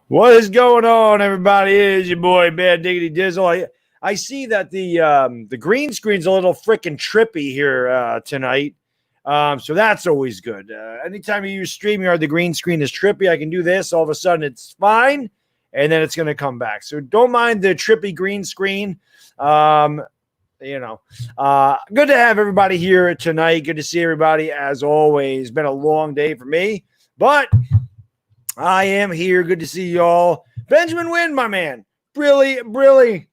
What is going on, everybody? It is your boy, Bad Diggity Dizzle. I see that the green screen's a little freaking trippy here tonight. So that's always good. Anytime you use StreamYard, the green screen is trippy. I can do this. All of a sudden, it's fine. And then it's going to come back. So don't mind the trippy green screen. Good to have everybody here tonight. Good to see everybody, as always. Been a long day for me. But I am here. Good to see y'all. Benjamin Wynn, my man. Brilly.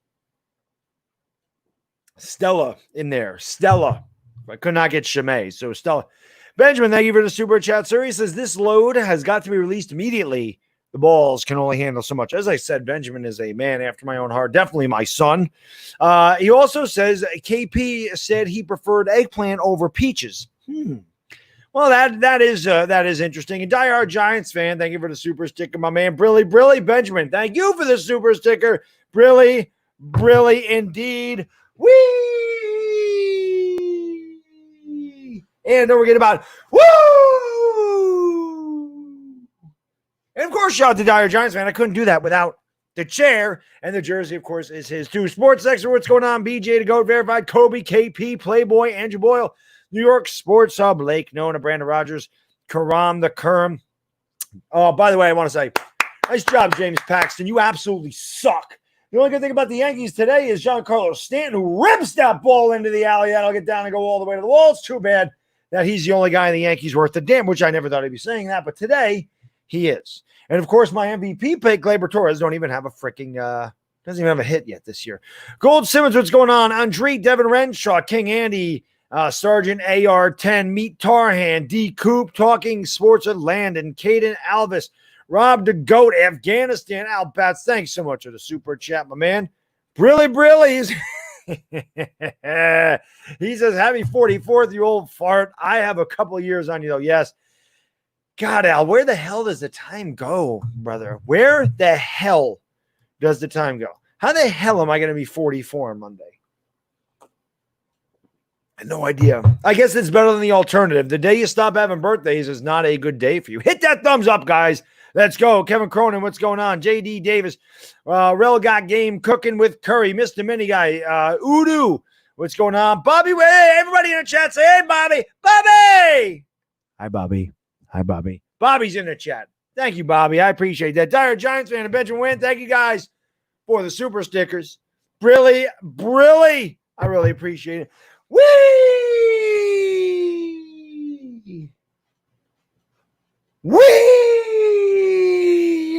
Stella in there. Stella. I could not get Chimay. So Stella. Benjamin, thank you for the super chat, sir. He says, this load has got to be released immediately. The balls can only handle so much. As I said, Benjamin is a man after my own heart. Definitely my son. He also says, KP said he preferred eggplant over peaches. Well, that is interesting. And diehard Giants fan, thank you for the super sticker, my man. Brilly, Benjamin, thank you for the super sticker. Brilly indeed. Whee! And don't forget about woo! And of course, shout out to diehard Giants fan. I couldn't do that without the chair. And the jersey, of course, is his too. Sports Extra, what's going on? BJ to go verified. Kobe, KP, Playboy, Andrew Boyle. New York Sports Hub, Lake, Nona, Brandon Rogers, Karam the Kerm. Oh, by the way, I want to say, nice job, James Paxton. You absolutely suck. The only good thing about the Yankees today is Giancarlo Stanton, who rips that ball into the alley. That'll get down and go all the way to the wall. It's too bad that he's the only guy in the Yankees worth the damn, which I never thought he'd be saying that, but today he is. And, of course, my MVP pick, Gleyber Torres, don't even have a freaking doesn't even have a hit yet this year. Gold Simmons, what's going on? Andre, Devin Renshaw, King Andy, Sergeant AR-10, Meet Tarhan, D. Coop, Talking Sports with Landon, Caden Alvis, Rob the Goat, Afghanistan, Al Bats. Thanks so much for the super chat, my man. Brilly. He says, happy 44th, you old fart. I have a couple of years on you, though. Yes. God, Al, where the hell does the time go, brother? Where the hell does the time go? How the hell am I going to be 44 on Monday? I had no idea. I guess it's better than the alternative. The day you stop having birthdays is not a good day for you. Hit that thumbs up, guys. Let's go. Kevin Cronin, what's going on? JD Davis, Rel got game cooking with Curry. Mr. Mini Guy, Udu, what's going on? Bobby, hey, everybody in the chat say, hey, Bobby. Bobby! Hi, Bobby. Bobby's in the chat. Thank you, Bobby. I appreciate that. Dire Giants fan and Benjamin Wynn, thank you guys for the super stickers. Brilly. I really appreciate it. Whee!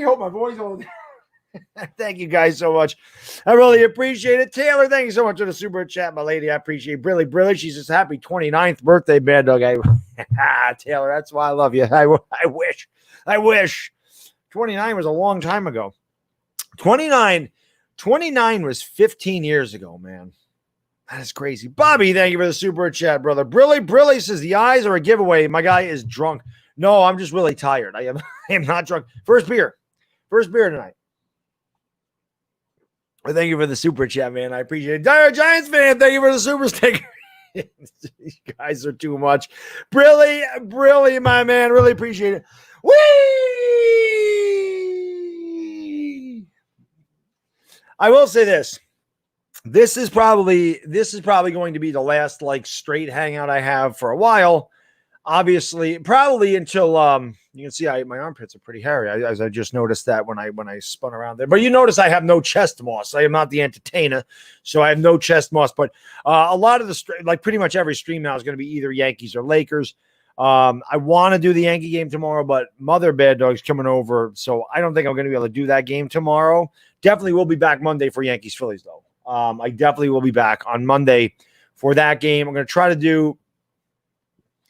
Hope my voice will. Thank you guys so much. I really appreciate it. Taylor, thank you so much for the super chat, my lady. I appreciate it. Brilly. She says, happy 29th birthday, Bad Dog. Taylor, that's why I love you. I wish. 29 was a long time ago. 29 was 15 years ago, man. That is crazy. Bobby, thank you for the super chat, brother. Brilly says the eyes are a giveaway. My guy is drunk. No, I'm just really tired. I am not drunk. First beer tonight. Well, thank you for the super chat, man. I appreciate it. Dire Giants fan, thank you for the super sticker. These guys are too much. Brilly, my man. Really appreciate it. Whee! I will say this. This is probably going to be the last straight hangout I have for a while. Obviously, probably until you can see my armpits are pretty hairy. As I just noticed that when I spun around there. But you notice I have no chest moss. I am not the entertainer, so I have no chest moss. But a lot of the pretty much every stream now is going to be either Yankees or Lakers. I want to do the Yankee game tomorrow, but Mother Bad Dog's coming over, so I don't think I'm going to be able to do that game tomorrow. Definitely will be back Monday for Yankees Phillies though. I definitely will be back on Monday for that game. I'm going to try to do.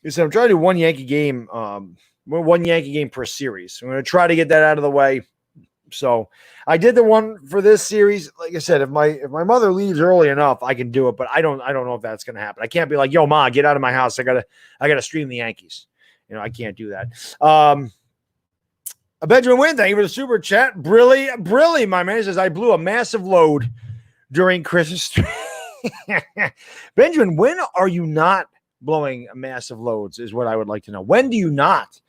I'm trying to do one Yankee game per series. I'm going to try to get that out of the way. So I did the one for this series. Like I said, if my mother leaves early enough, I can do it. But I don't know if that's going to happen. I can't be like, yo, Ma, get out of my house. I gotta stream the Yankees. I can't do that. Benjamin Wynn, thank you for the super chat. Brilly, my man. He says I blew a massive load during Christmas. Benjamin, when are you not blowing massive loads is what I would like to know. When do you not?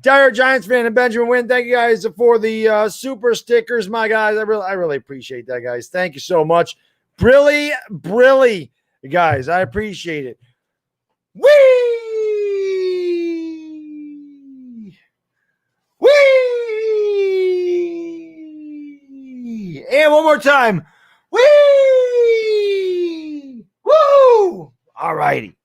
Dire Giants fan and Benjamin Wynn, thank you guys for the super stickers, my guys. I really appreciate that, guys. Thank you so much. Brilly, guys. I appreciate it. Whee! And one more time. Whee! Woo! All righty.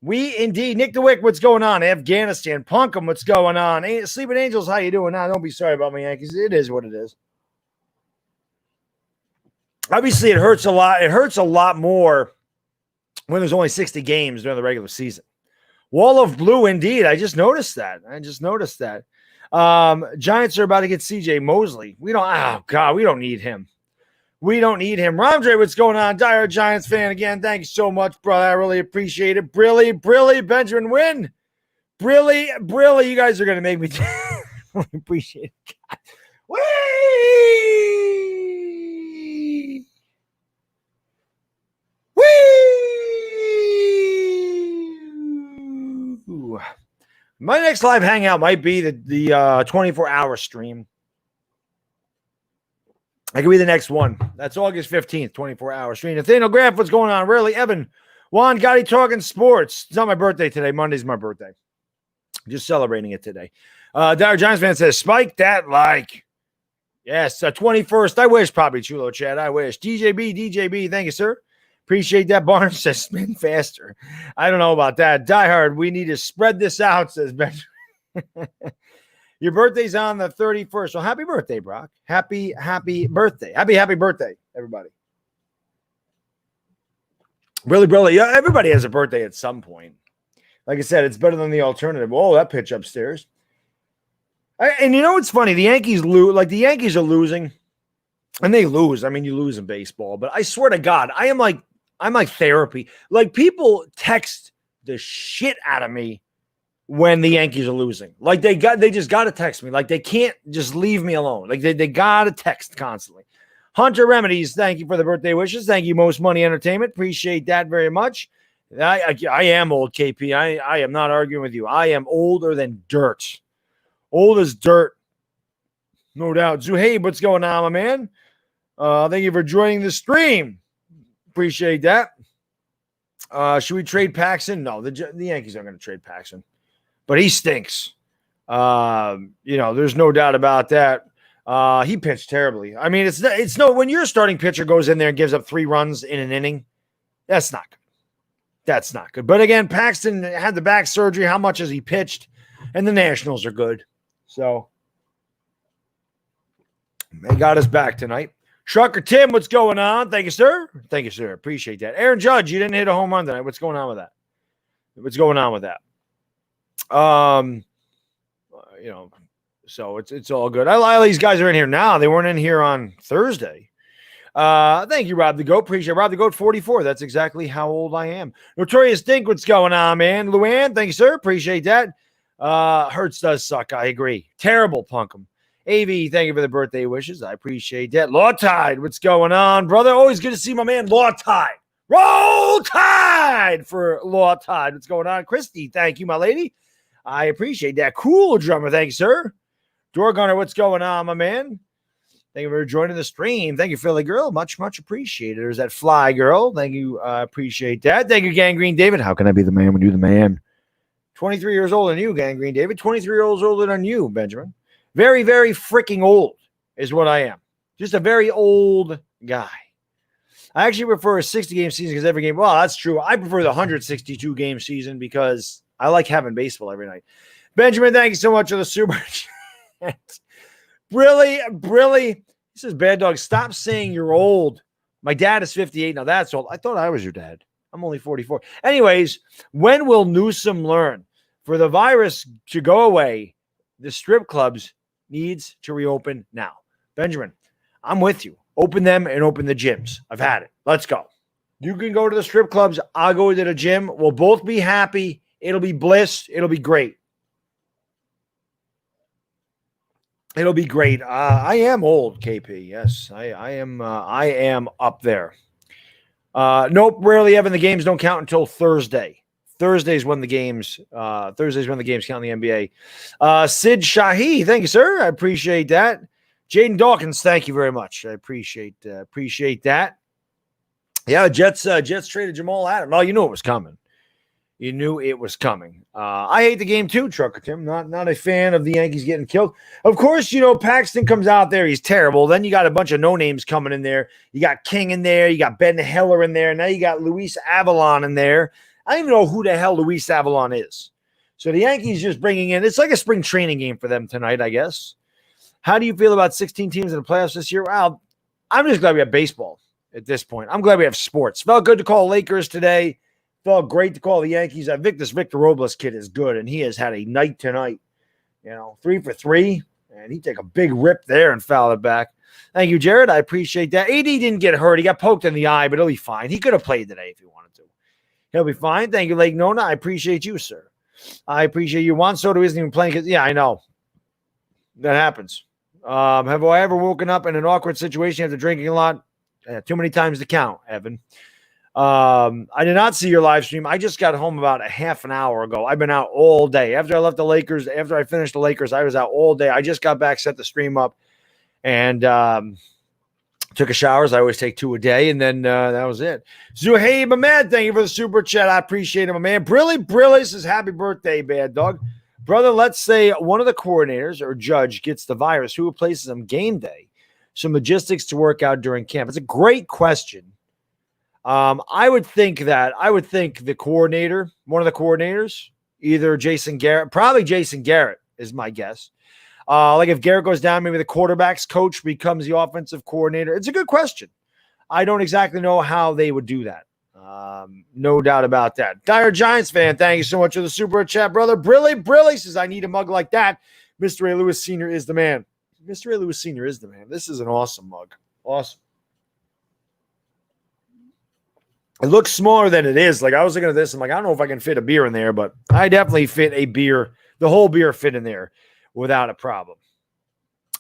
We indeed. Nick DeWick, what's going on? Afghanistan. Punkum, what's going on? Sleeping Angels, how you doing now? Don't be sorry about my Yankees. It is what it is. Obviously, it hurts a lot. It hurts a lot more when there's only 60 games during the regular season. Wall of blue, indeed. I just noticed that. Giants are about to get C.J. Mosley. We don't need him. Ramdre, what's going on? Dire Giants fan again. Thank you so much, brother. I really appreciate it. Brilly, Benjamin Wynn. Brilly. You guys are going to make me really appreciate it. Whee! My next live hangout might be the 24-hour stream. I could be the next one. That's August 15th, 24-hour stream. Nathaniel Graff, what's going on? Really? Evan, Juan Gotti talking sports. It's not my birthday today. Monday's my birthday. Just celebrating it today. Dire Giants fan says, spike that like. Yes, 21st. I wish, probably Chulo Chad. I wish. DJB, thank you, sir. Appreciate that. Barnes says, spin faster. I don't know about that. Die Hard, we need to spread this out, says Ben. Your birthday's on the 31st. So happy birthday, Brock. Happy birthday. Happy birthday, everybody. Really. Yeah, everybody has a birthday at some point. Like I said, it's better than the alternative. Oh, that pitch upstairs. And you know what's funny? The Yankees lose. Like the Yankees are losing, and they lose. I mean, you lose in baseball, but I swear to God, I'm like therapy. Like people text the shit out of me when the Yankees are losing. Like they just got to text me. Like they can't just leave me alone. Like they got to text constantly. Hunter Remedies, thank you for the birthday wishes. Thank you, Most Money Entertainment. Appreciate that very much. I am old, KP. I am not arguing with you. I am older than dirt. Old as dirt. No doubt. Zuhaib, what's going on, my man? Thank you for joining the stream. Appreciate that. Should we trade Paxton? No, the Yankees aren't going to trade Paxton. But he stinks. There's no doubt about that. He pitched terribly. I mean, it's no when your starting pitcher goes in there and gives up 3 runs in an inning, that's not good. But again, Paxton had the back surgery. How much has he pitched? And the Nationals are good. So they got us back tonight. Trucker Tim, what's going on? Thank you, sir. Appreciate that. Aaron Judge, you didn't hit a home run tonight. What's going on with that? So it's all good. These guys are in here now. They weren't in here on Thursday. Thank you, Rob the Goat. Appreciate it. Rob the Goat 44. That's exactly how old I am. Notorious Dink, what's going on, man? Luann, thank you, sir. Appreciate that. Hertz does suck. I agree. Terrible, Punkum. AV, thank you for the birthday wishes. I appreciate that. Law Tide, what's going on, brother? Always good to see my man, Law Tide. Roll Tide for Law Tide. What's going on? Christy, thank you, my lady. I appreciate that. Cool drummer. Thank you, sir. Door Gunner, what's going on, my man? Thank you for joining the stream. Thank you, Philly Girl. Much, much appreciated. There's that Fly Girl. Thank you. I appreciate that. Thank you, Gangrene David. How can I be the man when you're the man? 23 years older than you, Gangrene David. 23 years older than you, Benjamin. Very, very freaking old is what I am. Just a very old guy. I actually prefer a 60-game season because every game, well, that's true. I prefer the 162-game season because I like having baseball every night. Benjamin, thank you so much for the super chat. Brilly. He says, Bad Dog, stop saying you're old. My dad is 58. Now that's old. I thought I was your dad. I'm only 44. Anyways, when will Newsom learn? For the virus to go away, the strip clubs needs to reopen now. Benjamin, I'm with you. Open them and open the gyms. I've had it. Let's go. You can go to the strip clubs. I'll go to the gym. We'll both be happy. It'll be bliss. It'll be great. It'll be great. I am old, KP. Yes, I am. I am up there. Nope, rarely ever. The games don't count until Thursday. Thursdays when the games count in the NBA. Sid Shahi, thank you, sir. I appreciate that. Jaden Dawkins, thank you very much. I appreciate that. Yeah, Jets traded Jamal Adams. Well, you knew it was coming. I hate the game too, Trucker Tim. Not a fan of the Yankees getting killed. Of course, Paxton comes out there. He's terrible. Then you got a bunch of no-names coming in there. You got King in there. You got Ben Heller in there. Now you got Luis Avalon in there. I don't even know who the hell Luis Avalon is. So the Yankees just bringing in – it's like a spring training game for them tonight, I guess. How do you feel about 16 teams in the playoffs this year? Well, I'm just glad we have baseball at this point. I'm glad we have sports. Felt good to call Lakers today. Felt great to call the Yankees. This Victor Robles kid is good, and he has had a night tonight. 3 for 3, and he take a big rip there and foul it back. Thank you, Jared. I appreciate that. AD didn't get hurt. He got poked in the eye, but he'll be fine. He could have played today if he wanted to. He'll be fine. Thank you, Lake Nona. I appreciate you, sir. I appreciate you. Juan Soto isn't even playing. Yeah, I know. That happens. Have I ever woken up in an awkward situation after drinking a lot? Too many times to count, Evan. I did not see your live stream. I just got home about a half an hour ago. I've been out all day. After I finished the Lakers, I was out all day. I just got back, set the stream up, and took a shower. I always take 2 a day, and then that was it. Zuhaib, my man, thank you for the super chat. I appreciate it, my man. Brilly says, happy birthday, bad dog. Brother, let's say one of the coordinators or judge gets the virus. Who replaces them game day? Some logistics to work out during camp. It's a great question. I would think the coordinator, one of the coordinators, either Jason Garrett, probably Jason Garrett is my guess. Like if Garrett goes down, maybe the quarterback's coach becomes the offensive coordinator. It's a good question. I don't exactly know how they would do that. No doubt about that. Dire Giants fan, thank you so much for the super chat, brother. Brilly says, I need a mug like that. Mr. A. Lewis Sr. is the man. Mr. A. Lewis Sr. is the man. This is an awesome mug. Awesome. It looks smaller than it is. Like I was looking at this, I'm like, I don't know if I can fit a beer in there, but I definitely fit a beer. The whole beer fit in there without a problem.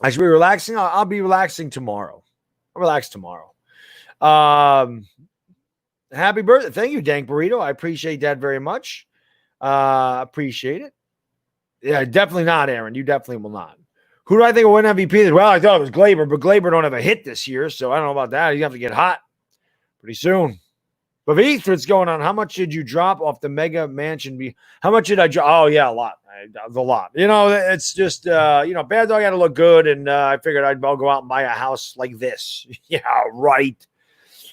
I should be relaxing. I'll be relaxing tomorrow. I'll relax tomorrow. Happy birthday. Thank you, Dank Burrito. I appreciate that very much. Appreciate it. Yeah, definitely not, Aaron. You definitely will not. Who do I think will win MVP? Well, I thought it was Glaber, but Glaber don't have a hit this year, so I don't know about that. You have to get hot pretty soon. But Heath, what's going on? How much did you drop off the mega mansion? How much did I drop? Oh, yeah, a lot. A lot. It's just, Bad Dog had to look good, and I figured I'll go out and buy a house like this. Yeah, right.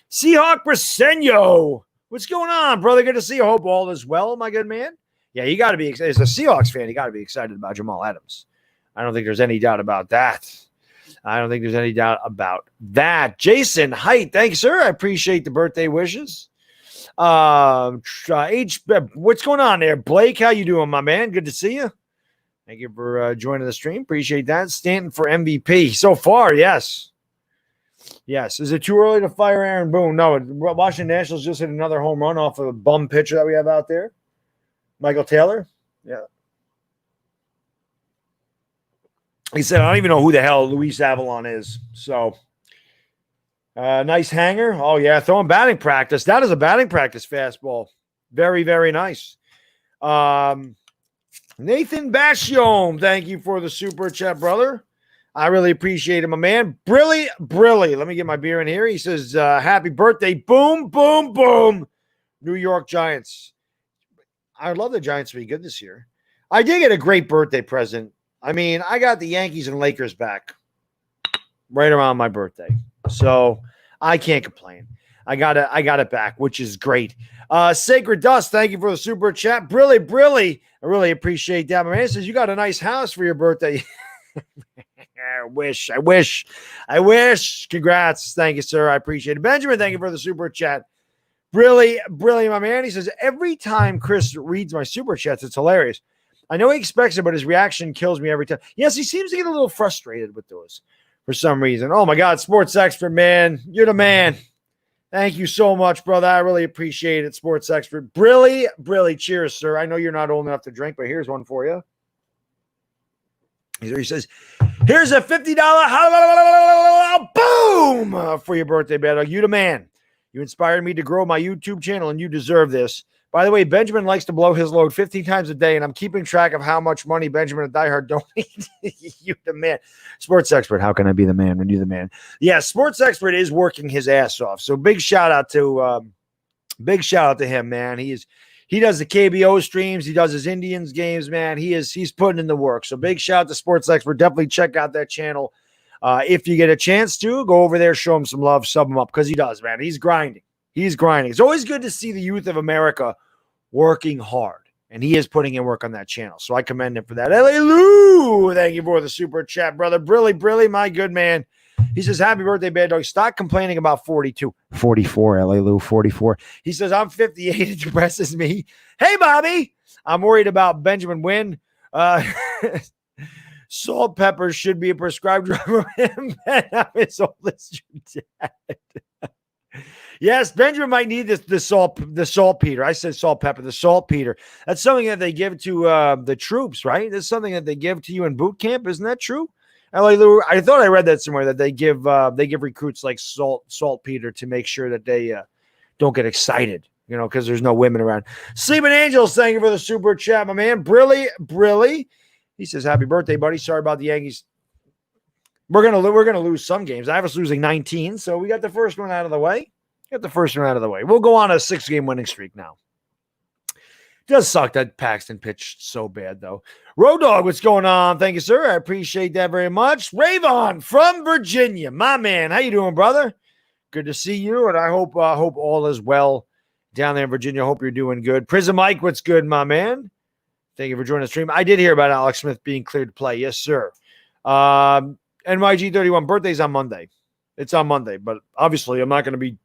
Seahawk Briseño. What's going on, brother? Good to see you. Hope all is well, my good man. Yeah, you got to be excited. As a Seahawks fan, you got to be excited about Jamal Adams. I don't think there's any doubt about that. Jason Height, thanks, sir. I appreciate the birthday wishes. What's going on there? Blake, how you doing, my man? Good to see you. Thank you for joining the stream. Appreciate that. Stanton for MVP. So far, yes. Yes. Is it too early to fire Aaron Boone? No. Washington Nationals just hit another home run off of a bum pitcher that we have out there. Michael Taylor. Yeah. He said, I don't even know who the hell Luis Avalon is. So, nice hanger. Oh, yeah. Throwing batting practice. That is a batting practice fastball. Very, very nice. Nathan Bashiom, thank you for the super chat, brother. I really appreciate it, my man. Brilly. Let me get my beer in here. He says, happy birthday. Boom, boom, boom. New York Giants. I would love the Giants to be good this year. I did get a great birthday present. I mean, I got the Yankees and Lakers back right around my birthday. So I can't complain. I got it back, which is great. Sacred Dust, thank you for the super chat. Brilly. I really appreciate that. My man says you got a nice house for your birthday. I wish. Congrats. Thank you, sir. I appreciate it. Benjamin, thank you for the super chat. Really, my man. He says, every time Chris reads my super chats, it's hilarious. I know he expects it, but his reaction kills me every time. Yes, he seems to get a little frustrated with those for some reason. Oh, my God, sports expert, man. You're the man. Thank you so much, brother. I really appreciate it, sports expert. Brilly. Cheers, sir. I know you're not old enough to drink, but here's one for you. He says, here's a $50 boom for your birthday, bad dog. You the man. You inspired me to grow my YouTube channel, and you deserve this. By the way, Benjamin likes to blow his load 15 times a day, and I'm keeping track of how much money Benjamin and Diehard donate. You the man. Sports expert, how can I be the man when you're the man? Yeah, sports expert is working his ass off. So big shout out to him, man. He does the KBO streams, he does his Indians games, man. He's putting in the work. So big shout out to sports expert. Definitely check out that channel. If you get a chance to, go over there, show him some love, sub him up, because he does, man. He's grinding. It's always good to see the youth of America working hard, and he is putting in work on that channel. So I commend him for that. LA Lou, thank you for the super chat, brother. Brilly, my good man. He says, happy birthday, Bad Dog. Stop complaining about 42. 44, LA Lou, 44. He says, I'm 58. It depresses me. Hey, Bobby. I'm worried about Benjamin Wynn. Salt pepper should be a prescribed drug for him. I'm his oldest dad. Yes, Benjamin might need the saltpeter. I said salt pepper, the saltpeter. That's something that they give to the troops, right? That's something that they give to you in boot camp. Isn't that true? I thought I read that somewhere that they give recruits like saltpeter to make sure that they don't get excited, because there's no women around. Sleeping Angels, thank you for the super chat, my man. Brilly. He says, happy birthday, buddy. Sorry about the Yankees. We're gonna lose some games. I have us losing 19, so we got the first one out of the way. We'll go on a 6-game winning streak now. It does suck that Paxton pitched so bad, though. Road Dog, what's going on? Thank you, sir. I appreciate that very much. Ravon from Virginia, my man. How you doing, brother? Good to see you, and I hope all is well down there in Virginia. Hope you're doing good. Prism Mike, what's good, my man? Thank you for joining the stream. I did hear about Alex Smith being cleared to play. Yes, sir. NYG31, birthday's on Monday. It's on Monday, but obviously I'm not going to be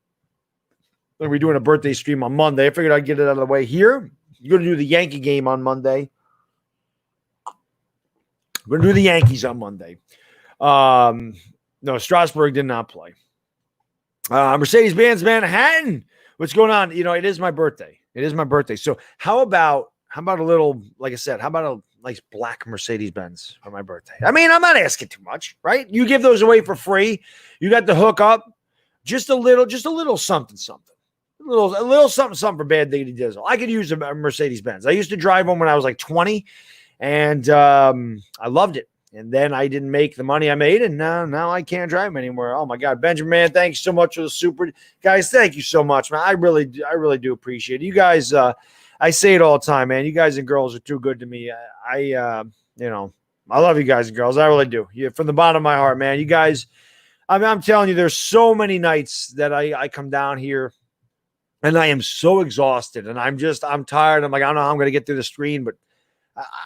doing a birthday stream on Monday. I figured I'd get it out of the way here. You're going to do the Yankee game on Monday. We're going to do the Yankees on Monday. No, Strasburg did not play. Mercedes-Benz Manhattan. What's going on? It is my birthday. So how about a little, like I said, how about a nice black Mercedes-Benz for my birthday? I mean, I'm not asking too much, right? You give those away for free. You got the hookup. Just a little something. A little something for Bad Diggity Dizzle. I could use a Mercedes-Benz. I used to drive one when I was like 20, and I loved it. And then I didn't make the money I made, and now I can't drive them anymore. Oh my God, Benjamin, man, thanks so much for the super guys. Thank you so much, man. I really do appreciate it. You guys. I say it all the time, man. You guys and girls are too good to me. I love you guys and girls. I really do. From the bottom of my heart, man. You guys. I'm telling you, there's so many nights that I come down here, and I am so exhausted, and I'm tired. I'm like, I don't know how I'm going to get through the screen, but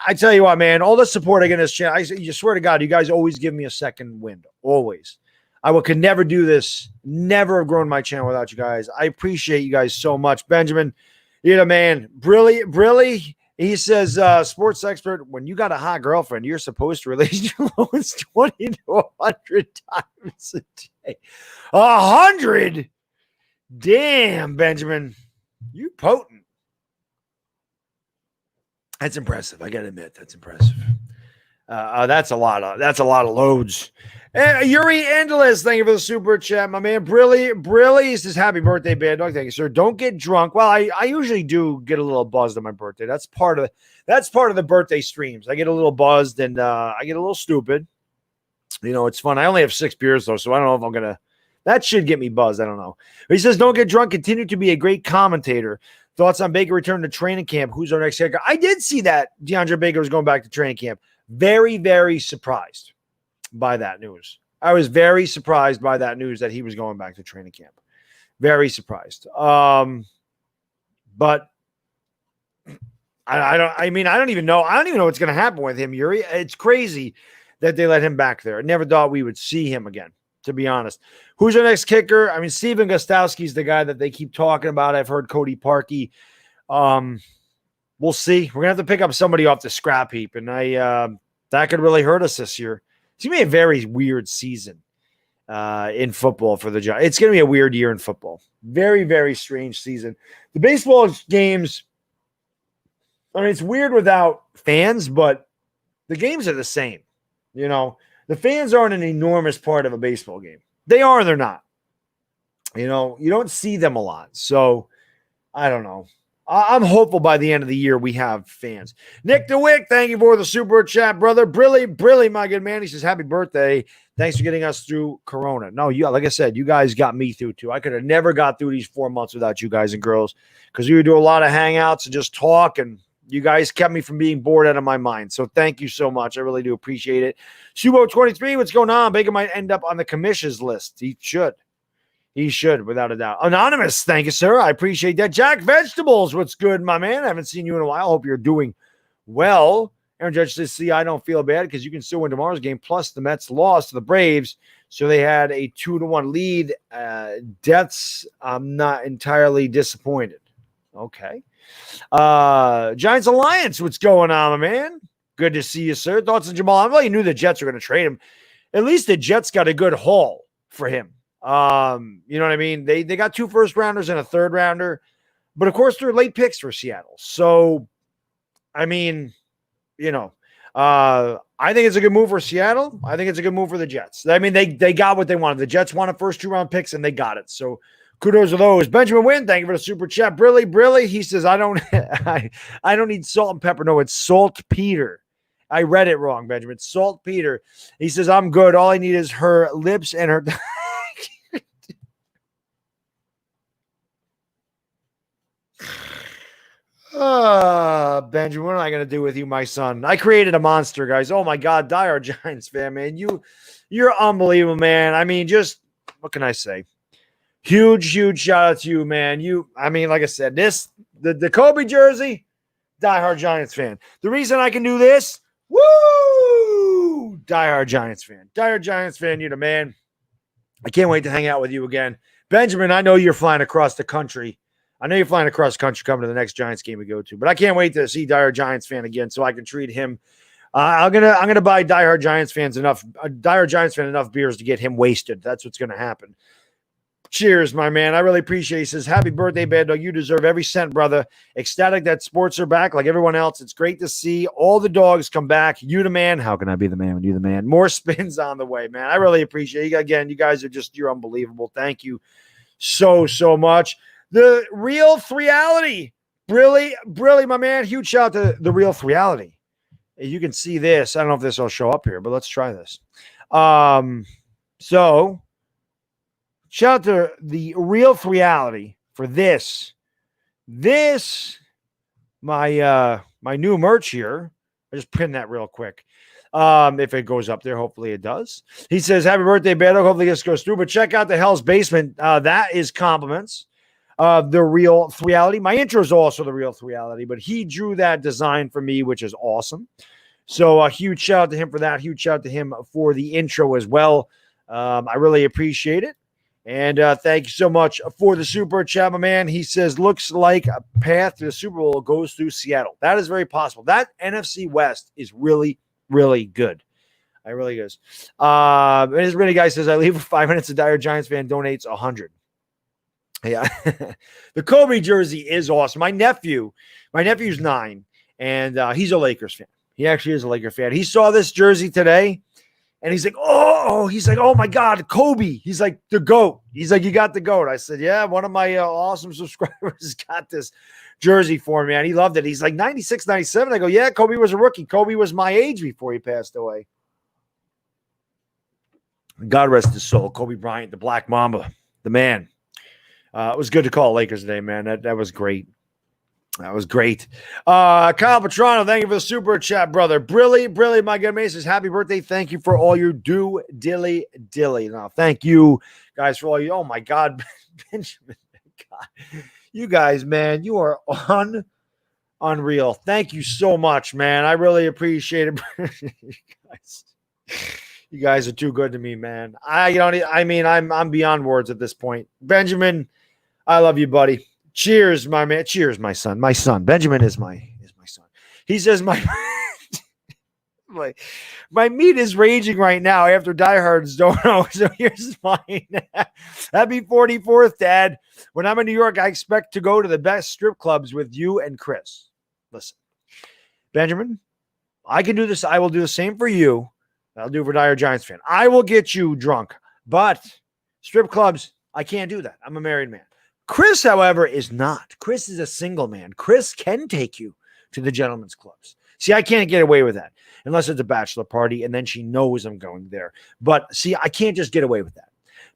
I tell you what, man, all the support I get in this channel, you swear to God, you guys always give me a second wind, always. I could never do this, never have grown my channel without you guys. I appreciate you guys so much. Benjamin, you're the man. Brilly. He says, sports expert, when you got a hot girlfriend, you're supposed to release your loans 20 to 100 times a day. 100? Damn, Benjamin. You potent. That's impressive. I gotta admit, that's impressive. That's a lot of loads. Yuri Endelez, thank you for the super chat, my man. Brilly says, happy birthday, Bad Dog. Thank you, sir. Don't get drunk. Well, I usually do get a little buzzed on my birthday. That's part of the birthday streams. I get a little buzzed and I get a little stupid. It's fun. I only have 6 beers though, so I don't know if I'm gonna. That should get me buzzed. I don't know. But he says, don't get drunk. Continue to be a great commentator. Thoughts on Baker return to training camp? Who's our next kicker? I did see that DeAndre Baker was going back to training camp. Very, very surprised by that news. I was very surprised by that news that he was going back to training camp. Very surprised. But I don't even know. I don't even know what's going to happen with him, Yuri. It's crazy that they let him back there. I never thought we would see him again, to be honest. Who's our next kicker? I mean, Steven Gostowski's the guy that they keep talking about. I've heard Cody Parkey. We'll see. We're going to have to pick up somebody off the scrap heap, and that could really hurt us this year. It's going to be a very weird season in football for the Giants. It's going to be a weird year in football. Very, very strange season. The baseball games, I mean, it's weird without fans, but the games are the same. The fans aren't an enormous part of a baseball game. They are, they're not. You don't see them a lot. So I don't know. I'm hopeful by the end of the year we have fans. Nick DeWick, thank you for the super chat, brother. Brilly, my good man. He says, happy birthday. Thanks for getting us through Corona. No, like I said, you guys got me through too. I could have never got through these 4 months without you guys and girls because we would do a lot of hangouts and just talk, and you guys kept me from being bored out of my mind. So thank you so much. I really do appreciate it. Subo23, what's going on? Baker might end up on the commissions list. He should. He should, without a doubt. Anonymous, thank you, sir. I appreciate that. Jack Vegetables, what's good, my man? I haven't seen you in a while. Hope you're doing well. Aaron Judge says, see, I don't feel bad because you can still win tomorrow's game. Plus, the Mets lost to the Braves, so they had a 2-1 lead. Deaths, I'm not entirely disappointed. Okay. Giants Alliance, what's going on, my man? Good to see you, sir. Thoughts on Jamal? I really knew the Jets were going to trade him. At least the Jets got a good haul for him. You know what I mean? They got 2 first-rounders and a third-rounder. But, of course, they're late picks for Seattle. So, I mean, I think it's a good move for Seattle. I think it's a good move for the Jets. I mean, they got what they wanted. The Jets wanted first 2-round picks, and they got it. So, kudos to those. Benjamin Wynn, thank you for the super chat. Brilly. He says, I don't need salt and pepper. No, it's saltpeter. I read it wrong, Benjamin. It's saltpeter. He says, I'm good. All I need is her lips and her... Benjamin, what am I going to do with you, my son? I created a monster, guys. Oh, my God. Diehard Giants fan, man. You're unbelievable, man. I mean, just, what can I say? Huge shout out to you, man. Like I said, the Kobe jersey, diehard Giants fan. The reason I can do this, woo, diehard Giants fan. Diehard Giants fan, you're the man. I can't wait to hang out with you again. Benjamin, I know you're flying across the country. I know you're flying across the country coming to the next Giants game we go to, but I can't wait to see diehard Giants fan again so I can treat him. I'm gonna buy diehard Giants fan enough beers to get him wasted. That's what's gonna happen. Cheers, my man. I really appreciate it. He says, happy birthday, Bad Dog. You deserve every cent, brother. Ecstatic that sports are back like everyone else. It's great to see all the dogs come back. You the man. How can I be the man when you the man? More spins on the way, man. I really appreciate it. Again, you guys you're unbelievable. Thank you so much. The Real Reality. Brilly, my man. Huge shout out to the Real Reality. You can see this. I don't know if this will show up here, but let's try this. So shout out to the Real Reality for this. My new merch here. I just pinned that real quick. If it goes up there, hopefully it does. He says, happy birthday, Beto. Hopefully this goes through, but check out the Hell's Basement. That is compliments of the Real Reality. My intro is also the Real Reality, but he drew that design for me, which is awesome. So a huge shout out to him for that. Huge shout out to him for the intro as well. I really appreciate it. And thank you so much for the super chat, my man. He says, looks like a path to the Super Bowl goes through Seattle. That is very possible. That NFC West is really, really good. It really is. And this really guy says, I leave 5 minutes. A dire Giants fan donates 100. Yeah. The Kobe jersey is awesome. My nephew's 9, and he's a Lakers fan. He actually is a Lakers fan. He saw this jersey today, and he's like, oh my God, Kobe. He's like, the GOAT. He's like, you got the GOAT. I said, yeah, one of my awesome subscribers got this jersey for me, and he loved it. He's like 96, 97. I go, yeah, Kobe was a rookie. Kobe was my age before he passed away. God rest his soul. Kobe Bryant, the Black Mamba, the man. It was good to call Lakers today, man. That was great. That was great. Kyle Petrano, thank you for the super chat, brother. Brilly, my good man, says, happy birthday. Thank you for all you do, dilly. Now, thank you guys for all you. Oh, my God, Benjamin. God. You guys, man, you are unreal. Thank you so much, man. I really appreciate it. You guys are too good to me, man. I'm beyond words at this point. Benjamin, I love you, buddy. Cheers, my man. Cheers, my son. My son. Benjamin is my son. He says my meat is raging right now after diehards don't know. So here's mine. Happy 44th, Dad. When I'm in New York, I expect to go to the best strip clubs with you and Chris. Listen, Benjamin, I can do this. I will do the same for you. I'll do it for Dire Giants fan. I will get you drunk, but strip clubs, I can't do that. I'm a married man. Chris, however, is not. Chris is a single man. Chris can take you to the gentlemen's clubs. See, I can't get away with that unless it's a bachelor party and then she knows I'm going there. But see, I can't just get away with that.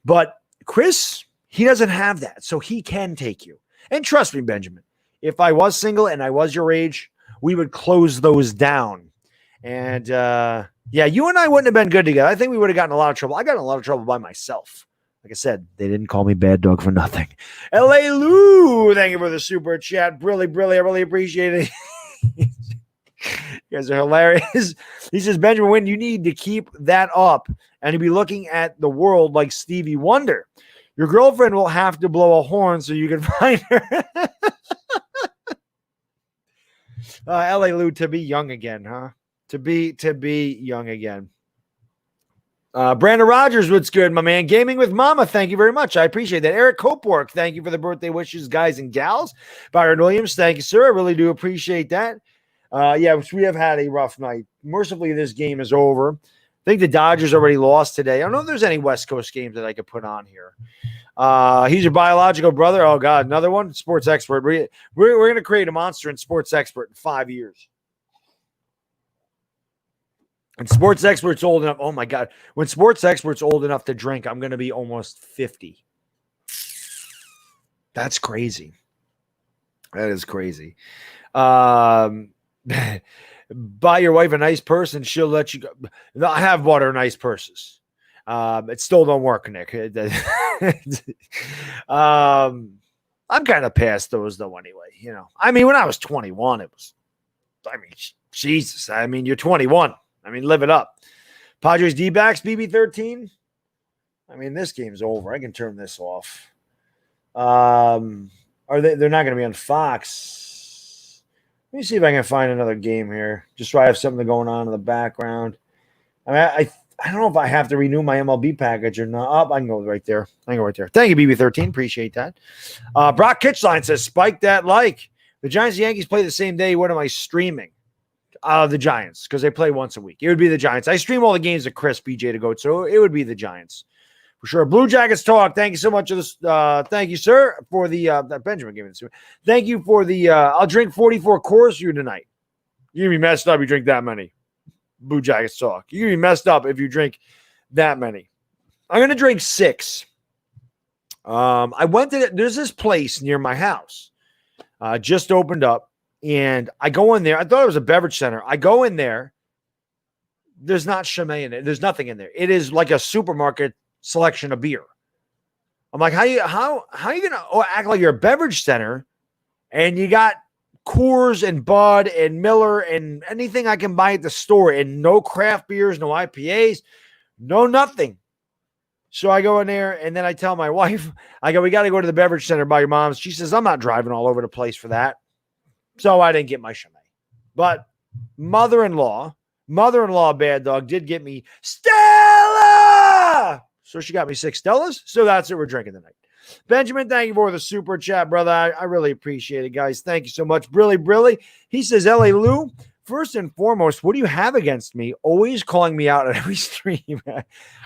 But Chris, he doesn't have that. So he can take you. And trust me, Benjamin, if I was single and I was your age, we would close those down. And yeah, you and I wouldn't have been good together. I think we would have gotten a lot of trouble. I got in a lot of trouble by myself. Like I said, they didn't call me bad dog for nothing. L.A. Lou, thank you for the super chat. Brilly, I really appreciate it. You guys are hilarious. He says, Benjamin Wynn, you need to keep that up and to be looking at the world like Stevie Wonder. Your girlfriend will have to blow a horn so you can find her. L.A. Lou, to be young again, huh? To be young again. Brandon Rogers, what's good, my man? Gaming with Mama, thank you very much. I appreciate that. Eric Copework, thank you for the birthday wishes, guys and gals. Byron Williams, thank you, sir. I really do appreciate that. Yeah, we have had a rough night. Mercifully, this game is over. I think the Dodgers already lost today. I don't know if there's any West Coast games that I could put on here. He's your biological brother. Oh, God, another one? Sports expert. We're going to create a monster in sports expert in 5 years. And sports experts old enough. Oh my God. When sports experts old enough to drink, I'm going to be almost 50. That's crazy. That is crazy. Buy your wife a nice purse and she'll let you go. No, I have bought her nice purses. It still don't work, Nick. I'm kind of past those though anyway. You know, I mean, when I was 21, it was, I mean, Jesus. I mean, you're 21. I mean, live it up. Padres D-backs, BB13. I mean, this game's over. I can turn this off. They're not going to be on Fox. Let me see if I can find another game here. Just so I have something going on in the background. I mean, I don't know if I have to renew my MLB package or not. Oh, I can go right there. Thank you, BB13. Appreciate that. Brock Kitchline says, spike that like. The Giants and Yankees play the same day. What am I streaming? The Giants, because they play once a week. It would be the Giants. I stream all the games of Chris, BJ to go, so it would be the Giants. For sure. Blue Jackets talk. Thank you so much for this. Thank you, sir, for the Benjamin gave it to me. Thank you for the I'll drink 44 Coors for you tonight. You're gonna be messed up if you drink that many. Blue Jackets talk. You're gonna be messed up if you drink that many. I'm gonna drink 6. I went to there's this place near my house. Just opened up. And I go in there. I thought it was a beverage center. I go in there. There's not Chimay in it. There's nothing in there. It is like a supermarket selection of beer. I'm like, how you gonna act like you're a beverage center, and you got Coors and Bud and Miller and anything I can buy at the store, and no craft beers, no IPAs, no nothing. So I go in there, and then I tell my wife, I go, we got to go to the beverage center by your mom's. She says, I'm not driving all over the place for that. So I didn't get my Chimay. But mother-in-law, bad dog, did get me Stella. So she got me 6 Stellas. So that's what we're drinking tonight. Benjamin, thank you for the super chat, brother. I really appreciate it, guys. Thank you so much. Brilly. He says, L.A. Lou, first and foremost, what do you have against me? Always calling me out at every stream.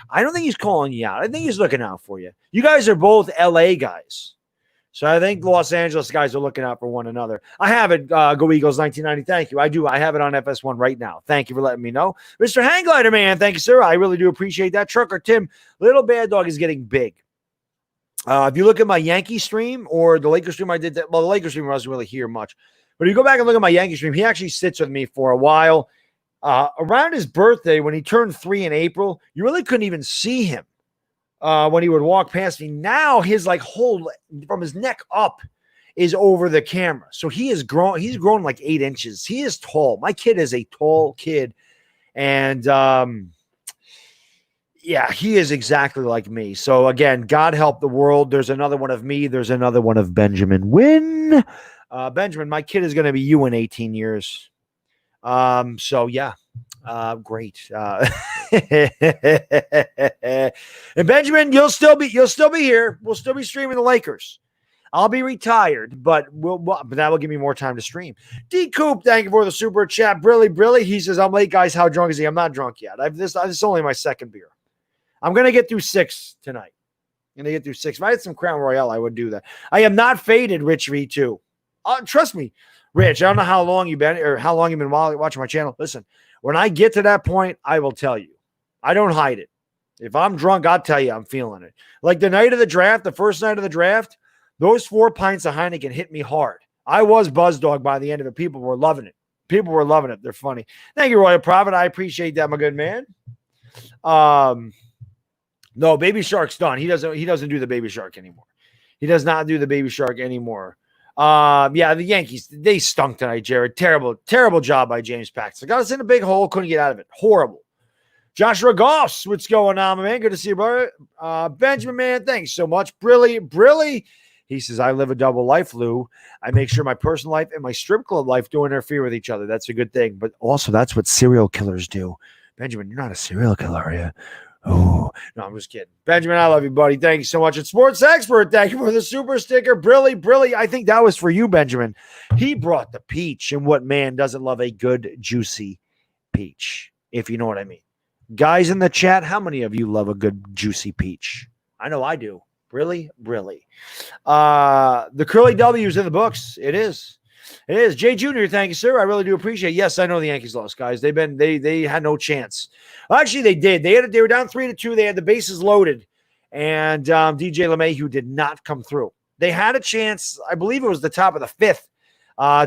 I don't think he's calling you out. I think he's looking out for you. You guys are both L.A. guys. So I think the Los Angeles guys are looking out for one another. I have it, Go Eagles 1990. Thank you. I do. I have it on FS1 right now. Thank you for letting me know. Mr. Hangglider, man. Thank you, sir. I really do appreciate that. Trucker Tim, Little Bad Dog is getting big. If you look at my Yankee stream or the Lakers stream, I did that. Well, the Lakers stream I wasn't really here much. But if you go back and look at my Yankee stream, he actually sits with me for a while. Around his birthday, when he turned 3 in April, you really couldn't even see him. When he would walk past me. Now his whole from his neck up is over the camera. So he is grown. He's grown like 8 inches. He is tall. My kid is a tall kid. And yeah, he is exactly like me. So again, God help the world. There's another one of me. There's another one of Benjamin Wynn. Benjamin, my kid is going to be you in 18 years. So yeah. Great. And Benjamin, you'll still be here. We'll still be streaming the Lakers. I'll be retired, but but that will give me more time to stream. D Coop, thank you for the super chat. Brilly. He says, I'm late, guys. How drunk is he? I'm not drunk yet. This is only my second beer. I'm going to get through 6 tonight. And they get through 6. If I had some Crown Royale, I would do that. I am not faded, Rich V2. Trust me, Rich. I don't know how long you've been watching my channel. Listen, when I get to that point, I will tell you. I don't hide it. If I'm drunk, I'll tell you I'm feeling it. Like the night of the draft, the first night of the draft, those 4 pints of Heineken hit me hard. I was buzz dog by the end of it. People were loving it. They're funny. Thank you, Royal Prophet. I appreciate that, my good man. No, Baby Shark's done. He doesn't do the Baby Shark anymore. He does not do the Baby Shark anymore. Yeah, the Yankees, they stunk tonight, Jared. Terrible job by James Paxton. Got us in a big hole, couldn't get out of it. Horrible. Joshua Goss, what's going on, my man? Good to see you, brother. Benjamin, man, thanks so much. Brilly. He says, I live a double life, Lou. I make sure my personal life and my strip club life don't interfere with each other. That's a good thing. But also, that's what serial killers do. Benjamin, you're not a serial killer, are you? Oh, no, I'm just kidding. Benjamin, I love you, buddy. Thank you so much. It's Sports Expert. Thank you for the super sticker. Brilly. I think that was for you, Benjamin. He brought the peach, and what man doesn't love a good, juicy peach, if you know what I mean. Guys in the chat, how many of you love a good, juicy peach? I know I do. Really? The Curly W's in the books. It is. Jay Jr., thank you, sir. I really do appreciate it. Yes, I know the Yankees lost, guys. They had no chance. Well, actually, they did. They were down 3-2. They had the bases loaded, and DJ LeMahieu did not come through. They had a chance. I believe it was the top of the 5th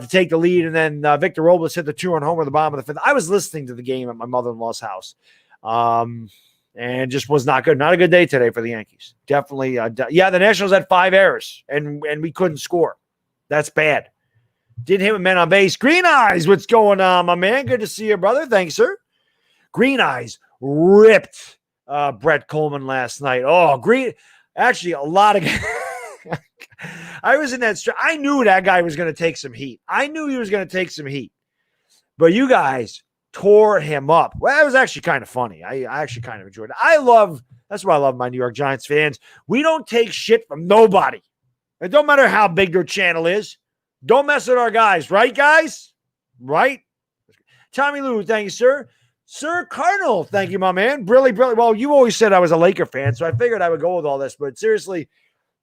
to take the lead, and then Victor Robles hit the 2-run homer at the bottom of the 5th. I was listening to the game at my mother-in-law's house, and just was not good. Not a good day today for the Yankees. Definitely. The Nationals had 5 errors, and we couldn't score. That's bad. Didn't hit with men on base. Green Eyes, what's going on, my man? Good to see you, brother. Thanks, sir. Green Eyes ripped Brett Coleman last night. Oh, actually, a lot of I was in that. I knew that guy was going to take some heat. But you guys tore him up. Well, it was actually kind of funny. I actually kind of enjoyed it. That's why I love my New York Giants fans. We don't take shit from nobody. It don't matter how big their channel is. Don't mess with our guys. Right, guys? Right? Tommy Lou, thank you, sir. Sir Cardinal, thank you, my man. Brilly. Well, you always said I was a Laker fan, so I figured I would go with all this. But seriously,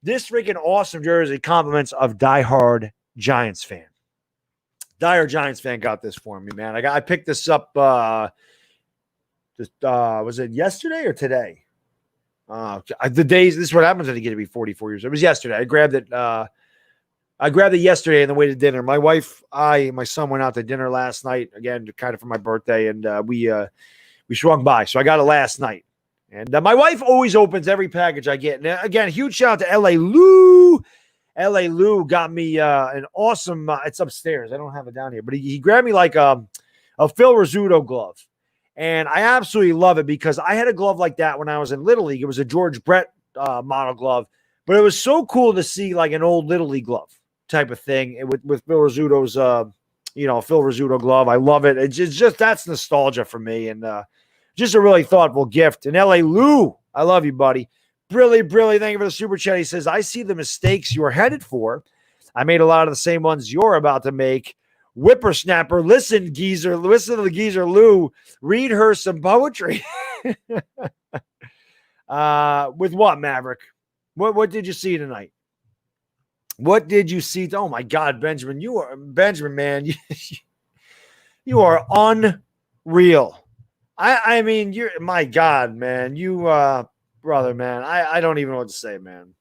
this freaking awesome jersey compliments of diehard Giants fan. Diehard Giants fan got this for me, man. I picked this up, was it yesterday or today? This is what happens when you get to be 44 years old. It was yesterday. I grabbed it yesterday on the way to dinner. My wife, my son went out to dinner last night, again, kind of for my birthday, and we swung by. So I got it last night. And my wife always opens every package I get. And again, huge shout out to LA Lou. LA Lou got me an awesome, it's upstairs. I don't have it down here, but he grabbed me like a Phil Rizzuto glove. And I absolutely love it because I had a glove like that when I was in Little League. It was a George Brett model glove, but it was so cool to see like an old Little League glove type of thing with Phil Rizzuto's, Phil Rizzuto glove. I love it. It's just that's nostalgia for me, and just a really thoughtful gift. And LA Lou, I love you, buddy. Brilly, thank you for the super chat. He says, I see the mistakes you're headed for. I made a lot of the same ones you're about to make. Whippersnapper, listen to the geezer Lou. Read her some poetry. With what, Maverick? What did you see tonight? What did you see? Oh my God, Benjamin, man. You are unreal. I mean, my God, man. You brother, man. I don't even know what to say, man.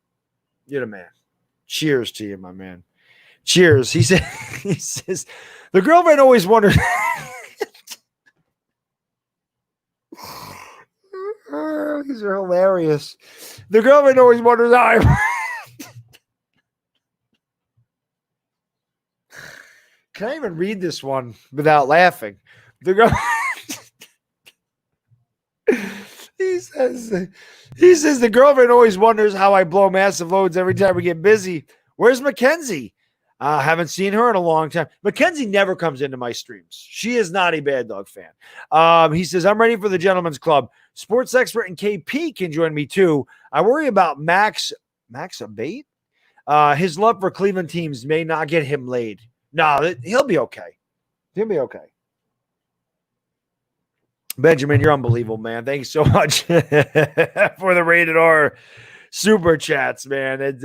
You're the man. Cheers to you, my man. Cheers. He says, the girlfriend always wonders. These are hilarious. The girlfriend always wonders how I. Can I even read this one without laughing? The girl. He says the girlfriend always wonders how I blow massive loads every time we get busy. Where's Mackenzie? Haven't seen her in a long time. Mackenzie never comes into my streams. She is not a Bad Dog fan. He says, I'm ready for the Gentleman's Club. Sports Expert and KP can join me too. I worry about Max Abate. His love for Cleveland teams may not get him laid. No, he'll be okay. He'll be okay. Benjamin, you're unbelievable, man. Thank you so much for the Rated R super chats, man. It's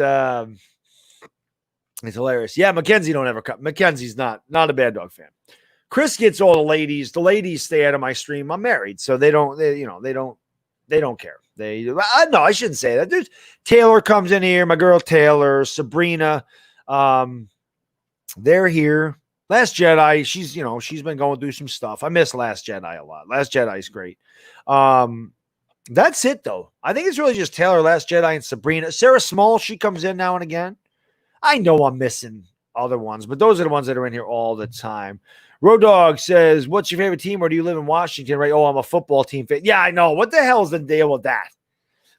hilarious. Yeah, Mackenzie don't ever cut. Mackenzie's not a Bad Dog fan. Chris gets all the ladies. The ladies stay out of my stream. I'm married, so they don't care. No, I shouldn't say that. There's Taylor comes in here. My girl Taylor, Sabrina, they're here. Last Jedi, she's been going through some stuff. I miss Last Jedi a lot. Last Jedi's great. That's it though. I think it's really just Taylor, Last Jedi, and Sabrina. Sarah Small, she comes in now and again. I know I'm missing other ones, but those are the ones that are in here all the time. Road Dog says, "What's your favorite team? Or do you live in Washington?" Right? Oh, I'm a football team fan. Yeah, I know. What the hell is the deal with that?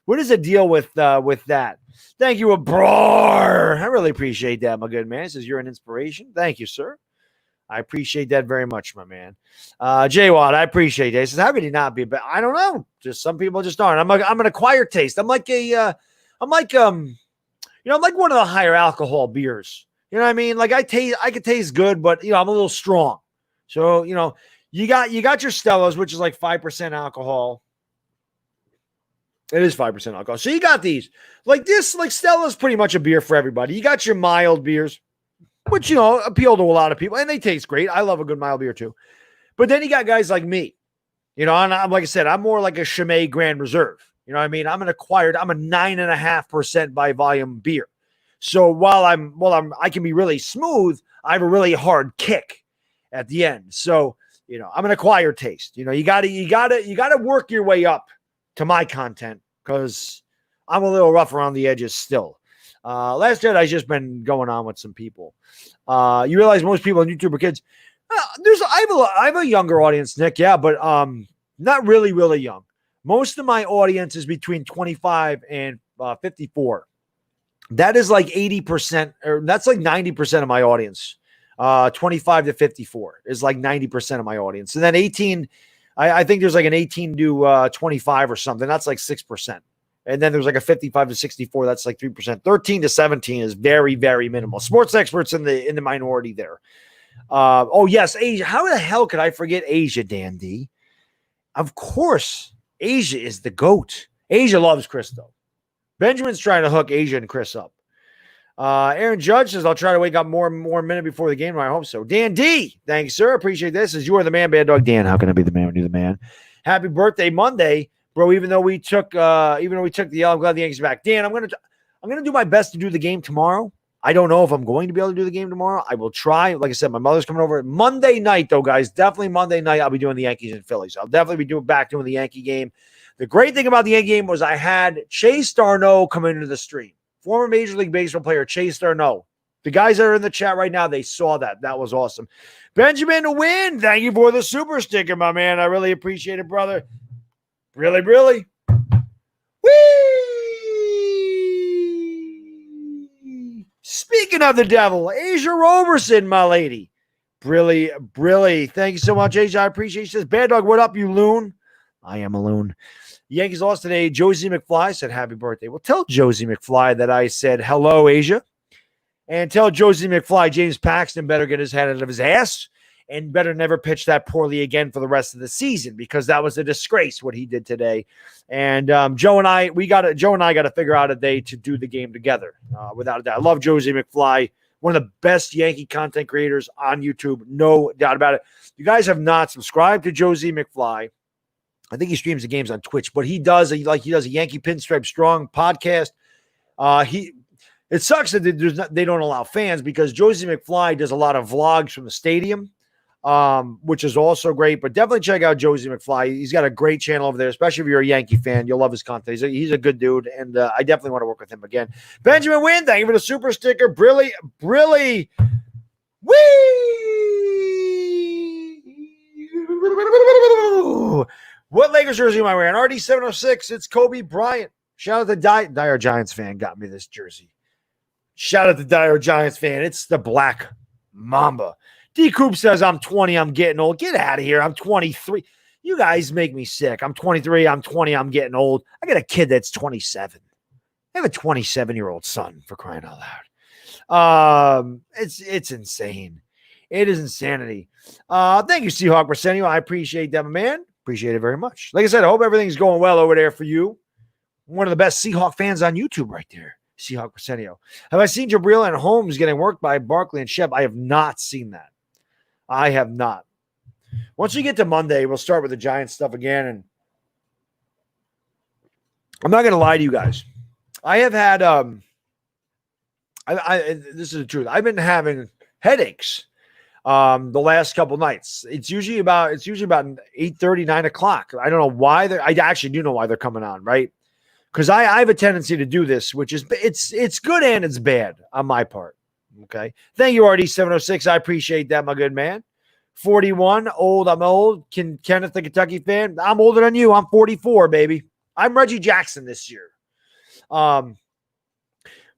What is the deal with that? Thank you, Abrar. I really appreciate that, my good man. He says you're an inspiration. Thank you, sir. I appreciate that very much, my man. Jay Watt, I appreciate that. He says, how could he not be? But I don't know. Just some people just aren't. I'm an acquired taste. I'm like one of the higher alcohol beers. You know what I mean? Like I could taste good, but I'm a little strong. So, you got your Stellas, which is like 5% alcohol. It is 5% alcohol. So you got these. Like this, like Stella's pretty much a beer for everybody. You got your mild beers, which, appeal to a lot of people, and they taste great. I love a good mild beer too. But then you got guys like me, and I'm, like I said, I'm more like a Chimay Grand Reserve. You know what I mean? I'm a 9.5% by volume beer. So while I can be really smooth, I have a really hard kick at the end. So, I'm an acquired taste. You gotta work your way up to my content because I'm a little rough around the edges still. Last Jedi's just been going on with some people. You realize most people on YouTube are kids. I have a younger audience, Nick. Yeah, but not really, really young. Most of my audience is between 25 and 54. That is like 80%, or that's like 90% of my audience. 25 to 54 is like 90% of my audience. And then 18, I think there's like an 18 to 25 or something. That's like 6%. And then there's like a 55 to 64. That's like 3%. 13 to 17 is very, very minimal. Sports experts in the minority there. Oh yes, Asia. How the hell could I forget Asia, Dandy? Of course, Asia is the GOAT. Asia loves Chris though. Benjamin's trying to hook Asia and Chris up. Aaron Judge says, I'll try to wake up more minute before the game. I hope so. Dan D, thanks, sir. Appreciate this. As you are the man, Bad Dog. Dan, how can I be the man when you're the man? Happy birthday Monday, bro. Even though we took the L, I'm glad the Yankees are back. Dan, I'm gonna do my best to do the game tomorrow. I don't know if I'm going to be able to do the game tomorrow. I will try. Like I said, my mother's coming over Monday night, though, guys. Definitely Monday night. I'll be doing the Yankees and Phillies. I'll definitely be doing the Yankee game. The great thing about the Yankee game was I had Chase Darno come into the stream. Former Major League Baseball player Chase Darno. The guys that are in the chat right now, they saw that. That was awesome. Benjamin to win. Thank you for the super sticker, my man. I really appreciate it, brother. Really, really. Whee! Speaking of the devil, Asia Roberson, my lady. Brilly. Thank you so much, Asia. I appreciate it. She says, Bad Dog, what up, you loon? I am a loon. Yankees lost today. Josie McFly said, happy birthday. Well, tell Josie McFly that I said, hello, Asia. And tell Josie McFly, James Paxton better get his head out of his ass and better never pitch that poorly again for the rest of the season because that was a disgrace what he did today. And Joe and I got to figure out a day to do the game together. Without a doubt. I love Josie McFly, one of the best Yankee content creators on YouTube. No doubt about it. You guys have not subscribed to Josie McFly. I think he streams the games on Twitch, but he does a Yankee Pinstripe Strong podcast. It sucks that they don't allow fans because Josie McFly does a lot of vlogs from the stadium, which is also great. But definitely check out Josie McFly. He's got a great channel over there, especially if you're a Yankee fan. You'll love his content. He's a good dude, and I definitely want to work with him again. Benjamin Wynn, thank you for the super sticker. Brilly. Whee! What Lakers jersey am I wearing? RD706. It's Kobe Bryant. Shout out to Dire Giants fan. Got me this jersey. Shout out to Dire Giants fan. It's the Black Mamba. D Coop says, I'm 20. I'm getting old. Get out of here. I'm 23. You guys make me sick. I'm 23. I'm 20. I'm getting old. I got a kid that's 27. I have a 27-year-old son, for crying out loud. It's insane. It is insanity. Thank you, Seahawk Arsenio. I appreciate that, my man. Appreciate it very much. Like I said, I hope everything's going well over there for you. One of the best Seahawk fans on YouTube right there. Seahawk Arsenio. Have I seen Jabril and Holmes getting worked by Barkley and Shep? I have not seen that. I have not. Once we get to Monday, we'll start with the Giants stuff again. And I'm not going to lie to you guys. I have had, this is the truth. I've been having headaches the last couple nights. It's usually about 8:30, 9 o'clock. I don't know why I actually do know why they're coming on, right? Because I have a tendency to do this, which is it's good and it's bad on my part. Okay. Thank you, RD706. I appreciate that, my good man. 41, old. I'm old. Kenneth, the Kentucky fan. I'm older than you. I'm 44, baby. I'm Reggie Jackson this year. But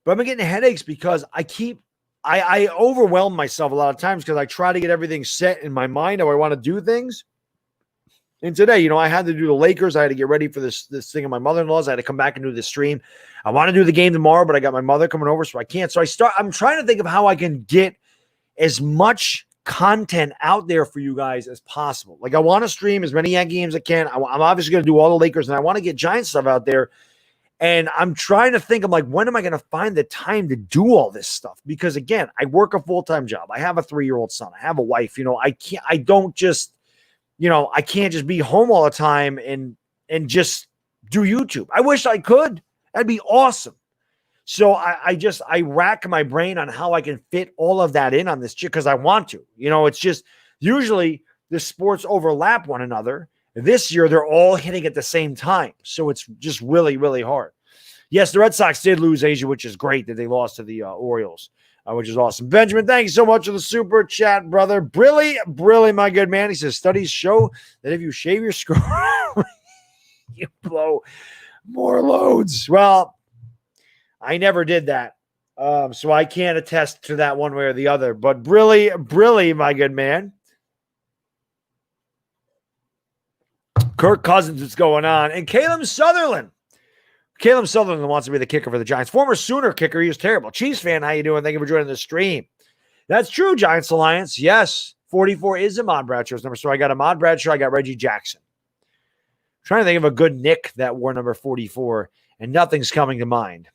I've been getting headaches because I overwhelm myself a lot of times because I try to get everything set in my mind how I want to do things. And today, I had to do the Lakers. I had to get ready for this thing of my mother-in-law's. I had to come back and do the stream. I want to do the game tomorrow, but I got my mother coming over, so I can't. So I'm trying to think of how I can get as much content out there for you guys as possible. Like I want to stream as many Yankee games as I can. I'm obviously going to do all the Lakers, and I want to get Giants stuff out there. And I'm trying to think, I'm like, when am I going to find the time to do all this stuff? Because again, I work a full-time job. I have a 3-year-old son. I have a wife. I can't just be home all the time and just do YouTube. I wish I could. That'd be awesome. So I rack my brain on how I can fit all of that in on this because I want to. It's just usually the sports overlap one another. This year, they're all hitting at the same time. So it's just really, really hard. Yes, the Red Sox did lose Asia, which is great that they lost to the Orioles, which is awesome. Benjamin, thank you so much for the super chat, brother. Brilly, my good man. He says, studies show that if you shave your scrotum, you blow more loads. Well, I never did that. So I can't attest to that one way or the other. But Brilly, my good man. Kirk Cousins is going on. And Caleb Sutherland wants to be the kicker for the Giants. Former Sooner kicker. He was terrible. Chiefs fan, how you doing? Thank you for joining the stream. That's true, Giants Alliance. Yes, 44 is Ahmad Bradshaw's number. So I got Ahmad Bradshaw. I got Reggie Jackson. I'm trying to think of a good Nick that wore number 44, and nothing's coming to mind.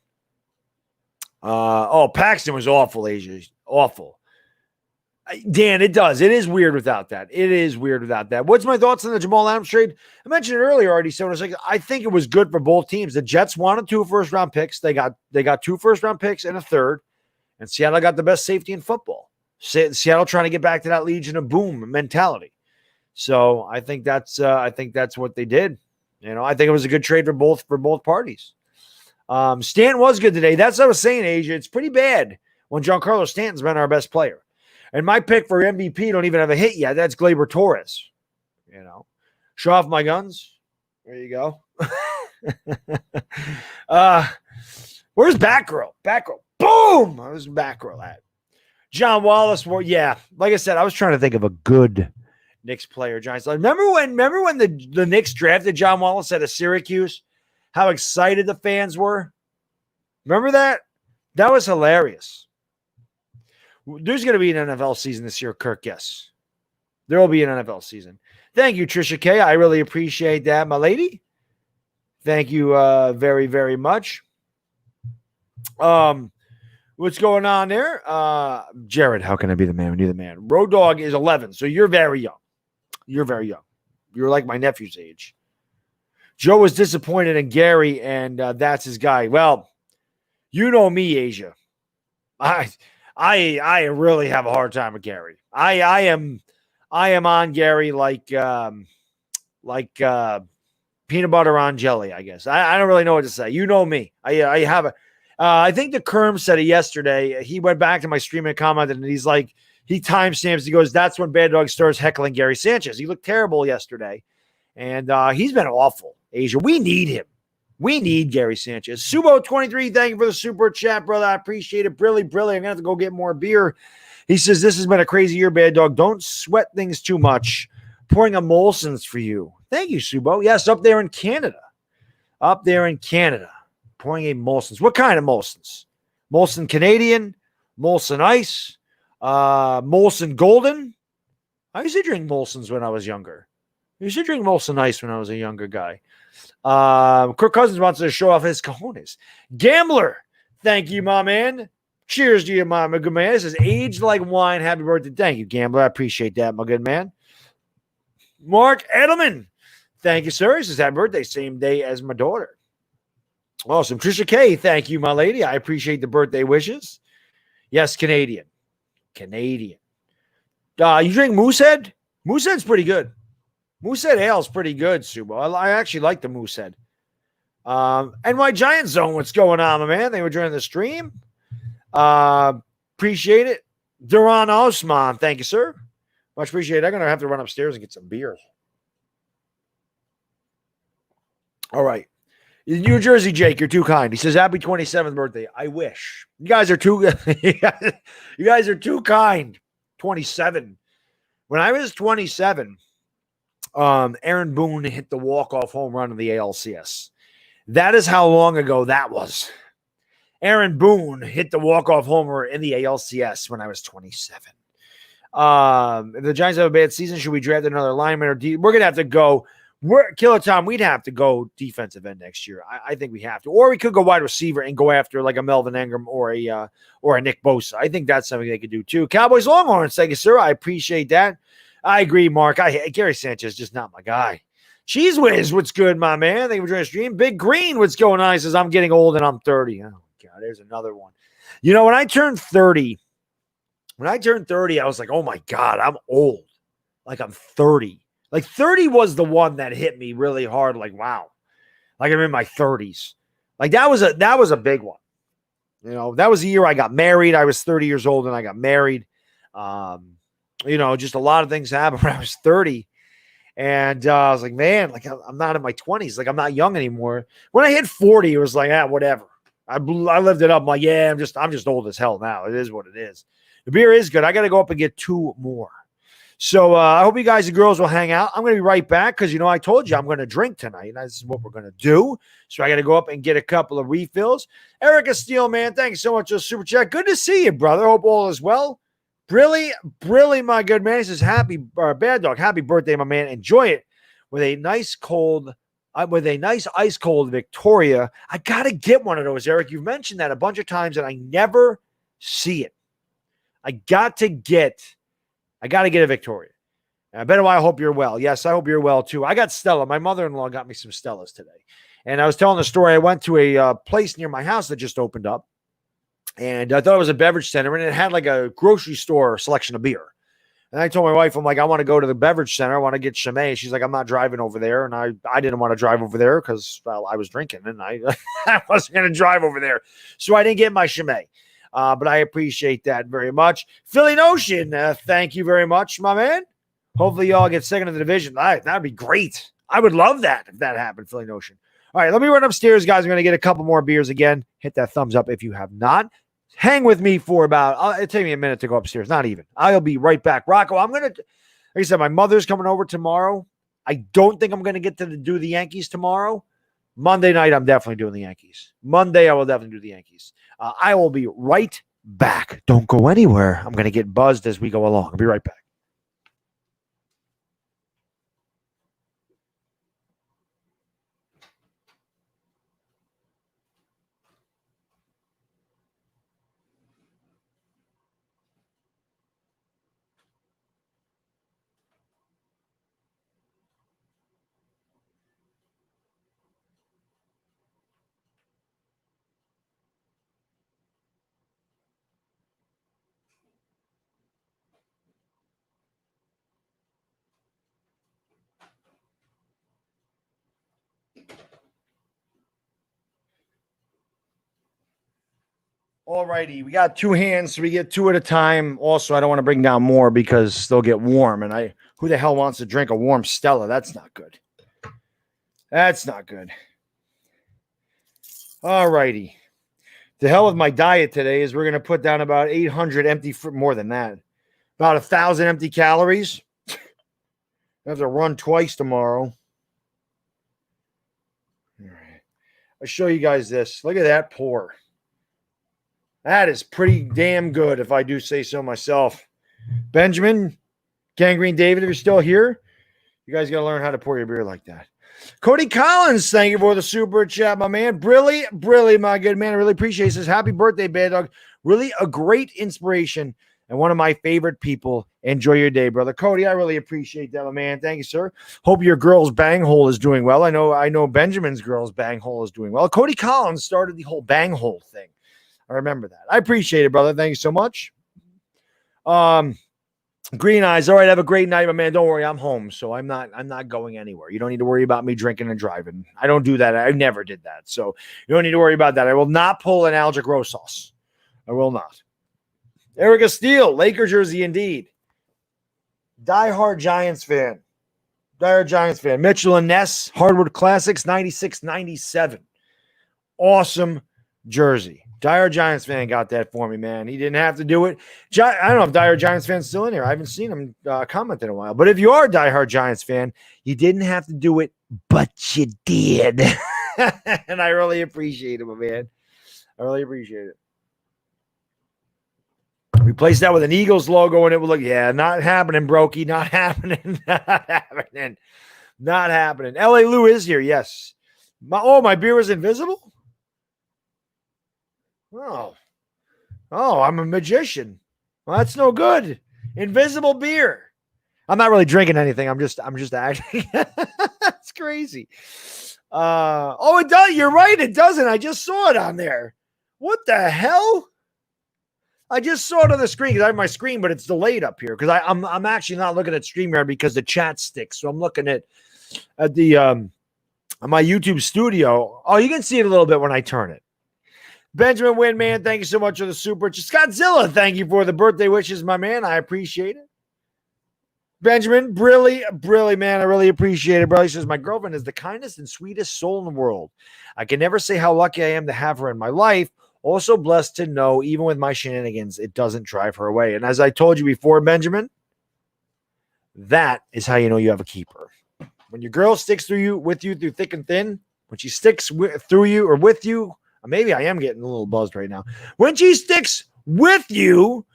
Paxton was awful, Asia. Awful. Dan, it does. It is weird without that. What's my thoughts on the Jamal Adams trade? I mentioned it earlier already. So I think it was good for both teams. The Jets wanted 2 first-round picks. They got 2 first-round picks and a third. And Seattle got the best safety in football. Seattle trying to get back to that Legion of Boom mentality. So I think that's what they did. I think it was a good trade for both parties. Stanton was good today. That's what I was saying, Asia. It's pretty bad when Giancarlo Stanton's been our best player. And my pick for MVP don't even have a hit yet. That's Gleyber Torres. Show off my guns. There you go. Where's Batgirl? Boom! Where's Batgirl at? John Wallace. Well, yeah. Like I said, I was trying to think of a good Knicks player. Giants. Remember when the Knicks drafted John Wallace out of Syracuse? How excited the fans were. Remember that? That was hilarious. There's going to be an NFL season this year, Kirk. Yes. There will be an NFL season. Thank you, Trisha K. I really appreciate that, my lady. Thank you very, very much. What's going on there? Jared, how can I be the man when you're the man? Road Dog is 11, so you're very young. You're like my nephew's age. Joe was disappointed in Gary, and that's his guy. Well, you know me, Asia. I really have a hard time with Gary. I am on Gary like peanut butter on jelly, I guess. I don't really know what to say. You know me. I think the Kerm said it yesterday. He went back to my stream and commented, and he's like, he timestamps. He goes, that's when Bad Dog starts heckling Gary Sanchez. He looked terrible yesterday, and he's been awful. Asia, we need him. We need Gary Sanchez. Subo23, thank you for the super chat, brother. I appreciate it. Brilly. I'm going to have to go get more beer. He says, this has been a crazy year, Bad Dog. Don't sweat things too much. Pouring a Molson's for you. Thank you, Subo. Yes, up there in Canada. Pouring a Molson's. What kind of Molson's? Molson Canadian? Molson Ice? Molson Golden? I used to drink Molson's when I was younger. I used to drink Molson Ice when I was a younger guy. Kirk Cousins wants to show off his cojones. Gambler, thank you, my man. Cheers to you, my good man. This is aged like wine. Happy birthday. Thank you, Gambler. I appreciate that, my good man. Mark Edelman, thank you, sir. This is happy birthday, same day as my daughter. Awesome. Trisha K, thank you, my lady. I appreciate the birthday wishes. Yes, Canadian. You drink Moosehead? Moosehead's pretty good. Moosehead Ale's pretty good, Subo. I actually like the Moosehead. NY Giant Zone, what's going on, my man? They were joining the stream. Appreciate it. Duran Osman, thank you, sir. Much appreciated. I'm going to have to run upstairs and get some beers. All right. New Jersey Jake, you're too kind. He says, happy 27th birthday. I wish. You guys are too you guys are too kind. 27. When I was 27, Aaron Boone hit the walk-off home run of the ALCS. That is how long ago that was. Aaron Boone hit the walk-off homer in the ALCS when I was 27. If the Giants have a bad season, should we draft another lineman or we're going to have to go. Killer Tom, we'd have to go defensive end next year. I think we have to. Or we could go wide receiver and go after like a Melvin Ingram or a Nick Bosa. I think that's something they could do too. Cowboys Longhorns, thank you, sir. I appreciate that. I agree, Mark. Gary Sanchez is just not my guy. Cheese Whiz, what's good, my man? Thank you for joining the stream. Big Green, what's going on? He says, I'm getting old and I'm 30. Oh, God, there's another one. You know, when I turned 30, I was like, oh, my God, I'm old. Like, I'm 30. Like, 30 was the one that hit me really hard. Like, wow. Like, I'm in my 30s. Like, that was a big one. You know, that was the year I got married. I was 30 years old and I got married. You know, just a lot of things happened when I was 30. And I was like, man, like, I'm not in my 20s. Like, I'm not young anymore. When I hit 40, it was like, whatever. I lived it up. I'm like, yeah, I'm just old as hell now. It is what it is. The beer is good. I got to go up and get 2 more. So I hope you guys and girls will hang out. I'm going to be right back because, you know, I told you I'm going to drink tonight. This is what we're going to do. So I got to go up and get a couple of refills. Erica Steele, man, thanks so much for the super chat. Good to see you, brother. Hope all is well. Brilly, my good man. He says, Bad Dog, happy birthday, my man. Enjoy it with a nice ice cold Victoria. I got to get one of those, Eric. You've mentioned that a bunch of times and I never see it. I got to get a Victoria. Ben, I hope you're well. Yes, I hope you're well too. I got Stella. My mother-in-law got me some Stellas today. And I was telling the story. I went to a place near my house that just opened up. And I thought it was a beverage center. And it had like a grocery store selection of beer. And I told my wife, I'm like, I want to go to the beverage center. I want to get Chimay. She's like, I'm not driving over there. And I didn't want to drive over there because, well, I was drinking. And I wasn't going to drive over there. So I didn't get my Chimay. But I appreciate that very much. Philly Notion, thank you very much, my man. Hopefully y'all get second in the division. That'd be great. I would love that if that happened, Philly Notion. All right, let me run upstairs, guys. I'm going to get a couple more beers again. Hit that thumbs up if you have not. Hang with me for it'll take me a minute to go upstairs. Not even. I'll be right back. Rocco, like I said, my mother's coming over tomorrow. I don't think I'm going to get to do the Yankees tomorrow. Monday night, I'm definitely doing the Yankees. Monday, I will definitely do the Yankees. I will be right back. Don't go anywhere. I'm going to get buzzed as we go along. I'll be right back. All righty. We got 2 hands, so we get 2 at a time. Also, I don't want to bring down more because they'll get warm. And who the hell wants to drink a warm Stella? That's not good. That's not good. All righty. The hell with my diet today is we're going to put down about 800 more than that. About 1,000 empty calories. I have to run twice tomorrow. All right. I'll show you guys this. Look at that pour. That is pretty damn good, if I do say so myself. Benjamin, Gangrene David, if you're still here, you guys got to learn how to pour your beer like that. Cody Collins, thank you for the super chat, my man. Brilly, my good man. I really appreciate it. He says, happy birthday, Bad Dog. Really a great inspiration and one of my favorite people. Enjoy your day, brother. Cody, I really appreciate that, my man. Thank you, sir. Hope your girl's bang hole is doing well. I know Benjamin's girl's bang hole is doing well. Cody Collins started the whole bang hole thing. I remember that. I appreciate it, brother. Thank you so much. Green Eyes. All right, have a great night, my man. Don't worry, I'm home, so I'm not going anywhere. You don't need to worry about me drinking and driving. I don't do that. I never did that, so you don't need to worry about that. I will not pull an Algic Rosas. I will not. Erica Steele, Laker jersey indeed. Diehard Giants fan. Mitchell and Ness, Hardwood Classics, 96-97. Awesome jersey. Dire Giants fan got that for me, man. He didn't have to do it. I don't know if Dire Giants fan's still in here. I haven't seen him comment in a while. But if you are a diehard Giants fan, you didn't have to do it, but you did. And I really appreciate it, my man. I really appreciate it. Replace that with an Eagles logo, and it would look, yeah, not happening, Brokey. Not happening. Not happening. L.A. Lou is here, yes. My beer was invisible? Oh, I'm a magician. Well, that's no good. Invisible beer. I'm not really drinking anything. I'm just acting. That's crazy. It does. You're right. It doesn't. I just saw it on there. What the hell? I just saw it on the screen because I have my screen, but it's delayed up here because I'm actually not looking at StreamYard because the chat sticks. So I'm looking at the on my YouTube studio. Oh, you can see it a little bit when I turn it. Benjamin Wynn, man, thank you so much for the super. Scottzilla, thank you for the birthday wishes, my man. I appreciate it. Benjamin, brilly, man. I really appreciate it, bro. He says, my girlfriend is the kindest and sweetest soul in the world. I can never say how lucky I am to have her in my life. Also blessed to know, even with my shenanigans, it doesn't drive her away. And as I told you before, Benjamin, that is how you know you have a keeper. When your girl sticks with you through thick and thin, when she sticks through you or with you, maybe I am getting a little buzzed right now. When she sticks with you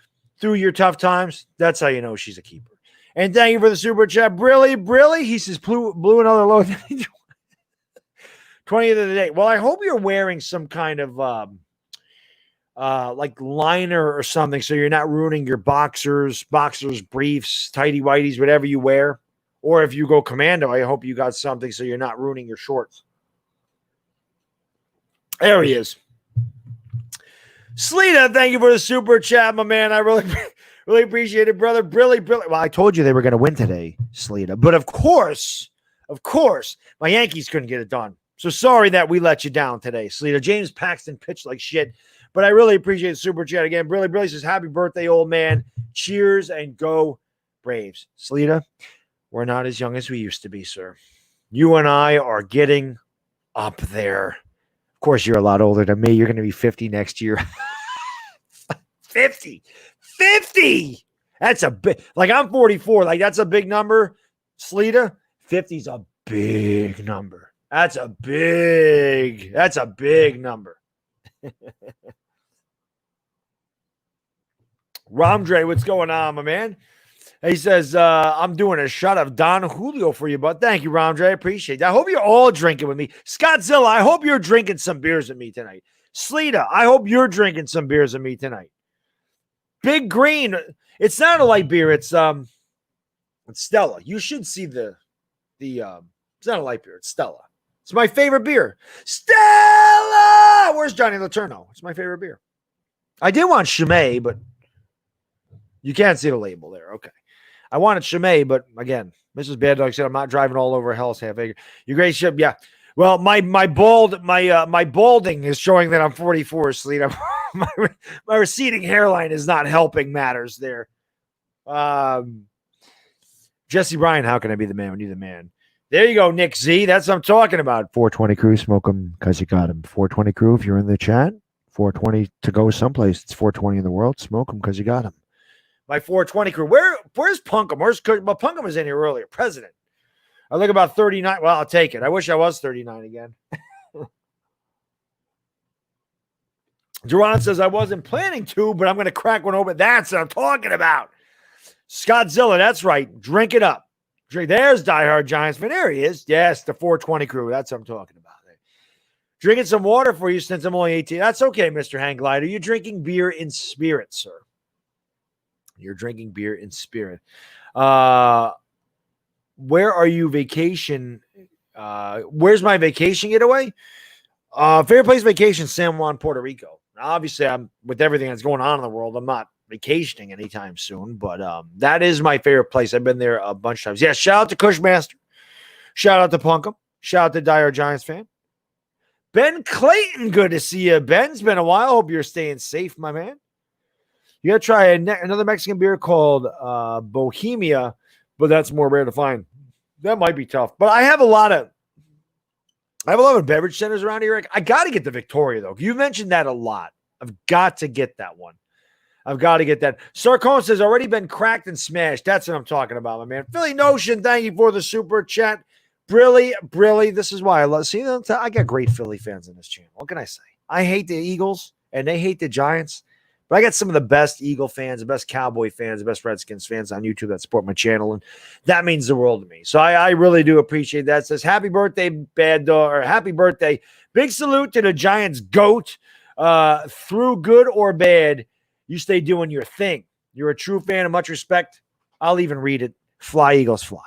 through your tough times, that's how you know she's a keeper. And thank you for the super chat. Brilly. He says, blew another load. 20th of the day. Well, I hope you're wearing some kind of like liner or something so you're not ruining your boxers, briefs, tighty whities, whatever you wear. Or if you go commando, I hope you got something so you're not ruining your shorts. There he is. Sleeta, thank you for the super chat, my man. I really appreciate it, brother. Brilly. Well, I told you they were going to win today, Sleeta. But of course, my Yankees couldn't get it done. So sorry that we let you down today, Sleeta. James Paxton pitched like shit. But I really appreciate the super chat again. Brilly says, happy birthday, old man. Cheers and go Braves. Sleeta, we're not as young as we used to be, sir. You and I are getting up there. Of course, you're a lot older than me. You're going to be 50 next year. 50. That's a big, like I'm 44. Like that's a big number. Sleeta, 50's a big number. That's a big number. Ramdre, what's going on, my man? He says, I'm doing a shot of Don Julio for you, bud. Thank you, Ramdre. I appreciate that. I hope you're all drinking with me. Scottzilla, I hope you're drinking some beers with me tonight. Sleeta, I hope you're drinking some beers with me tonight. Big Green, it's not a light beer. It's Stella. You should see the it's not a light beer. It's Stella. It's my favorite beer. Stella! Where's Johnny Letourneau? It's my favorite beer. I did want Chimay, but you can't see the label there. Okay. I wanted Chimay, but again, Mrs. Bad Dog said I'm not driving all over Hell's Half Acre. You great ship, yeah. Well, my balding is showing that I'm 44, Sleet. My receding hairline is not helping matters there. Jesse Bryan, how can I be the man when you're the man? There you go, Nick Z. That's what I'm talking about. 420 crew, smoke them because you got him. 420 crew, if you're in the chat, 420 to go someplace. It's 420 in the world. Smoke them because you got him. My 420 crew. Where's Punkham? Well, Punkham was in here earlier. President. I look about 39. Well, I'll take it. I wish I was 39 again. Duran says, I wasn't planning to, but I'm going to crack one open. That's what I'm talking about. Scottzilla, that's right. Drink it up. There's diehard Giants fan. There he is. Yes, the 420 crew. That's what I'm talking about. Drinking some water for you since I'm only 18. That's okay, Mr. Hang Glider. You're drinking beer in spirit, sir. You're drinking beer in spirit. Where are you vacation? Where's my vacation getaway? Favorite place vacation, San Juan, Puerto Rico. Obviously, I'm with everything that's going on in the world, I'm not vacationing anytime soon, but that is my favorite place. I've been there a bunch of times. Yeah, shout out to Cushmaster. Shout out to Punkum. Shout out to Dire Giants fan. Ben Clayton, good to see you, Ben. It's been a while. Hope you're staying safe, my man. You got to try another Mexican beer called Bohemia, but that's more rare to find. That might be tough. But I have a lot of beverage centers around here. I got to get the Victoria, though. You mentioned that a lot. I've got to get that one. I've got to get that. Sarcone says, already been cracked and smashed. That's what I'm talking about, my man. Philly Notion, thank you for the super chat. Brilly. This is why I love. See, I got great Philly fans in this channel. What can I say? I hate the Eagles, and they hate the Giants. But I got some of the best Eagle fans, the best Cowboy fans, the best Redskins fans on YouTube that support my channel, and that means the world to me. So I really do appreciate that. It says, happy birthday, bad dog, or happy birthday. Big salute to the Giants GOAT. Through good or bad, you stay doing your thing. You're a true fan of much respect. I'll even read it. Fly, Eagles, fly.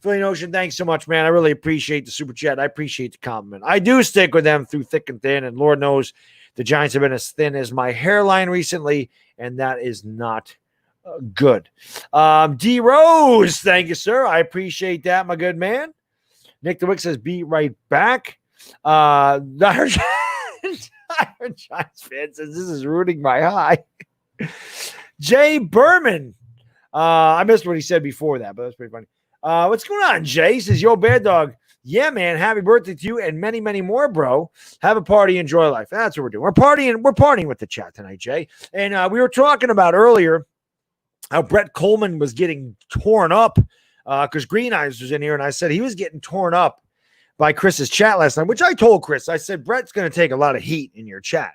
Philly Notion, thanks so much, man. I really appreciate the super chat. I appreciate the compliment. I do stick with them through thick and thin, and Lord knows the Giants have been as thin as my hairline recently, and that is not good. D Rose, thank you, sir. I appreciate that, my good man. Nick DeWick says, be right back. Dire Giants fan says, this is ruining my high. Jay Berman. I missed what he said before that, but that's pretty funny. What's going on, Jay? He says, yo, Bad Dog. Yeah, man. Happy birthday to you and many, many more, bro. Have a party. Enjoy life. That's what we're doing. We're partying with the chat tonight, Jay. And we were talking about earlier how Brett Coleman was getting torn up because Green Eyes was in here. And I said he was getting torn up by Chris's chat last night, which I told Chris. I said, Brett's going to take a lot of heat in your chat.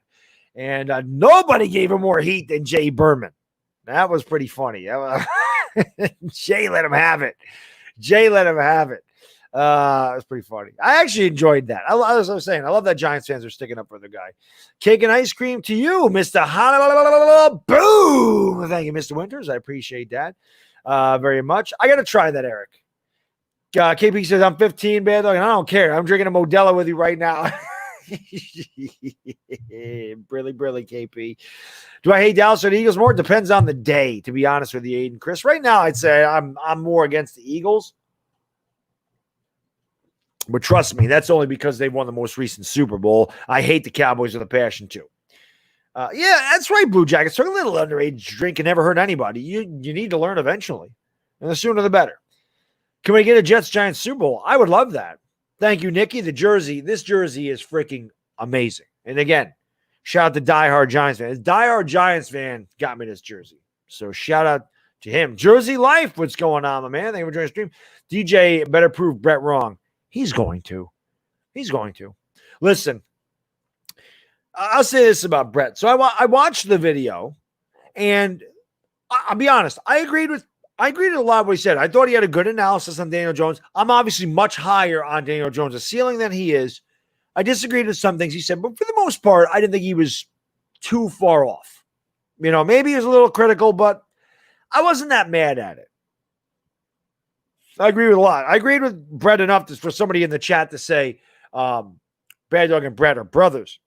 And nobody gave him more heat than Jay Berman. That was pretty funny. Jay let him have it. It was pretty funny. I actually enjoyed that. As I was saying, I love that Giants fans are sticking up for the guy. Cake and ice cream to you, Mr. Boom. Thank you, Mr. Winters. I appreciate that very much. I got to try that, Eric. KP says, I'm 15, Bad Dog, and I don't care. I'm drinking a Modelo with you right now. Brilly, KP. Do I hate Dallas or the Eagles more? It depends on the day, to be honest with you, Aiden. Chris, right now I'd say I'm more against the Eagles. But trust me, that's only because they won the most recent Super Bowl. I hate the Cowboys with a passion too. Yeah, that's right, Blue Jackets. Took a little underage drink and never hurt anybody. You need to learn eventually. And the sooner the better. Can we get a Jets-Giants Super Bowl? I would love that. Thank you, Nikki. This jersey is freaking amazing. And again, shout out to diehard Giants fan. This diehard Giants fan got me this jersey. So shout out to him. Jersey Life, what's going on, my man? Thank you for joining the stream. DJ better prove Brett wrong. He's going to. Listen, I'll say this about Brett. So I watched the video, and I'll be honest. I agreed with a lot of what he said. I thought he had a good analysis on Daniel Jones. I'm obviously much higher on Daniel Jones' ceiling than he is. I disagreed with some things he said, but for the most part, I didn't think he was too far off. You know, maybe he was a little critical, but I wasn't that mad at it. I agree with a lot. I agreed with Brett enough for somebody in the chat to say Bad Dog and Brett are brothers.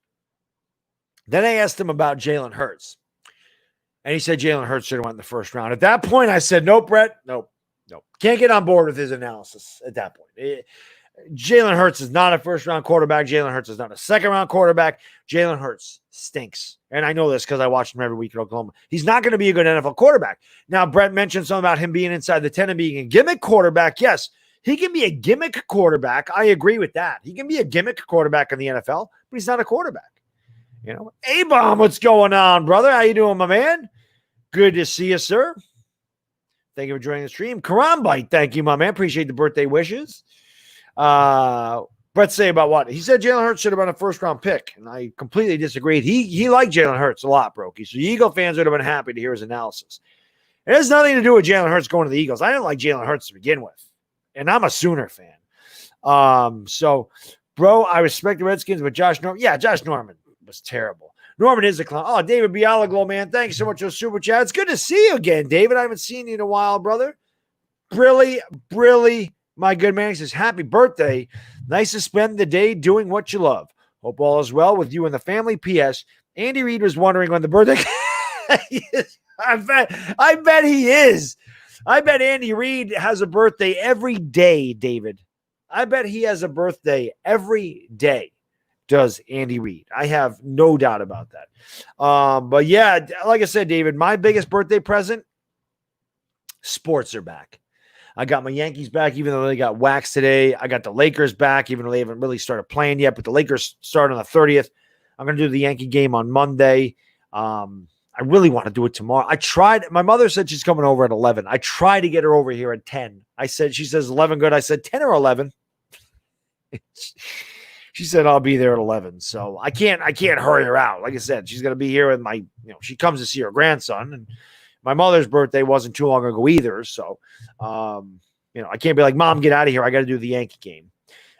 Then I asked him about Jalen Hurts. And he said Jalen Hurts should have went in the first round. At that point, I said, nope, Brett. Nope. Can't get on board with his analysis at that point. Jalen Hurts is not a first-round quarterback. Jalen Hurts is not a second-round quarterback. Jalen Hurts stinks. And I know this because I watch him every week at Oklahoma. He's not going to be a good NFL quarterback. Now, Brett mentioned something about him being inside the 10 and being a gimmick quarterback. Yes, he can be a gimmick quarterback. I agree with that. He can be a gimmick quarterback in the NFL, but he's not a quarterback. You know, A-Bomb, what's going on, brother? How you doing, my man? Good to see you, sir. Thank you for joining the stream. Karambite, thank you, my man. Appreciate the birthday wishes. Brett say about what? He said Jalen Hurts should have been a first-round pick, and I completely disagreed. He liked Jalen Hurts a lot, Brokey. So the Eagle fans would have been happy to hear his analysis. It has nothing to do with Jalen Hurts going to the Eagles. I didn't like Jalen Hurts to begin with. and I'm a Sooner fan. So, bro, I respect the Redskins, but Josh Norman was terrible. Norman is a clown. Oh, David Bialaglo, man, thank you so much for the super chat. It's good to see you again, David. I haven't seen you in a while, brother. Brilly, my good man. He says, happy birthday. Nice to spend the day doing what you love. Hope all is well with you and the family. P.S. Andy Reid was wondering when the birthday I bet he is. I bet Andy Reid has a birthday every day, David. I bet he has a birthday every day, does Andy Reid. I have no doubt about that. But yeah, like I said, David, my biggest birthday present, sports are back. I got my Yankees back, even though they got waxed today. I got the Lakers back, even though they haven't really started playing yet. But the Lakers start on the 30th. I'm going to do the Yankee game on Monday. I really want to do it tomorrow. I tried. My mother said she's coming over at 11. I tried to get her over here at 10. She says 11 good. I said 10 or 11. She said I'll be there at 11. So I can't hurry her out. Like I said, she's going to be here with she comes to see her grandson, and my mother's birthday wasn't too long ago either. So, I can't be like, Mom, get out of here. I got to do the Yankee game.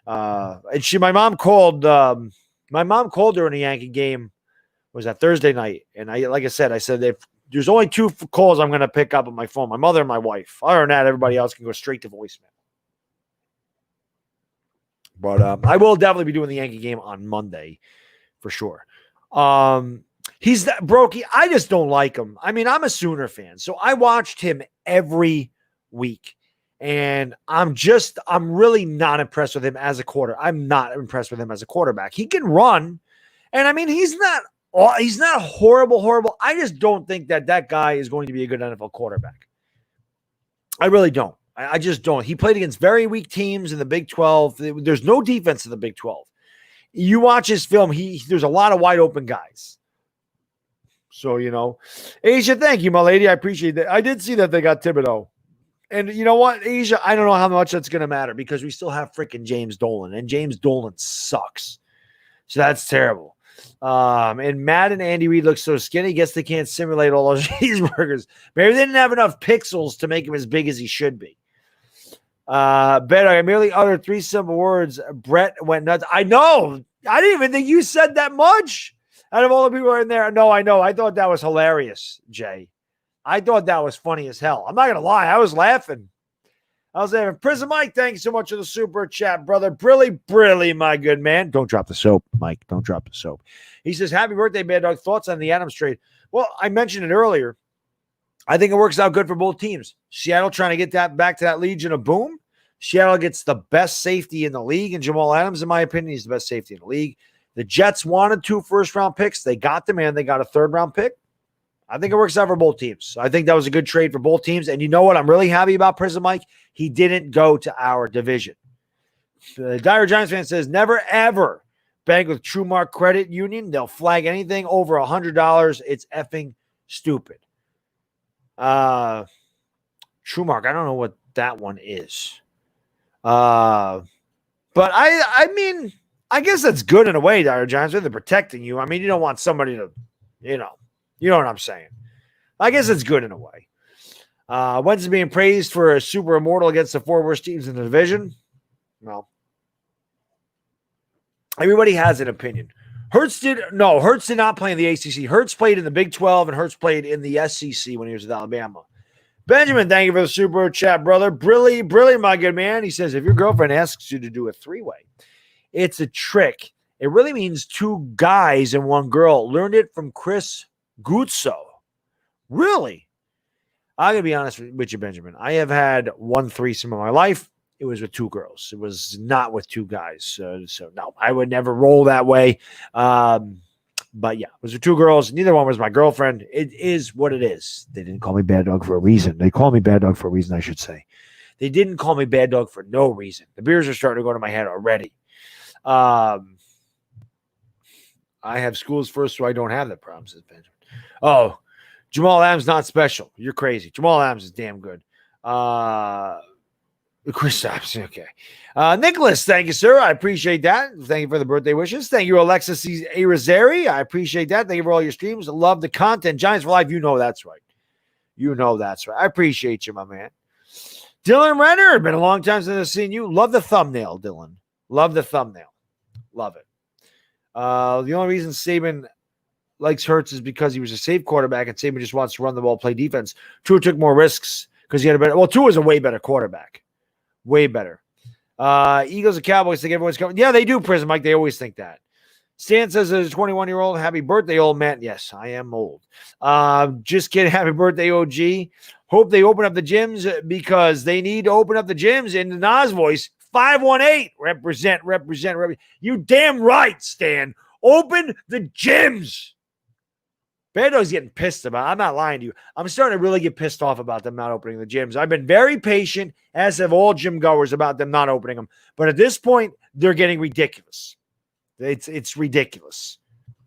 And my mom called during the Yankee game. Was that Thursday night? And I said, if there's only 2 calls I'm going to pick up on my phone, my mother and my wife. Other than that, everybody else can go straight to voicemail. But I will definitely be doing the Yankee game on Monday for sure. He's that Brokey. I just don't like him. I mean, I'm a Sooner fan, so I watched him every week. And I'm really not impressed with him as a quarterback. I'm not impressed with him as a quarterback. He can run. And I mean, he's not horrible. I just don't think that guy is going to be a good NFL quarterback. I really don't. I just don't. He played against very weak teams in the Big 12. There's no defense in the Big 12. You watch his film, there's a lot of wide open guys. So, Asia, thank you, my lady. I appreciate that. I did see that they got Thibodeau. And you know what, Asia, I don't know how much that's going to matter because we still have freaking James Dolan, and James Dolan sucks. So that's terrible. And Matt and Andy Reid look so skinny. Guess they can't simulate all those cheeseburgers. Maybe they didn't have enough pixels to make him as big as he should be. Bet I merely uttered 3 simple words. Brett went nuts. I know. I didn't even think you said that much. Out of all the people in there, no, I know. I thought that was hilarious, Jay. I thought that was funny as hell. I'm not gonna lie. I was laughing. Prison Mike, thank you so much for the super chat, brother. Brilly, my good man. Don't drop the soap, Mike. Don't drop the soap. He says, happy birthday, Bad Dog. Thoughts on the Adams trade? Well, I mentioned it earlier. I think it works out good for both teams. Seattle trying to get that back to that Legion of Boom. Seattle gets the best safety in the league, and Jamal Adams, in my opinion, he's the best safety in the league. The Jets wanted 2 first-round picks. They got them, and they got a 3rd-round pick. I think it works out for both teams. I think that was a good trade for both teams. And you know what? I'm really happy about Prison Mike. He didn't go to our division. The Dire Giants fan says, never, ever bank with TrueMark Credit Union. They'll flag anything over $100. It's effing stupid. TrueMark, I don't know what that one is. But I mean, I guess that's good in a way, Dire Giants. They're protecting you. I mean, you don't want somebody to, you know what I'm saying. I guess it's good in a way. Wentz is being praised for a super immortal against the 4 worst teams in the division. Well, everybody has an opinion. Hurts did not play in the ACC. Hurts played in the Big 12, and Hurts played in the SEC when he was with Alabama. Benjamin, thank you for the super chat, brother. Brilly, my good man. He says, if your girlfriend asks you to do a 3-way, it's a trick. It really means 2 guys and 1 girl. Learned it from Chris Guzzo. Really? I'm going to be honest with you, Benjamin. I have had 1 threesome in my life. It was with 2 girls. It was not with 2 guys. So no, I would never roll that way. But yeah, it was with 2 girls. Neither one was my girlfriend. It is what it is. They didn't call me Bad Dog for a reason. They called me Bad Dog for a reason, I should say. They didn't call me Bad Dog for no reason. The beers are starting to go to my head already. I have schools first, so I don't have that problem, says Benjamin. Oh, Jamal Adams not special. You're crazy. Jamal Adams is damn good. Chris Stops. Okay. Nicholas, thank you, sir. I appreciate that. Thank you for the birthday wishes. Thank you, Alexis Arizari. I appreciate that. Thank you for all your streams. I love the content. Giants for Life, you know that's right. You know that's right. I appreciate you, my man. Dylan Renner, been a long time since I've seen you. Love the thumbnail, Dylan. Love the thumbnail. Love it. The only reason Saban likes Hurts is because he was a safe quarterback, and Saban just wants to run the ball, play defense. Tua took more risks because he had a better. Well, Tua is a way better quarterback. Way better. Eagles and Cowboys think everyone's coming. Yeah, they do, Prism Mike. They always think that. Stan says as a 21-year-old, happy birthday, old man. Yes, I am old. Just kidding. Happy birthday, OG. Hope they open up the gyms because they need to open up the gyms. In the Nas voice, 518. Represent. You damn right, Stan. Open the gyms. Bad Dog's getting pissed about it. I'm not lying to you. I'm starting to really get pissed off about them not opening the gyms. I've been very patient, as have all gym goers, about them not opening them. But at this point, they're getting ridiculous. It's ridiculous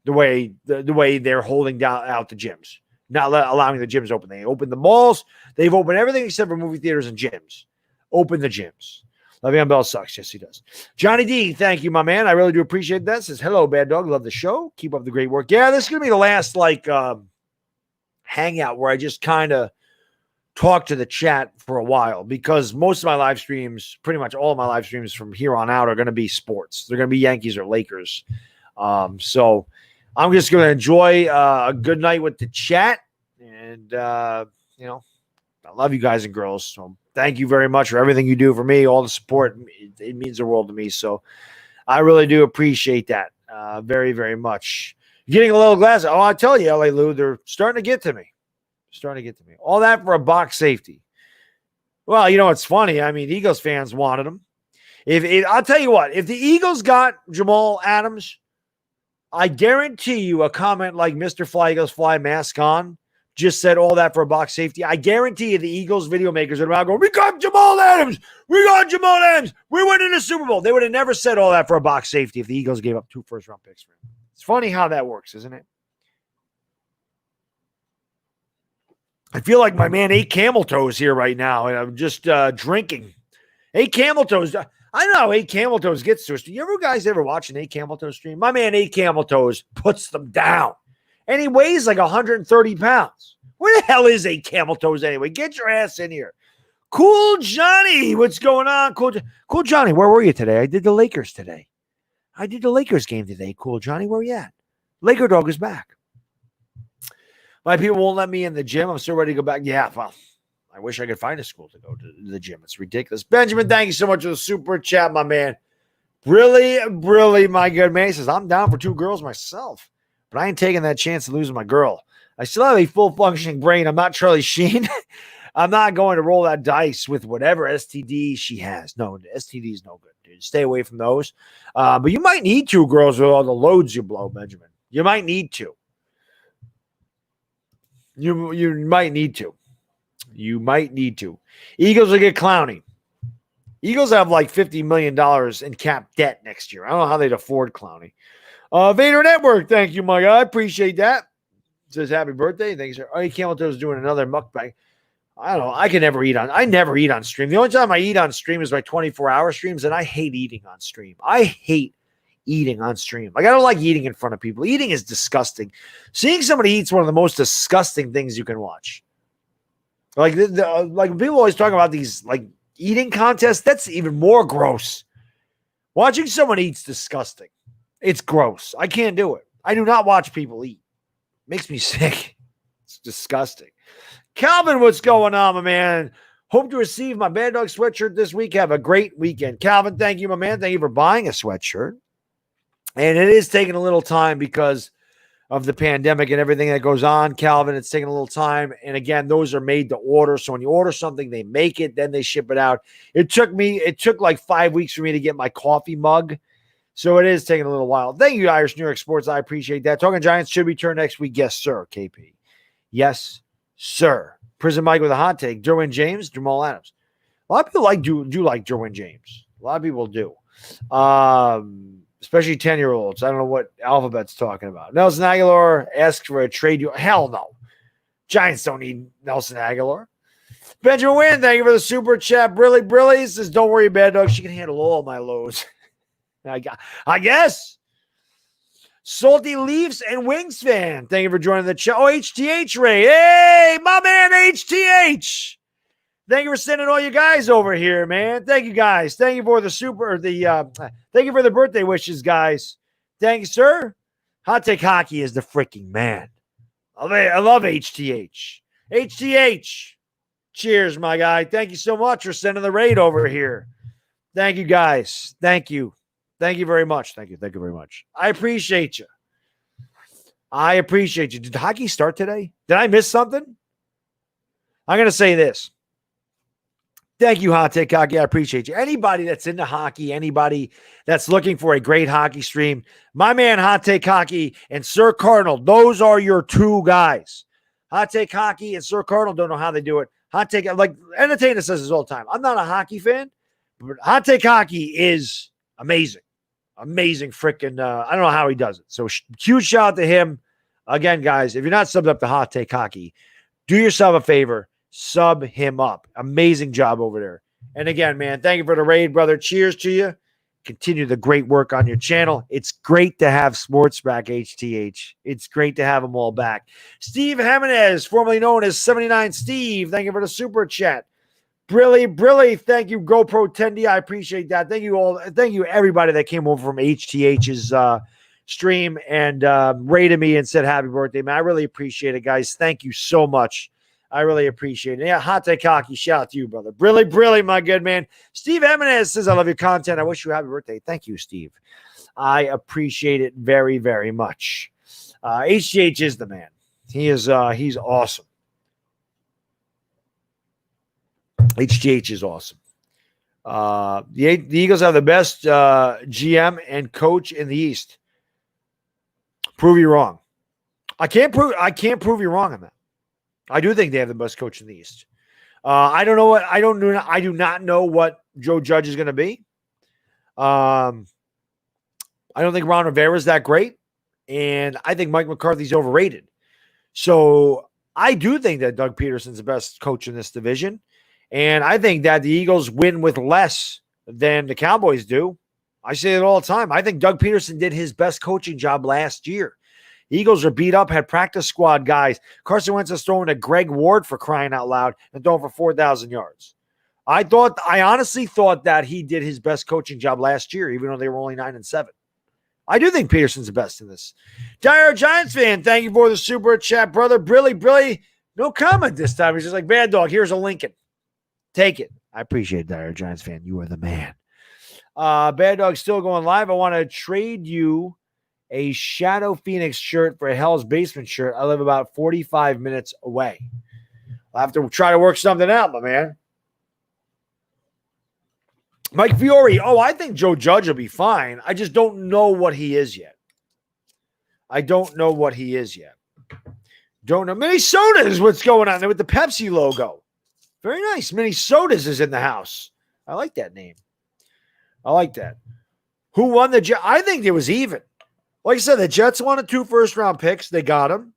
the way they're holding down out the gyms, not allowing the gyms open. They open the malls. They've opened everything except for movie theaters and gyms. Open the gyms. Le'Veon Bell sucks. Yes, he does. Johnny D, thank you, my man. I really do appreciate that. Says, hello, Bad Dog. Love the show. Keep up the great work. Yeah, this is going to be the last, hangout where I just kind of talk to the chat for a while because most of my live streams, pretty much all of my live streams from here on out are going to be sports. They're going to be Yankees or Lakers. So I'm just going to enjoy a good night with the chat. And, I love you guys and girls. So thank you very much for everything you do for me, all the support. It means the world to me. So I really do appreciate that very, very much. Getting a little glass. Oh, I tell you, LA Lou, they're starting to get to me. All that for a box safety. Well, it's funny. I mean, Eagles fans wanted him. I'll tell you what, if the Eagles got Jamal Adams, I guarantee you a comment like Mr. Fly Eagles Fly mask on just said all that for a box safety. I guarantee you the Eagles video makers would have gone, we got Jamal Adams. We went in the Super Bowl. They would have never said all that for a box safety if the Eagles gave up 2 first-round picks for him. It's funny how that works, isn't it? I feel like my man 8 Camel Toes here right now, and I'm just drinking. 8 Camel Toes. I don't know how 8 Camel Toes gets to us. You guys ever watch an 8 Camel Toes stream? My man 8 Camel Toes puts them down. And he weighs like 130 pounds. Where the hell is 8 Camel Toes anyway? Get your ass in here. Cool Johnny, what's going on? Cool Johnny, where were you today? I did the Lakers today. I did the Lakers game today. Cool Johnny, where you at? Laker Dog is back. My people won't let me in the gym. I'm still ready to go back. Yeah, well, I wish I could find a school to go to the gym. It's ridiculous. Benjamin, thank you so much for the super chat, my man. Really, my good man. He says, I'm down for 2 girls myself, but I ain't taking that chance of losing my girl. I still have a full functioning brain. I'm not Charlie Sheen. I'm not going to roll that dice with whatever STD she has. No, STD is no good, dude. Stay away from those. But you might need 2 girls with all the loads you blow, Benjamin. You might need to. You might need to. Eagles will get Clowney. Eagles have like $50 million in cap debt next year. I don't know how they'd afford Clowney. Vader Network, thank you, my guy. Appreciate that. Says happy birthday. Thanks, sir. Oh, Camel Toes doing another mukbang. I don't know. I never eat on stream. The only time I eat on stream is my 24-hour streams, and I hate eating on stream. I hate eating on stream. Like, I don't like eating in front of people. Eating is disgusting. Seeing somebody eat is one of the most disgusting things you can watch. Like, like people always talk about these like eating contests. That's even more gross. Watching someone eat's disgusting. It's gross. I can't do it. I do not watch people eat. Makes me sick. It's disgusting. Calvin, what's going on, my man? Hope to receive my Bad Dog sweatshirt this week. Have a great weekend. Calvin, thank you, my man. Thank you for buying a sweatshirt. And it is taking a little time because of the pandemic and everything that goes on, Calvin. It's taking a little time. And again, those are made to order. So when you order something, they make it, then they ship it out. It took like 5 weeks for me to get my coffee mug. So it is taking a little while. Thank you, Irish New York Sports. I appreciate that. Talking Giants should return next week. Yes, sir, KP. Yes, sir. Prison Mike with a hot take. Derwin James, Jamal Adams. A lot of people do like Derwin James. A lot of people do. Especially 10-year-olds. I don't know what Alphabet's talking about. Nelson Aguilar asks for a trade. Hell no. Giants don't need Nelson Aguilar. Benjamin Wynn, thank you for the super chat. Brilly says, don't worry, Bad Dog. She can handle all my lows. I guess. Salty Leafs and Wings fan. Thank you for joining the show. Oh, HTH Ray. Hey, my man HTH. Thank you for sending all you guys over here, man. Thank you, guys. Thank you for the thank you for the birthday wishes, guys. Thank you, sir. Hot Take Hockey is the freaking man. I love HTH. HTH. Cheers, my guy. Thank you so much for sending the raid over here. Thank you, guys. Thank you. Thank you very much. Thank you. Thank you very much. I appreciate you. I appreciate you. Did hockey start today? Did I miss something? I'm going to say this. Thank you, Hot Take Hockey. I appreciate you. Anybody that's into hockey, anybody that's looking for a great hockey stream, my man Hot Take Hockey and Sir Cardinal, those are your two guys. Hot Take Hockey and Sir Cardinal don't know how they do it. Hot Take, like Entertainer says this all the time. I'm not a hockey fan, but Hot Take Hockey is amazing. Amazing freaking, I don't know how he does it. So huge shout out to him. Again, guys, if you're not subbed up to Hot Take Hockey, do yourself a favor. Sub him up. Amazing job over there. And again, man, thank you for the raid, brother. Cheers to you. Continue the great work on your channel. It's great to have sports back, HTH. It's great to have them all back. Steve Jimenez, formerly known as 79 Steve, thank you for the super chat. Brilly, thank you, GoPro 10D. I appreciate that. Thank you all. Thank you, everybody that came over from HTH's stream and rated me and said happy birthday, man. I really appreciate it, guys. Thank you so much. I really appreciate it. Yeah, Hot Take Hockey, shout out to you, brother. Brilly, my good man. Steve Jimenez says, I love your content. I wish you a happy birthday. Thank you, Steve. I appreciate it very, very much. HGH is the man. He's awesome. HGH is awesome. The Eagles have the best GM and coach in the East. Prove you wrong. I can't prove you wrong on that. I do think they have the best coach in the East. I do not know what Joe Judge is going to be. I don't think Ron Rivera is that great, and I think Mike McCarthy's overrated. So I do think that Doug Peterson's the best coach in this division, and I think that the Eagles win with less than the Cowboys do. I say it all the time. I think Doug Peterson did his best coaching job last year. Eagles are beat up, had practice squad guys. Carson Wentz is throwing to Greg Ward for crying out loud and throwing for 4,000 yards. I honestly thought that he did his best coaching job last year, even though they were only 9-7. I do think Peterson's the best in this. Dire Giants fan, thank you for the super chat, brother. Brilly, no comment this time. He's just like, Bad Dog, here's a Lincoln. Take it. I appreciate it, Dire Giants fan. You are the man. Bad Dog's still going live. I want to trade you a Shadow Phoenix shirt for a Hell's Basement shirt. I live about 45 minutes away. I'll have to try to work something out, my man. Mike Fiore. Oh, I think Joe Judge will be fine. I just don't know what he is yet. Don't know. Minnesota is what's going on there with the Pepsi logo. Very nice. Minnesota's is in the house. I like that name. I like that. Who won the Jets? I think it was even. Like I said, the Jets wanted 2 first-round picks. They got them.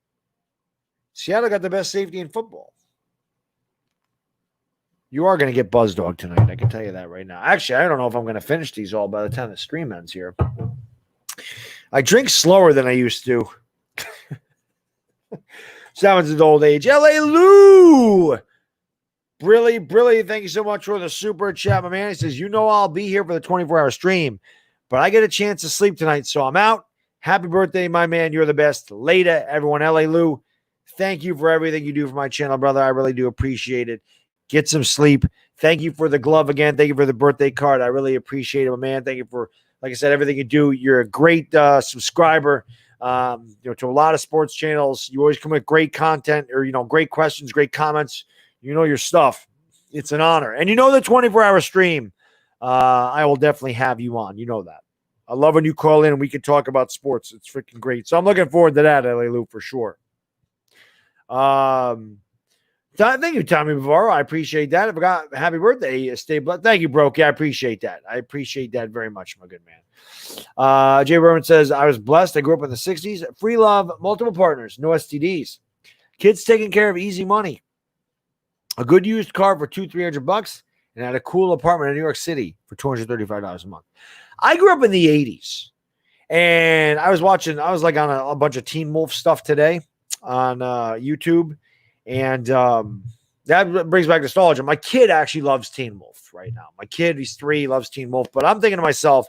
Seattle got the best safety in football. You are going to get Buzz Dog tonight. I can tell you that right now. Actually, I don't know if I'm going to finish these all by the time the stream ends here. I drink slower than I used to. Sounds an old age. L.A. Lou. Brilly, thank you so much for the super chat, my man. He says, I'll be here for the 24-hour stream, but I get a chance to sleep tonight, so I'm out. Happy birthday, my man. You're the best. Later, everyone. L.A. Lou, thank you for everything you do for my channel, brother. I really do appreciate it. Get some sleep. Thank you for the glove again. Thank you for the birthday card. I really appreciate it, my man. Thank you for, like I said, everything you do. You're a great subscriber to a lot of sports channels. You always come with great content or, great questions, great comments. You know your stuff. It's an honor. And the 24-hour stream, I will definitely have you on. You know that. I love when you call in and we can talk about sports. It's freaking great. So I'm looking forward to that, L.A. Lou, for sure. Thank you, Tommy Bavaro. I appreciate that. I forgot. Happy birthday. Stay blessed. Thank you, Broke. Yeah, I appreciate that. I appreciate that very much, my good man. Jay Berman says, I was blessed. I grew up in the 60s. Free love, multiple partners, no STDs. Kids taking care of easy money. A good used car for $200-$300 and had a cool apartment in New York City for $235 a month. I grew up in the 80s, and I was on a bunch of Teen Wolf stuff today on YouTube, and That brings back nostalgia. My kid actually loves Teen Wolf right now. My kid, he's 3, loves Teen Wolf. But I'm thinking to myself,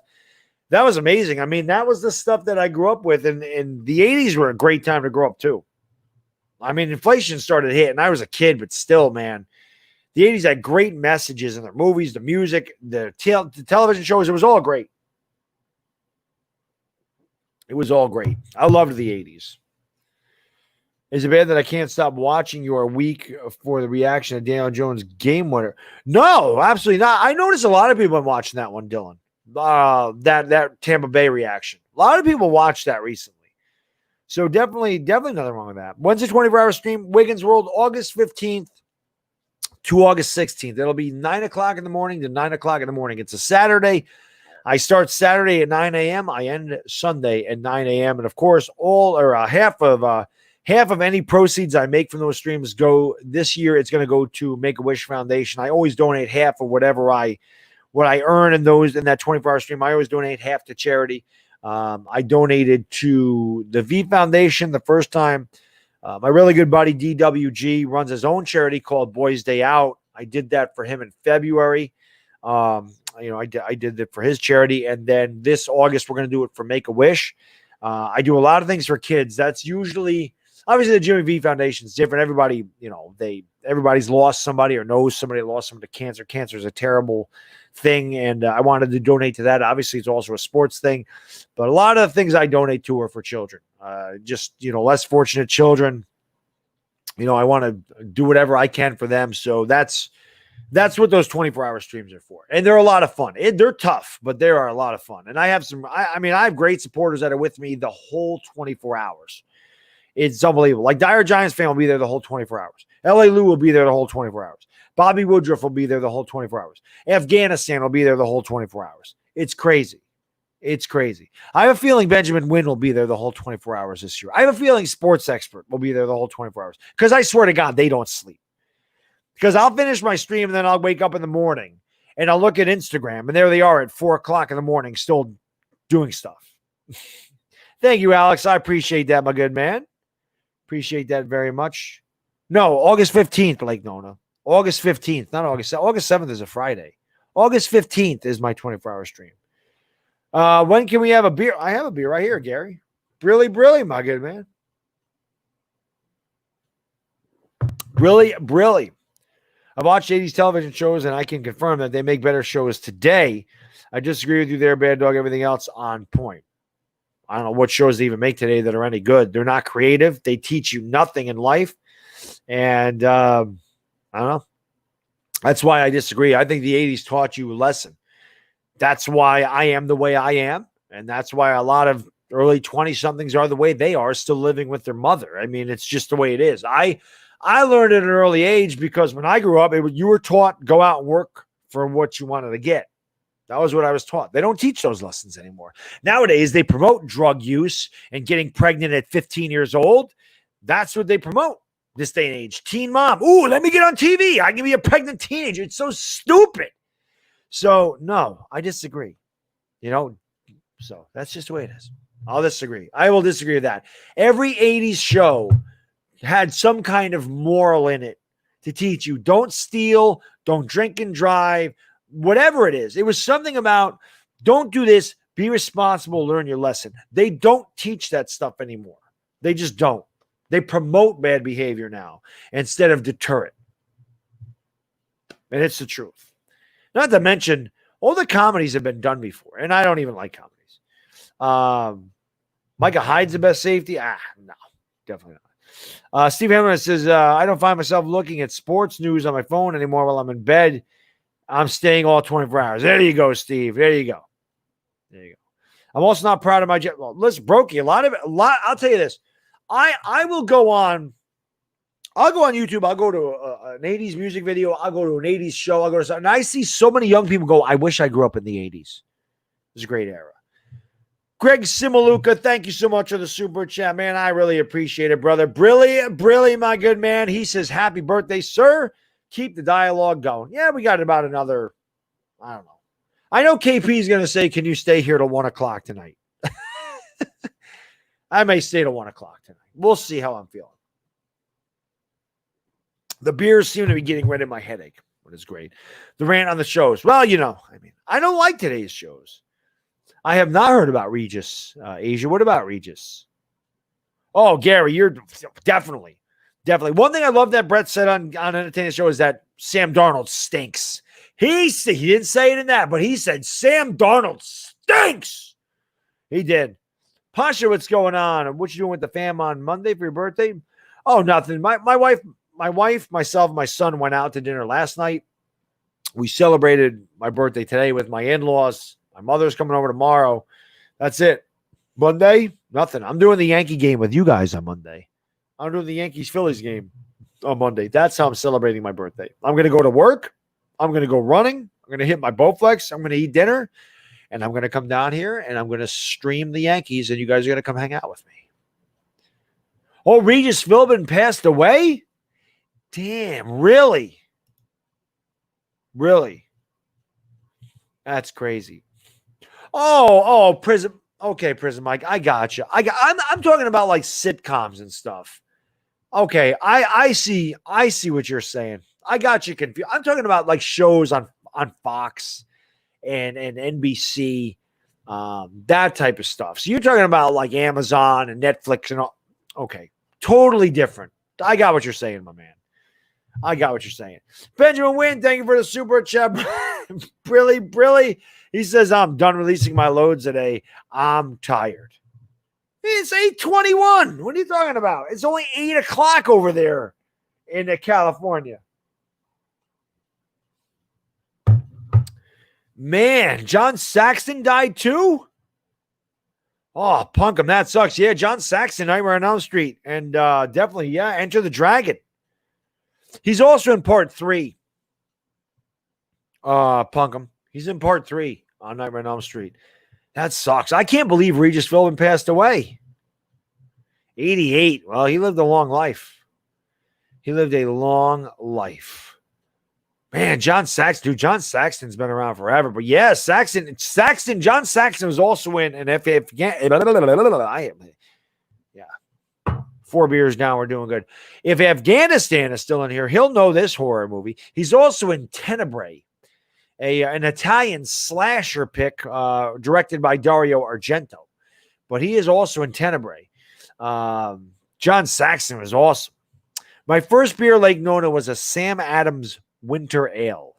that was amazing. I mean, that was the stuff that I grew up with. And the 80s were a great time to grow up, too. I mean, inflation started hitting. I was a kid, but still, man. The 80s had great messages in their movies, the music, the television shows. It was all great. It was all great. I loved the 80s. Is it bad that I can't stop watching you a week for the reaction to Daniel Jones' game winner? No, absolutely not. I noticed a lot of people have been watching that one, Dylan. That Tampa Bay reaction. A lot of people watched that recently. So definitely nothing wrong with that. Wednesday 24-hour stream, Wiggins World, August 15th to August 16th. It'll be 9 o'clock in the morning to 9 o'clock in the morning. It's a Saturday. I start Saturday at 9 a.m. I end Sunday at 9 a.m. And of course, half of any proceeds I make from those streams go this year. It's going to go to Make-A-Wish Foundation. I always donate half of what I earn in that 24-hour stream. I always donate half to charity. I donated to the V Foundation the first time. My really good buddy DWG runs his own charity called Boys Day Out. I did that for him in February. I did that for his charity, and then this August we're going to do it for Make-A-Wish. I do a lot of things for kids. That's usually. Obviously, the Jimmy V Foundation is different. Everybody, everybody's lost somebody or knows somebody that lost somebody to cancer. Cancer is a terrible thing, and I wanted to donate to that. Obviously, it's also a sports thing, but a lot of the things I donate to are for children, less fortunate children. I want to do whatever I can for them. So that's what those 24-hour streams are for, and they're a lot of fun. They're tough, but they are a lot of fun. And I have I have great supporters that are with me the whole 24 hours. It's unbelievable. Like Dire Giants fan will be there the whole 24 hours. L.A. Lou will be there the whole 24 hours. Bobby Woodruff will be there the whole 24 hours. Afghanistan will be there the whole 24 hours. It's crazy. It's crazy. I have a feeling Benjamin Wynn will be there the whole 24 hours this year. I have a feeling Sports Expert will be there the whole 24 hours. Because I swear to God, they don't sleep. Because I'll finish my stream and then I'll wake up in the morning and I'll look at Instagram and there they are at 4 o'clock in the morning still doing stuff. Thank you, Alex. I appreciate that, my good man. Appreciate that very much. No, August 15th, Blake Nona. August 15th, not August 7th. August 7th is a Friday. August 15th is my 24-hour stream. When can we have a beer? I have a beer right here, Gary. Brilly, my good man. Brilly. I've watched 80s television shows, and I can confirm that they make better shows today. I disagree with you there, Bad Dog. Everything else on point. I don't know what shows they even make today that are any good. They're not creative. They teach you nothing in life. And I don't know. That's why I disagree. I think the 80s taught you a lesson. That's why I am the way I am. And that's why a lot of early 20-somethings are the way they are, still living with their mother. I mean, it's just the way it is. I learned at an early age because when I grew up, you were taught go out and work for what you wanted to get. That was what I was taught. They don't teach those lessons anymore. Nowadays, they promote drug use and getting pregnant at 15 years old. That's what they promote this day and age. Teen mom. Ooh, let me get on TV. I can be a pregnant teenager. It's so stupid. So, no, I disagree. So that's just the way it is. I'll disagree. I will disagree with that. Every 80s show had some kind of moral in it to teach you. Don't steal. Don't drink and drive. Whatever it is. It was something about don't do this, be responsible, learn your lesson. They don't teach that stuff anymore. They just don't. They promote bad behavior now instead of deter it. And it's the truth. Not to mention, all the comedies have been done before, and I don't even like comedies. Micah Hyde's the best safety? No, definitely not. Steve Hamlin says, I don't find myself looking at sports news on my phone anymore while I'm in bed. I'm staying all 24 hours. There you go, Steve. There you go. I'm also not proud of my jet. Well, listen, Brokey, a lot. I'll tell you this. I will go on. I'll go on YouTube. I'll go to an 80s music video. I'll go to an 80s show. I'll go to something. And I see so many young people go, I wish I grew up in the 80s. It was a great era. Greg Simaluka, thank you so much for the super chat, man. I really appreciate it, brother. Brilly, my good man. He says, happy birthday, sir. Keep the dialogue going. Yeah, we got about another, I don't know. I know KP is going to say, can you stay here till 1 o'clock tonight? I may stay till 1 o'clock tonight. We'll see how I'm feeling. The beers seem to be getting rid of my headache, which is great. The rant on the shows. Well, I don't like today's shows. I have not heard about Regis. Asia, what about Regis? Oh, Gary, you're definitely. One thing I love that Brett said on Entertainment Show is that Sam Darnold stinks. He didn't say it in that, but he said Sam Darnold stinks. He did. Pasha, what's going on? What you doing with the fam on Monday for your birthday? Oh, nothing. My wife, myself, and my son went out to dinner last night. We celebrated my birthday today with my in-laws. My mother's coming over tomorrow. That's it. Monday, nothing. I'm doing the Yankee game with you guys on Monday. I'm doing the Yankees-Phillies game on Monday. That's how I'm celebrating my birthday. I'm going to go to work. I'm going to go running. I'm going to hit my Bowflex. I'm going to eat dinner. And I'm going to come down here and I'm going to stream the Yankees. And you guys are going to come hang out with me. Oh, Regis Philbin passed away? Damn, really? Really? That's crazy. Oh, Prison. Okay, Prison Mike, I got you. I'm talking about like sitcoms and stuff. Okay, I see what you're saying. I got you confused. I'm talking about like shows on Fox and NBC, that type of stuff. So you're talking about like Amazon and Netflix and all. Okay, totally different. I got what you're saying, my man. I got what you're saying. Benjamin Wynn, thank you for the super chat. Brilly. He says, I'm done releasing my loads today. I'm tired. It's 8:21. What are you talking about? It's only 8 o'clock over there in California. Man, John Saxon died too? Oh, punk him. That sucks. Yeah, John Saxon, Nightmare on Elm Street. And definitely, yeah, Enter the Dragon. He's also in part 3. Punk him. He's in part 3 on Nightmare on Elm Street. That sucks. I can't believe Regis Philbin passed away. 88. Well, he lived a long life. Man, John Saxon. Dude, John Saxton's been around forever. But yeah, John Saxon was also in an yeah. 4 beers now. We're doing good. If Afghanistan is still in here, he'll know this horror movie. He's also in Tenebrae, an Italian slasher pick directed by Dario Argento. But he is also in Tenebrae. John Saxon was awesome. My first beer, Lake Nona, was a Sam Adams Winter Ale.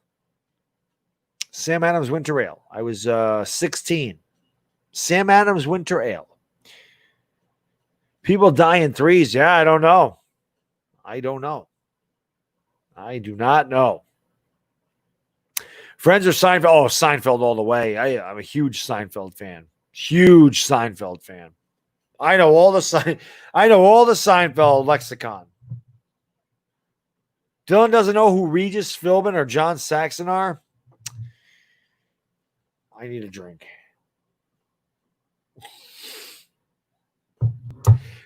Sam Adams Winter Ale. I was 16. Sam Adams Winter Ale. People die in threes. Yeah, I don't know. I do not know. Friends of Seinfeld. Oh, Seinfeld all the way. I'm a huge Seinfeld fan. I know all the Seinfeld lexicon. Dylan doesn't know who Regis Philbin or John Saxon are. I need a drink.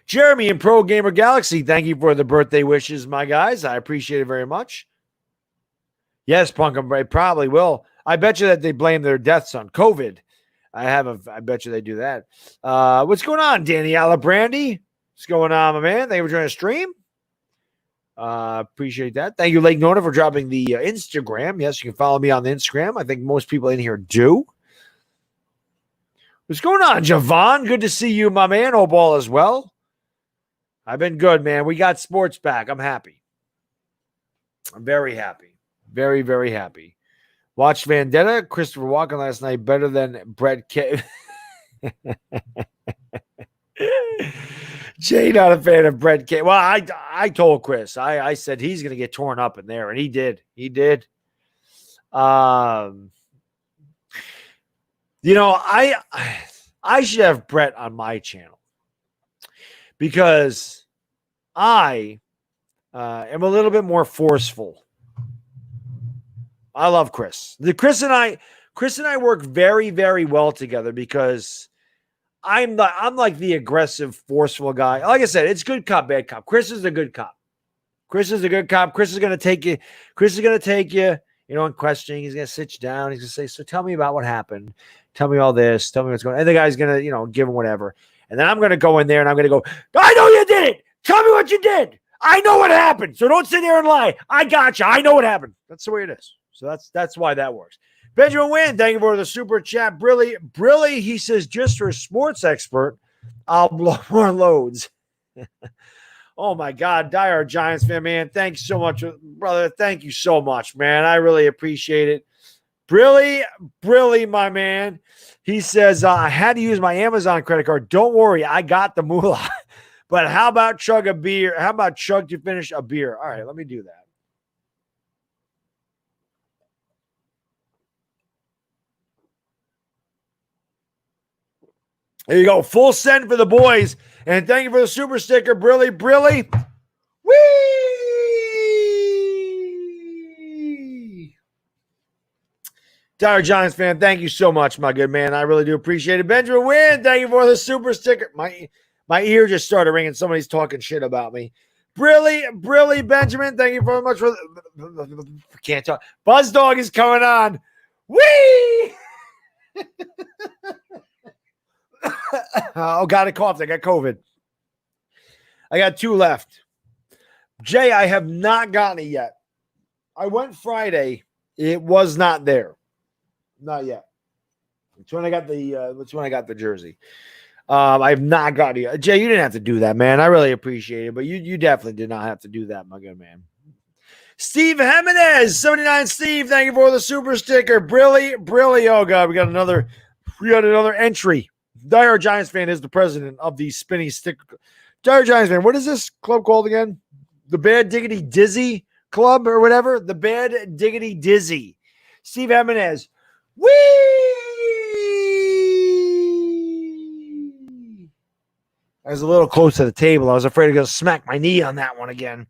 Jeremy in Pro Gamer Galaxy, thank you for the birthday wishes, my guys. I appreciate it very much. Yes, Punk, I probably will. I bet you that they blame their deaths on COVID. I bet you they do that. What's going on, Danny Alabrandy? What's going on, my man? Thank you for joining the stream. Appreciate that. Thank you, Lake Nona, for dropping the Instagram. Yes, you can follow me on the Instagram. I think most people in here do. What's going on, Javon? Good to see you, my man. Hope all is well. I've been good, man. We got sports back. I'm happy. I'm very happy. Very, very happy. Watched Vendetta, Christopher Walken last night, better than Brett K. Jay, not a fan of Brett K. Well, I told Chris. I said he's going to get torn up in there, and he did. I should have Brett on my channel because I am a little bit more forceful. I love Chris. Chris and I work very, very well together because I'm like the aggressive, forceful guy. Like I said, it's good cop, bad cop. Chris is a good cop. Chris is going to take you. And questioning. He's going to sit you down. He's going to say, so tell me about what happened. Tell me all this. Tell me what's going on. And the guy's going to, give him whatever. And then I'm going to go in there and I'm going to go, I know you did it. Tell me what you did. I know what happened. So don't sit there and lie. I got you. I know what happened. That's the way it is. So that's why that works. Benjamin Wynn, thank you for the super chat. Brilly, he says, just for a sports expert, I'll blow more loads. Oh, my God. Diehard Giants fan, man. Thanks so much, brother. Thank you so much, man. I really appreciate it. Brilly, my man. He says, I had to use my Amazon credit card. Don't worry. I got the moolah. But how about chug a beer? How about chug to finish a beer? All right, let me do that. There you go. Full send for the boys. And thank you for the super sticker, Brilly. Whee! Dire Giants fan, thank you so much, my good man. I really do appreciate it. Benjamin Wynn, thank you for the super sticker. My ear just started ringing. Somebody's talking shit about me. Brilly, Benjamin, thank you very much for can't talk. Buzz Dog is coming on. Whee! Oh, got a cough. I got COVID. I got 2 left. Jay, I have not gotten it yet. I went Friday. It was not there. Not yet. It's when I got the jersey. I have not gotten it. Jay, you didn't have to do that, man. I really appreciate it, but you definitely did not have to do that, my good man. Steve Jimenez, 79 Steve, thank you for the super sticker. Brilly. Oh God, we got another entry. Dire Giants fan is the president of the spinny stick. Dire Giants fan, what is this club called again? The Bad Diggity Dizzy Club or whatever? The Bad Diggity Dizzy. Steve Jimenez. Whee! I was a little close to the table. I was afraid to smack my knee on that one again.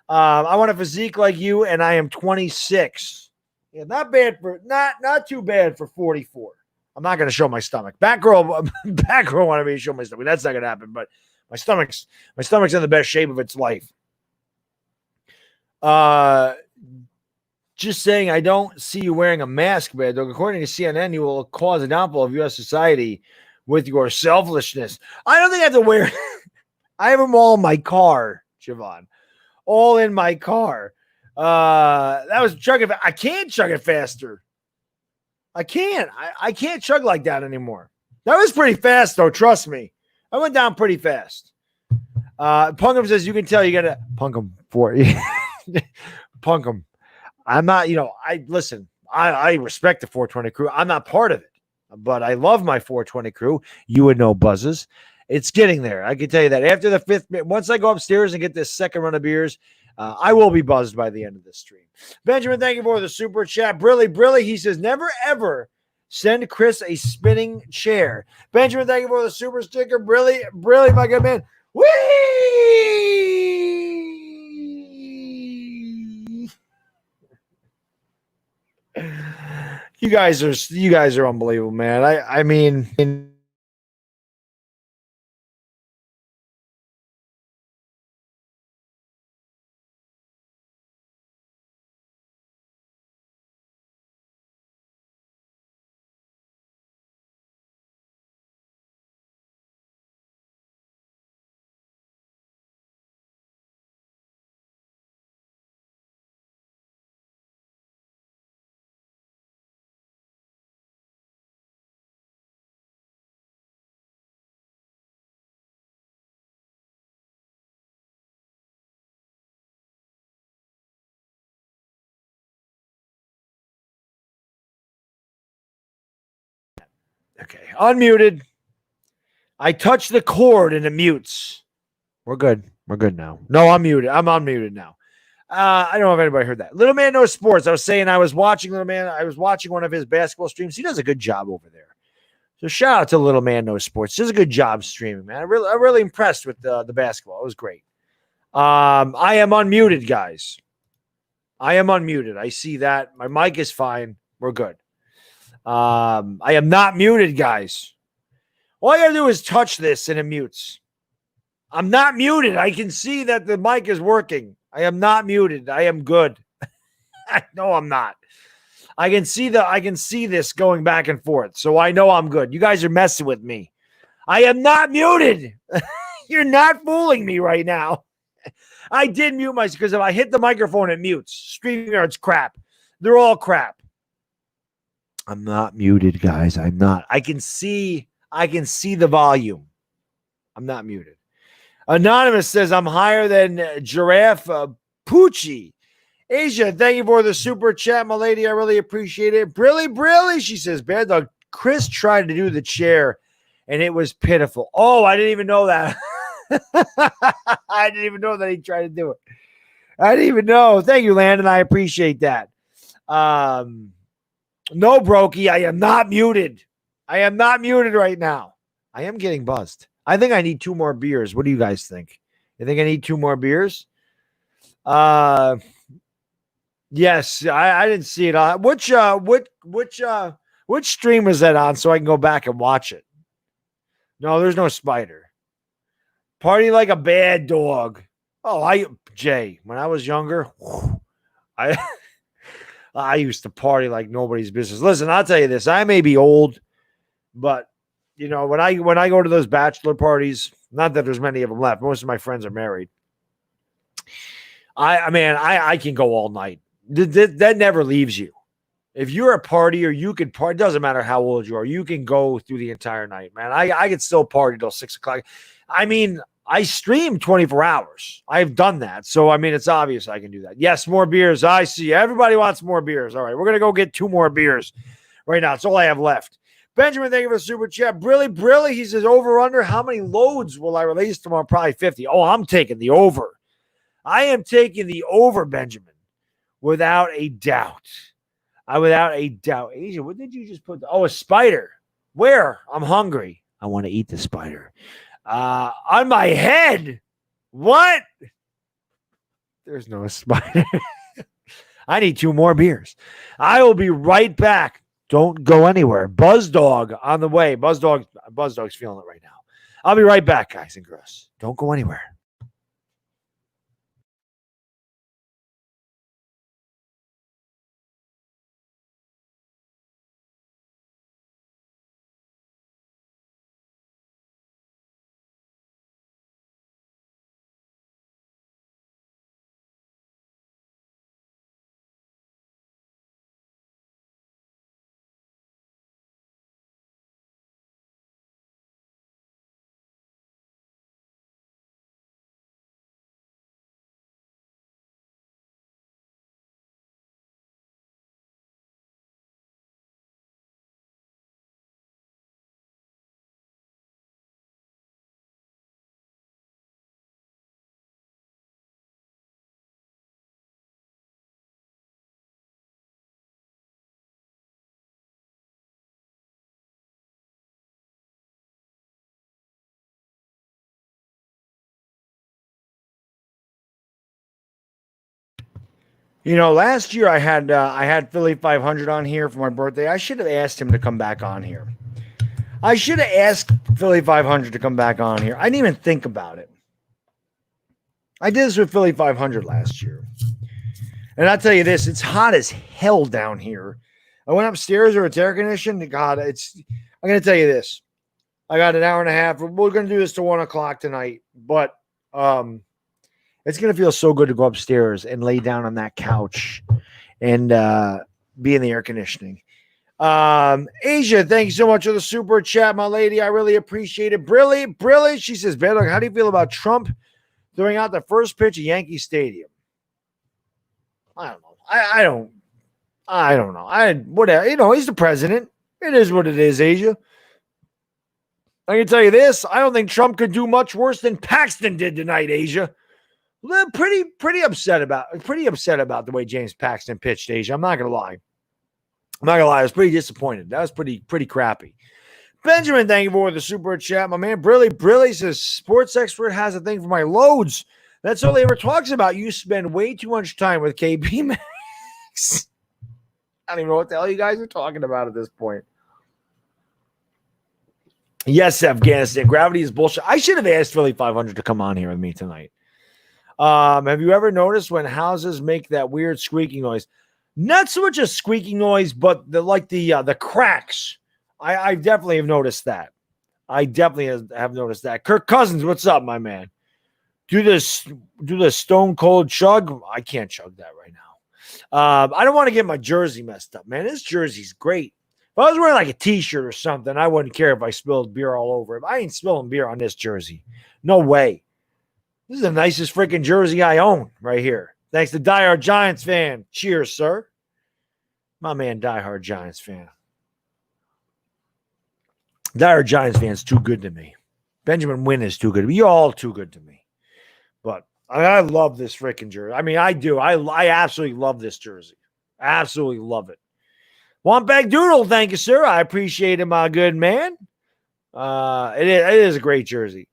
I want a physique like you, and I am 26. Yeah, not too bad for 44. I'm not going to show my stomach. Back girl wanted me to show my stomach. That's not going to happen. But my stomach's in the best shape of its life. Just saying, I don't see you wearing a mask, Bad Dog. According to CNN, you will cause a downfall of U.S. society with your selfishness. I don't think I have to wear. I have them all in my car, Javon. All in my car. That was chugging. I can't chug it faster. I can't. I can't chug like that anymore. That was pretty fast, though. Trust me. I went down pretty fast. Punkum says, you can tell you got to Punkum for it. Punkum. I'm not, listen, I respect the 420 crew. I'm not part of it, but I love my 420 crew. You would know, Buzzes. It's getting there. I can tell you that after the 5th, once I go upstairs and get this second run of beers, I will be buzzed by the end of this stream. Benjamin, thank you for the super chat. Brilly, he says, never ever send Chris a spinning chair. Benjamin, thank you for the super sticker. Brilly, my good man. Whee! You guys are unbelievable, man. I mean. Okay, unmuted. I touched the cord and it mutes. We're good. We're good now. No, I'm muted. I'm unmuted now. I don't know if anybody heard that. Little Man Knows Sports. I was saying I was watching Little Man. I was watching one of his basketball streams. He does a good job over there. So shout out to Little Man Knows Sports. He does a good job streaming, man. I'm really impressed with the basketball. It was great. I am unmuted, guys. I am unmuted. I see that. My mic is fine. We're good. I am not muted, guys. All I got to do is touch this and it mutes. I'm not muted. I can see that the mic is working. I am not muted. I am good. No, I'm not. I can see this going back and forth. So I know I'm good. You guys are messing with me. I am not muted. You're not fooling me right now. I did mute myself because if I hit the microphone, it mutes. StreamYard's crap. They're all crap. I'm not muted, guys. I'm not. I can see the volume. I'm not muted. Anonymous says I'm higher than Giraffe Poochie. Asia, thank you for the super chat, my lady. I really appreciate it. Brilly, she says, Bad Dog. Chris tried to do the chair, and it was pitiful. Oh, I didn't even know that. I didn't even know that he tried to do it. I didn't even know. Thank you, Landon. I appreciate that. No, Brokey, I am not muted. I am not muted right now. I am getting buzzed. I think I need 2 more beers. What do you guys think? You think I need 2 more beers? Yes, I didn't see it on which stream was that on so I can go back and watch it. No, there's no spider. Party like a bad dog. Oh, Jay, when I was younger, I used to party like nobody's business. Listen, I'll tell you this. I may be old, but you know, when I go to those bachelor parties, not that there's many of them left. Most of my friends are married. I can go all night. That never leaves you. If you're a partier, you can party. It doesn't matter how old you are. You can go through the entire night, man. I could still party till 6 o'clock. I mean, I stream 24 hours. I've done that. So, I mean, it's obvious I can do that. Yes, more beers. I see. Everybody wants more beers. All right, we're going to go get 2 more beers right now. It's all I have left. Benjamin, thank you for the super chat. Brilly. He says, over, under. How many loads will I release tomorrow? Probably 50. Oh, I'm taking the over. I am taking the over, Benjamin, without a doubt. Without a doubt. Asia, what did you just put? Oh, a spider. Where? I'm hungry. I want to eat the spider. On my head. What? There's no spider. I need 2 more beers. I will be right back. Don't go anywhere. Buzz Dog on the way. Buzz Dog's feeling it right now. I'll be right back, guys and girls. Don't go anywhere. You know, last year I had Philly 500 on here for my birthday. I should have asked him to come back on here. I should have asked Philly 500 to come back on here. I didn't even think about it. I did this with Philly 500 last year. And I'll tell you this, it's hot as hell down here. I went upstairs where it's air conditioned. God, I'm going to tell you this. I got an hour and a half. We're going to do this to 1 o'clock tonight. But it's going to feel so good to go upstairs and lay down on that couch and be in the air conditioning. Asia, thank you so much for the super chat, my lady. I really appreciate it. Brilly. She says, Bad Dog, how do you feel about Trump throwing out the first pitch at Yankee Stadium? I don't know. I don't know. Whatever. You know, he's the president. It is what it is, Asia. I can tell you this. I don't think Trump could do much worse than Paxton did tonight, Asia. Pretty upset about the way James Paxton pitched, Asia. I'm not gonna lie. I was pretty disappointed. That was pretty crappy. Benjamin, thank you for the super chat. My man Brilly says sports expert has a thing for my loads. That's all he ever talks about. You spend way too much time with KB Max. I don't even know what the hell you guys are talking about at this point. Yes, Afghanistan. Gravity is bullshit. I should have asked Philly 500 to come on here with me tonight. Have you ever noticed when houses make that weird squeaking noise? Not so much a squeaking noise, but the cracks. I definitely have noticed that. Have noticed that. Kirk Cousins, what's up, my man? Do this stone cold chug. I can't chug that right now. I don't want to get my jersey messed up, man. This jersey's great. If I was wearing like a t-shirt or something, I wouldn't care if I spilled beer all over it. I ain't spilling beer on this jersey. No way. This is the nicest freaking jersey I own right here. Thanks to Diehard Giants fan. Cheers, sir. My man, Diehard Giants fan. Diehard Giants fan's too good to me. Benjamin Wynn is too good to me. You're all too good to me. But I love this freaking jersey. I mean, I do. I absolutely love this jersey. Absolutely love it. Wampag Doodle, thank you, sir. I appreciate it, my good man. It is a great jersey.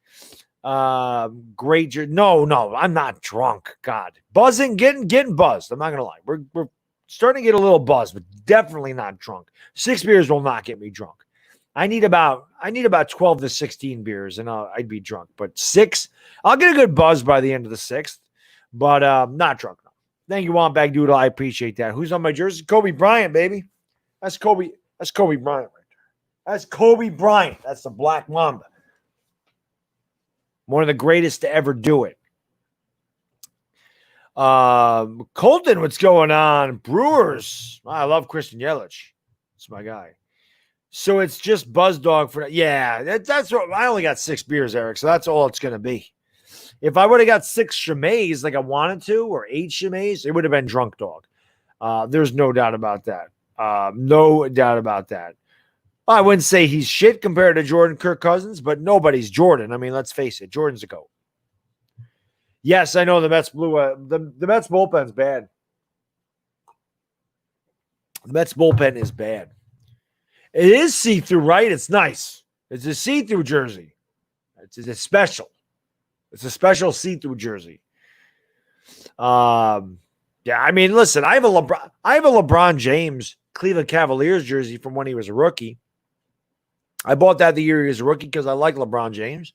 Great jersey. No, I'm not drunk. God, buzzing, getting buzzed. I'm not gonna lie. We're starting to get a little buzzed, but definitely not drunk. 6 beers will not get me drunk. I need about 12 to 16 beers, and I'd be drunk. But 6, I'll get a good buzz by the end of the 6th, but not drunk. No. Thank you, Wampag Doodle. I appreciate that. Who's on my jersey? Kobe Bryant, baby. That's Kobe Bryant right there. That's Kobe Bryant. That's the Black Mamba. One of the greatest to ever do it. Colton, what's going on? Brewers. I love Christian Yelich. That's my guy. So it's just Buzz Dog for that's what I only got 6 beers, Eric. So that's all it's gonna be. If I would have got 6 Chimay like I wanted to, or 8 Chimay, it would have been Drunk Dog. There's no doubt about that. No doubt about that. I wouldn't say he's shit compared to Jordan Kirk Cousins, but nobody's Jordan. I mean, let's face it, Jordan's a GOAT. Yes, I know the Mets blew the Mets bullpen's bad. The Mets bullpen is bad. It is see-through, right? It's nice. It's a see-through jersey. It's a special. It's a special see-through jersey. Yeah, I mean, listen, I have a LeBron James Cleveland Cavaliers jersey from when he was a rookie. I bought that the year he was a rookie because I like LeBron James.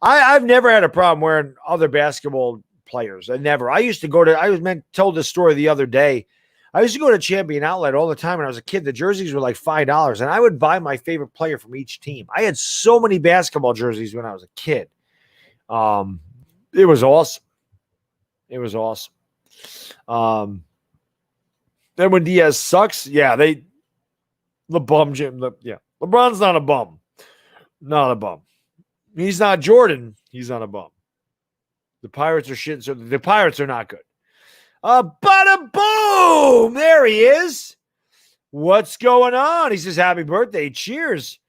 I've never had a problem wearing other basketball players. I used to go to, told this story the other day. I used to go to Champion Outlet all the time when I was a kid. The jerseys were like $5, and I would buy my favorite player from each team. I had so many basketball jerseys when I was a kid. It was awesome. It was awesome. Then when Diaz sucks, LeBron's not a bum. Not a bum. He's not Jordan. He's not a bum. The Pirates are shit, so the Pirates are not good. Bada boom! There he is. What's going on? He says, happy birthday. Cheers.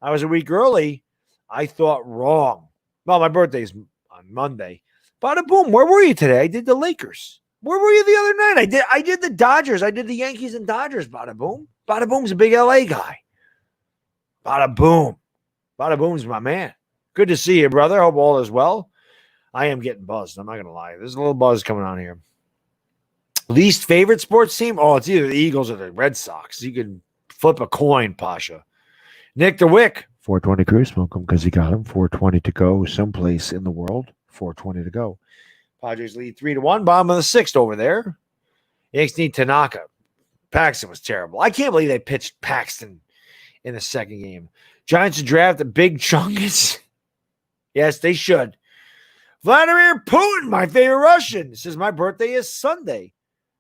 I was a week early. I thought wrong. Well, my birthday's on Monday. Bada boom. Where were you today? I did the Lakers. Where were you the other night? I did the Dodgers. I did the Yankees and Dodgers. Bada boom. Bada boom's a big LA guy. Bada boom. Bada boom's my man. Good to see you, brother. Hope all is well. I am getting buzzed. I'm not going to lie. There's a little buzz coming on here. Least favorite sports team? Oh, it's either the Eagles or the Red Sox. You can flip a coin, Pasha. Nick DeWick. 420 crew. Smoke him because he got him. 420 to go someplace in the world. 420 to go. Padres lead 3-1. Bottom of the 6th over there. Yankees need Tanaka. Paxton was terrible. I can't believe they pitched Paxton in the second game. Giants should draft a big Chungus. Yes, they should. Vladimir Putin, my favorite Russian, says my birthday is Sunday.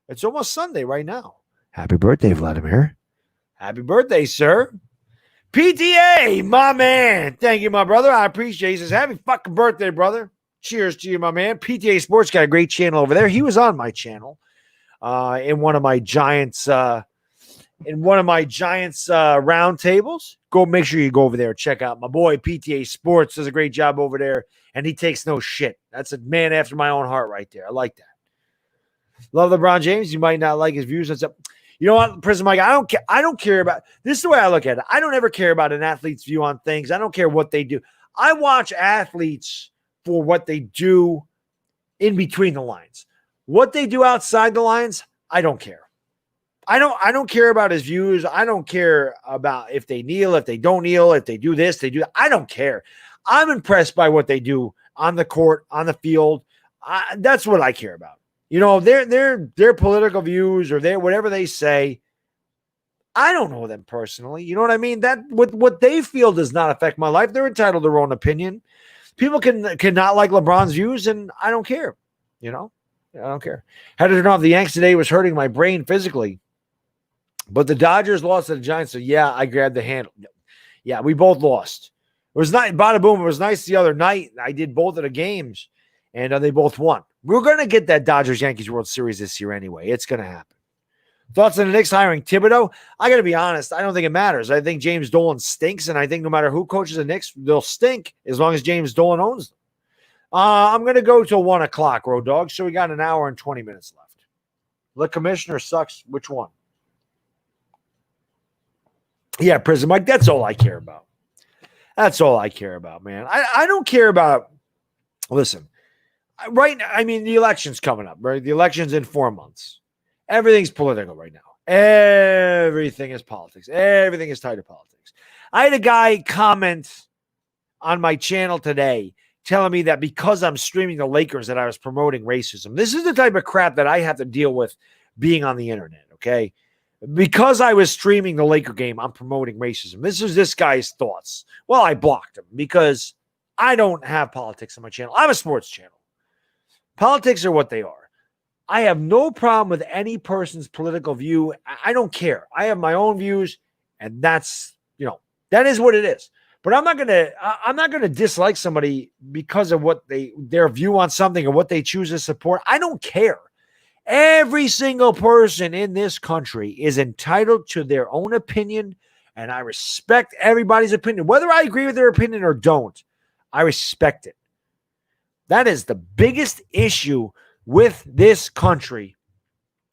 It's almost Sunday right now. Happy birthday, Vladimir. Happy birthday, sir. PTA, my man. Thank you, my brother. I appreciate it. He says, happy fucking birthday, brother. Cheers to you, my man. PTA Sports got a great channel over there. He was on my channel in one of my Giants roundtables. Go make sure you go over there and check out my boy PTA Sports. Does a great job over there, and he takes no shit. That's a man after my own heart right there. I like that. Love LeBron James. You might not like his views. You know what, Prison Mike? I don't care about this. Is the way I look at it. I don't ever care about an athlete's view on things. I don't care what they do. I watch athletes for what they do in between the lines. What they do outside the lines, I don't care. I don't care about his views. I don't care about if they kneel, if they don't kneel, if they do this, they do that. I don't care. I'm impressed by what they do on the court, on the field. That's what I care about. You know, their political views or their whatever they say. I don't know them personally. You know what I mean? That what they feel does not affect my life. They're entitled to their own opinion. People can not like LeBron's views, and I don't care. I don't care. Had to turn off the Yanks today. It was hurting my brain physically. But the Dodgers lost to the Giants, so yeah, I grabbed the handle. Yeah, we both lost. It was nice. Bada boom. It was nice the other night. I did both of the games, and they both won. We're going to get that Dodgers-Yankees World Series this year anyway. It's going to happen. Thoughts on the Knicks hiring Thibodeau? I got to be honest. I don't think it matters. I think James Dolan stinks, and I think no matter who coaches the Knicks, they'll stink as long as James Dolan owns them. I'm going to go till 1 o'clock, Road Dog, so we got an hour and 20 minutes left. The commissioner sucks. Which one? Yeah, Prison Mike, that's all I care about. That's all I care about, man. I don't care about, listen, right now, I mean, the election's coming up, right? The election's in 4 months. Everything's political right now. Everything is politics. Everything is tied to politics. I had a guy comment on my channel today telling me that because I'm streaming the Lakers that I was promoting racism. This is the type of crap that I have to deal with being on the internet, okay? Because I was streaming the Laker game, I'm promoting racism. This is this guy's thoughts. Well, I blocked him because I don't have politics on my channel. I'm a sports channel. Politics are what they are. I have no problem with any person's political view. I don't care. I have my own views, and that's, that is what it is. But I'm not gonna dislike somebody because of what their view on something or what they choose to support. I don't care. Every single person in this country is entitled to their own opinion, and I respect everybody's opinion. Whether I agree with their opinion or don't, I respect it. That is the biggest issue with this country,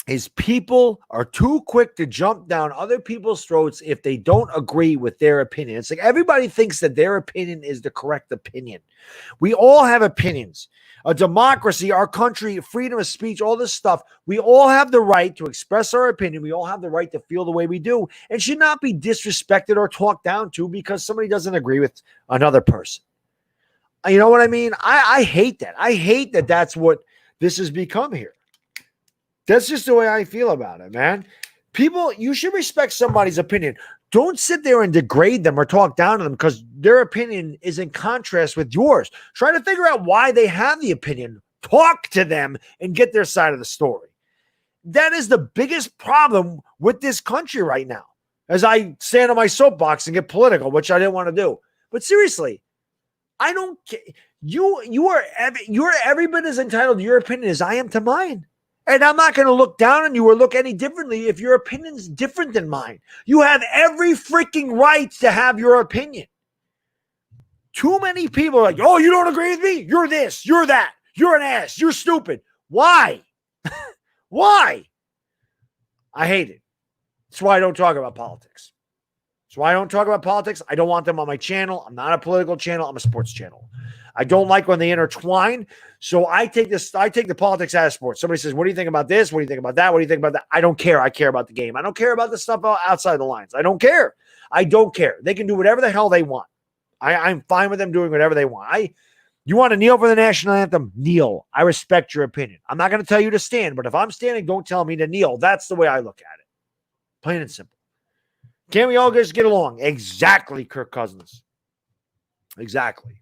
is people are too quick to jump down other people's throats if they don't agree with their opinion. It's like everybody thinks that their opinion is the correct opinion. We all have opinions. A democracy, our country, freedom of speech, all this stuff, we all have the right to express our opinion. We all have the right to feel the way we do, and should not be disrespected or talked down to because somebody doesn't agree with another person. You know what I mean? I hate that. I hate that that's what this has become here. That's just the way I feel about it, man. People, you should respect somebody's opinion. Don't sit there and degrade them or talk down to them because their opinion is in contrast with yours. Try to figure out why they have the opinion. Talk to them and get their side of the story. That is the biggest problem with this country right now. As I stand on my soapbox and get political, which I didn't want to do. But seriously, I don't care. You're every bit as entitled to your opinion as I am to mine. And I'm not going to look down on you or look any differently if your opinion's different than mine. You have every freaking right to have your opinion. Too many people are like, oh, you don't agree with me? You're this, you're that, you're an ass, you're stupid. Why? Why? I hate it. That's why I don't talk about politics. That's why I don't talk about politics. I don't want them on my channel. I'm not a political channel. I'm a sports channel. I don't like when they intertwine. So I take the politics out of sports. Somebody says, what do you think about this? What do you think about that? What do you think about that? I don't care. I care about the game. I don't care about the stuff outside the lines. I don't care. I don't care. They can do whatever the hell they want. I'm fine with them doing whatever they want. You want to kneel for the national anthem? Kneel. I respect your opinion. I'm not going to tell you to stand, but if I'm standing, don't tell me to kneel. That's the way I look at it. Plain and simple. Can't we all just get along? Exactly, Kirk Cousins. Exactly.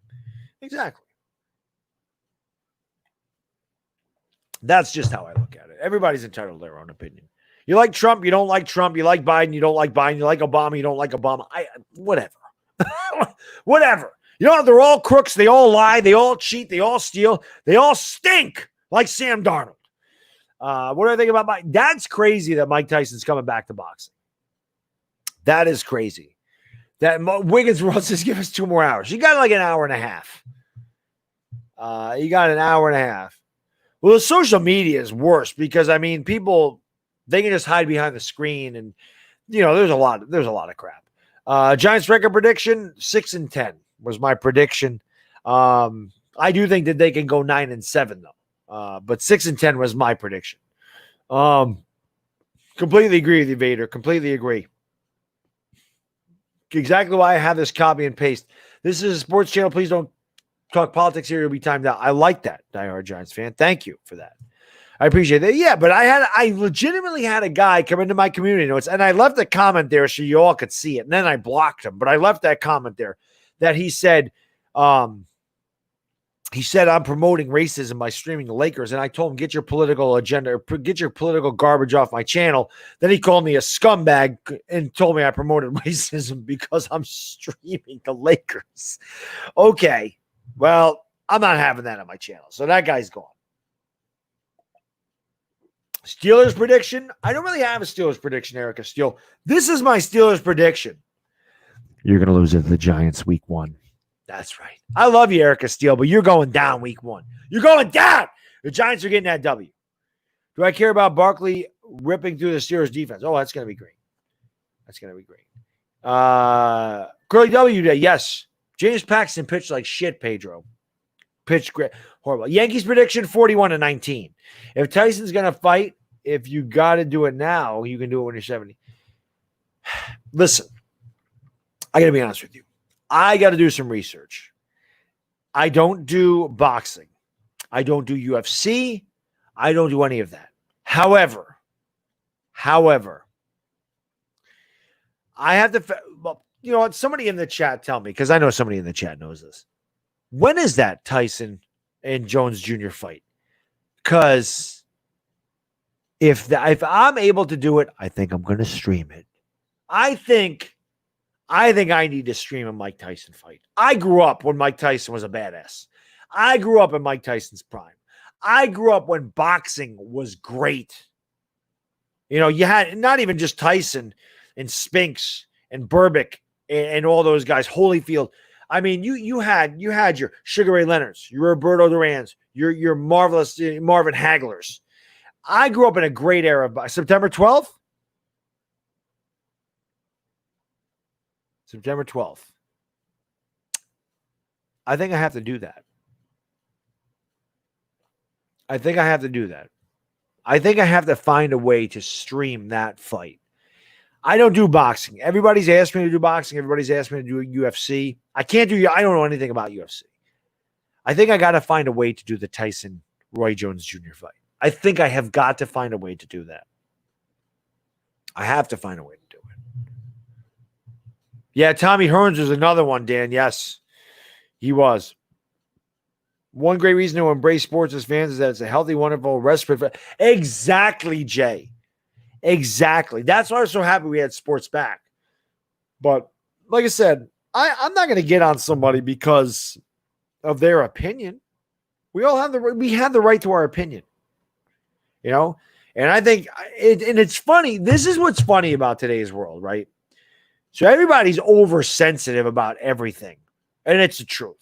That's just how I look at it. Everybody's entitled to their own opinion. You like Trump, you don't like Trump. You like Biden, you don't like Biden. You like Obama, you don't like Obama. Whatever. Whatever. They're all crooks. They all lie. They all cheat. They all steal. They all stink like Sam Darnold. What do I think about Mike? That's crazy that Mike Tyson's coming back to boxing. That is crazy. That Wiggins wants to give us 2 more hours. You got like an hour and a half. Well, the social media is worse because people, they can just hide behind the screen, and there's a lot of crap. Giants record prediction 6-10 was my prediction. I do think that they can go 9-7 though. But 6-10 was my prediction. Completely agree with you, Vader. Completely agree. Exactly why I have this copy and paste. This is a sports channel. Please don't talk politics here. You'll be timed out. I like that, diehard Giants fan. Thank you for that. I appreciate that. Yeah, but I legitimately had a guy come into my community notes, and I left a comment there so you all could see it. And then I blocked him, but I left that comment there that he said, he said, I'm promoting racism by streaming the Lakers. And I told him, get your political agenda, get your political garbage off my channel. Then he called me a scumbag and told me I promoted racism because I'm streaming the Lakers. Okay. Well, I'm not having that on my channel. So that guy's gone. Steelers prediction. I don't really have a Steelers prediction, Erica Steele. This is my Steelers prediction. You're going to lose to the Giants week 1. That's right. I love you, Erica Steele, but you're going down week 1. You're going down. The Giants are getting that W. Do I care about Barkley ripping through the Steelers defense? Oh, that's going to be great. That's going to be great. Curly W Day. Yes. James Paxton pitched like shit, Pedro. Pitched great. Horrible. Yankees prediction 41-19. If Tyson's going to fight, if you got to do it now, you can do it when you're 70. Listen, I got to be honest with you. I got to do some research. I don't do boxing. I don't do UFC. I don't do any of that. However, I have to, well, you know what? Somebody in the chat tell me, because I know somebody in the chat knows this. When is that Tyson and Jones Jr. fight? Because if I'm able to do it, I think I'm going to stream it. I think I need to stream a Mike Tyson fight. I grew up when Mike Tyson was a badass. I grew up in Mike Tyson's prime. I grew up when boxing was great. You know, you had not even just Tyson and Spinks and Burbick and all those guys, Holyfield. I mean, you had your Sugar Ray Leonards, your Roberto Durans, your marvelous Marvin Haglers. I grew up in a great era. September 12th? September 12th. I think I have to do that. I think I have to find a way to stream that fight. I don't do boxing. Everybody's asked me to do boxing. Everybody's asked me to do UFC. I don't know anything about UFC. I think I got to find a way to do the Tyson Roy Jones Jr. fight. I think I have got to find a way to do that. I have to find a way to do it. Yeah, Tommy Hearns was another one, Dan. Yes, he was. One great reason to embrace sports as fans is that it's a healthy, wonderful respite. Exactly, Jay. Exactly. That's why I was so happy we had sports back. But like I said, I'm not going to get on somebody because of their opinion. We have the right to our opinion. You know? And I think it's funny. This is what's funny about today's world, right? So everybody's oversensitive about everything. And it's the truth.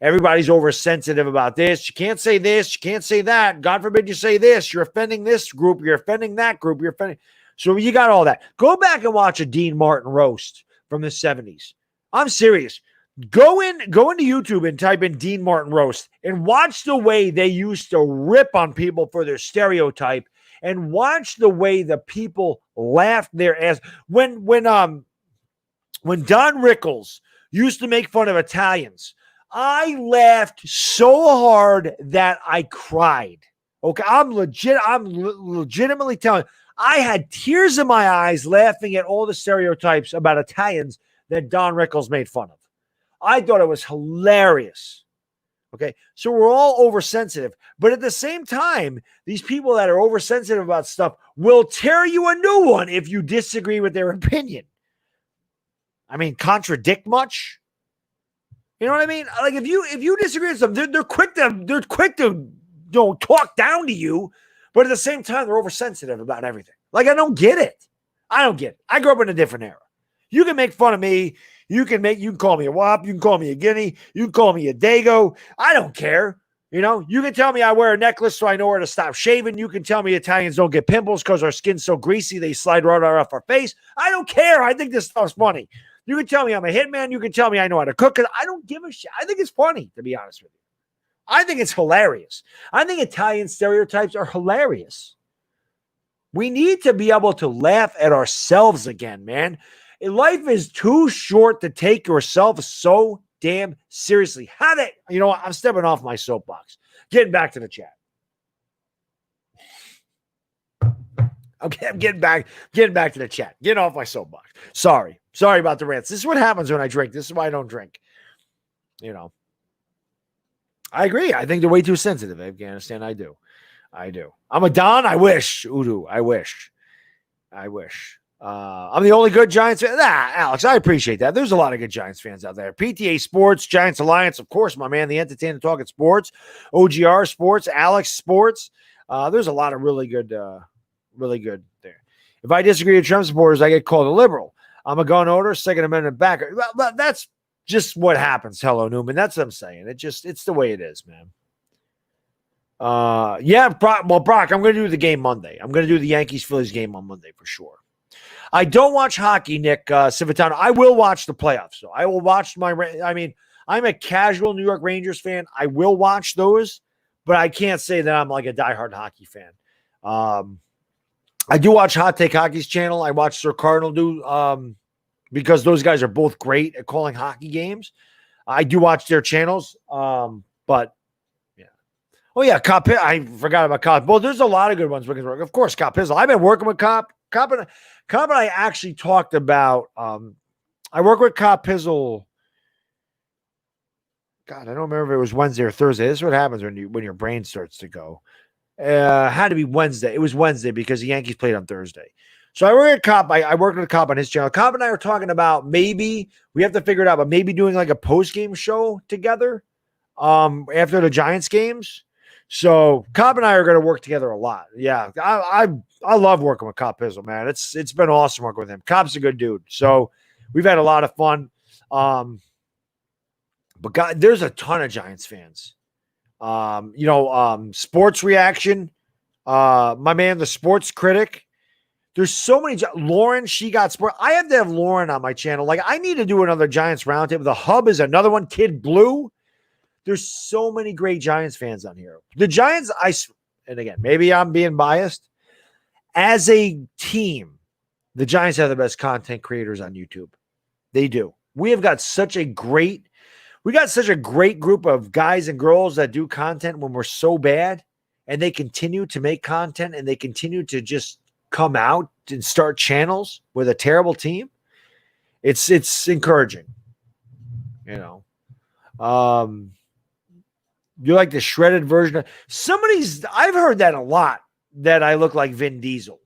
Everybody's oversensitive about this. You can't say this. You can't say that. God forbid you say this. You're offending this group. You're offending that group. You're offending. So you got all that. Go back and watch a Dean Martin roast from the 70s. I'm serious. Go into YouTube and type in Dean Martin roast and watch the way they used to rip on people for their stereotype and watch the way the people laughed their ass. When Don Rickles used to make fun of Italians, I laughed so hard that I cried. Okay, I'm legitimately telling you, I had tears in my eyes laughing at all the stereotypes about Italians that Don Rickles made fun of. I thought it was hilarious. Okay, so we're all oversensitive, but at the same time, these people that are oversensitive about stuff will tear you a new one if you disagree with their opinion. I mean, contradict much? You know what I mean? Like if you disagree with them, they're quick to talk down to you, but at the same time they're oversensitive about everything. Like I don't get it. I grew up in a different era. You can make fun of me. You can call me a wop. You can call me a guinea. You can call me a dago. I don't care. You know, you can tell me I wear a necklace so I know where to stop shaving. You can tell me Italians don't get pimples because our skin's so greasy they slide right off our face. I don't care. I think this stuff's funny. You can tell me I'm a hitman. You can tell me I know how to cook. I don't give a shit. I think it's funny, to be honest with you. I think it's hilarious. I think Italian stereotypes are hilarious. We need to be able to laugh at ourselves again, man. Life is too short to take yourself so damn seriously. You know what? I'm stepping off my soapbox. Getting back to the chat. Okay, I'm getting back to the chat. Getting off my soapbox. Sorry about the rants. This is what happens when I drink. This is why I don't drink. You know. I agree. I think they're way too sensitive, Afghanistan. I do. I'm a Don. I wish. Udo. I wish. I'm the only good Giants fan. Alex, I appreciate that. There's a lot of good Giants fans out there. PTA Sports, Giants Alliance, of course, my man, the Entertainment Talking Sports, OGR Sports, Alex Sports. There's a lot of really good there. If I disagree with Trump supporters, I get called a liberal. I'm a gun owner, Second Amendment backer. Well, that's just what happens. Hello, Newman. That's what I'm saying. It's the way it is, man. Brock, I'm going to do the game Monday. I'm going to do the Yankees-Phillies game on Monday for sure. I don't watch hockey, Nick Civitano. I will watch the playoffs. So I will watch I'm a casual New York Rangers fan. I will watch those, but I can't say that I'm like a diehard hockey fan. I do watch Hot Take Hockey's channel. I watch Sir Cardinal do because those guys are both great at calling hockey games. I do watch their channels, but yeah. Oh yeah, Cop. I forgot about Cop. Well, there's a lot of good ones. Of course, Cop Pizzle. I've been working with Cop and I actually talked about. I work with Cop Pizzle. God, I don't remember if it was Wednesday or Thursday. This is what happens when your brain starts to go. Had to be Wednesday. It was Wednesday because the Yankees played on Thursday. So I worked with Cop. I worked with Cop on his channel. Cop and I were talking about maybe we have to figure it out, but maybe doing like a post-game show together after the Giants games. So Cop and I are going to work together a lot. Yeah, I love working with Cop Pizzle, man. It's been awesome working with him. Cop's a good dude. So we've had a lot of fun. But God, there's a ton of Giants fans. Sports Reaction, my man, the Sports Critic. There's so many. Lauren, she got sport. I have to have Lauren on my channel. Like, I need to do another Giants roundtable. The Hub is another one. Kid Blue. There's so many great Giants fans on here. The Giants, and again, maybe I'm being biased. As a team, the Giants have the best content creators on YouTube. They do. We got such a great group of guys and girls that do content when we're so bad, and they continue to make content and they continue to just come out and start channels with a terrible team. It's encouraging, you like the shredded version of I've heard that a lot, that I look like Vin Diesel.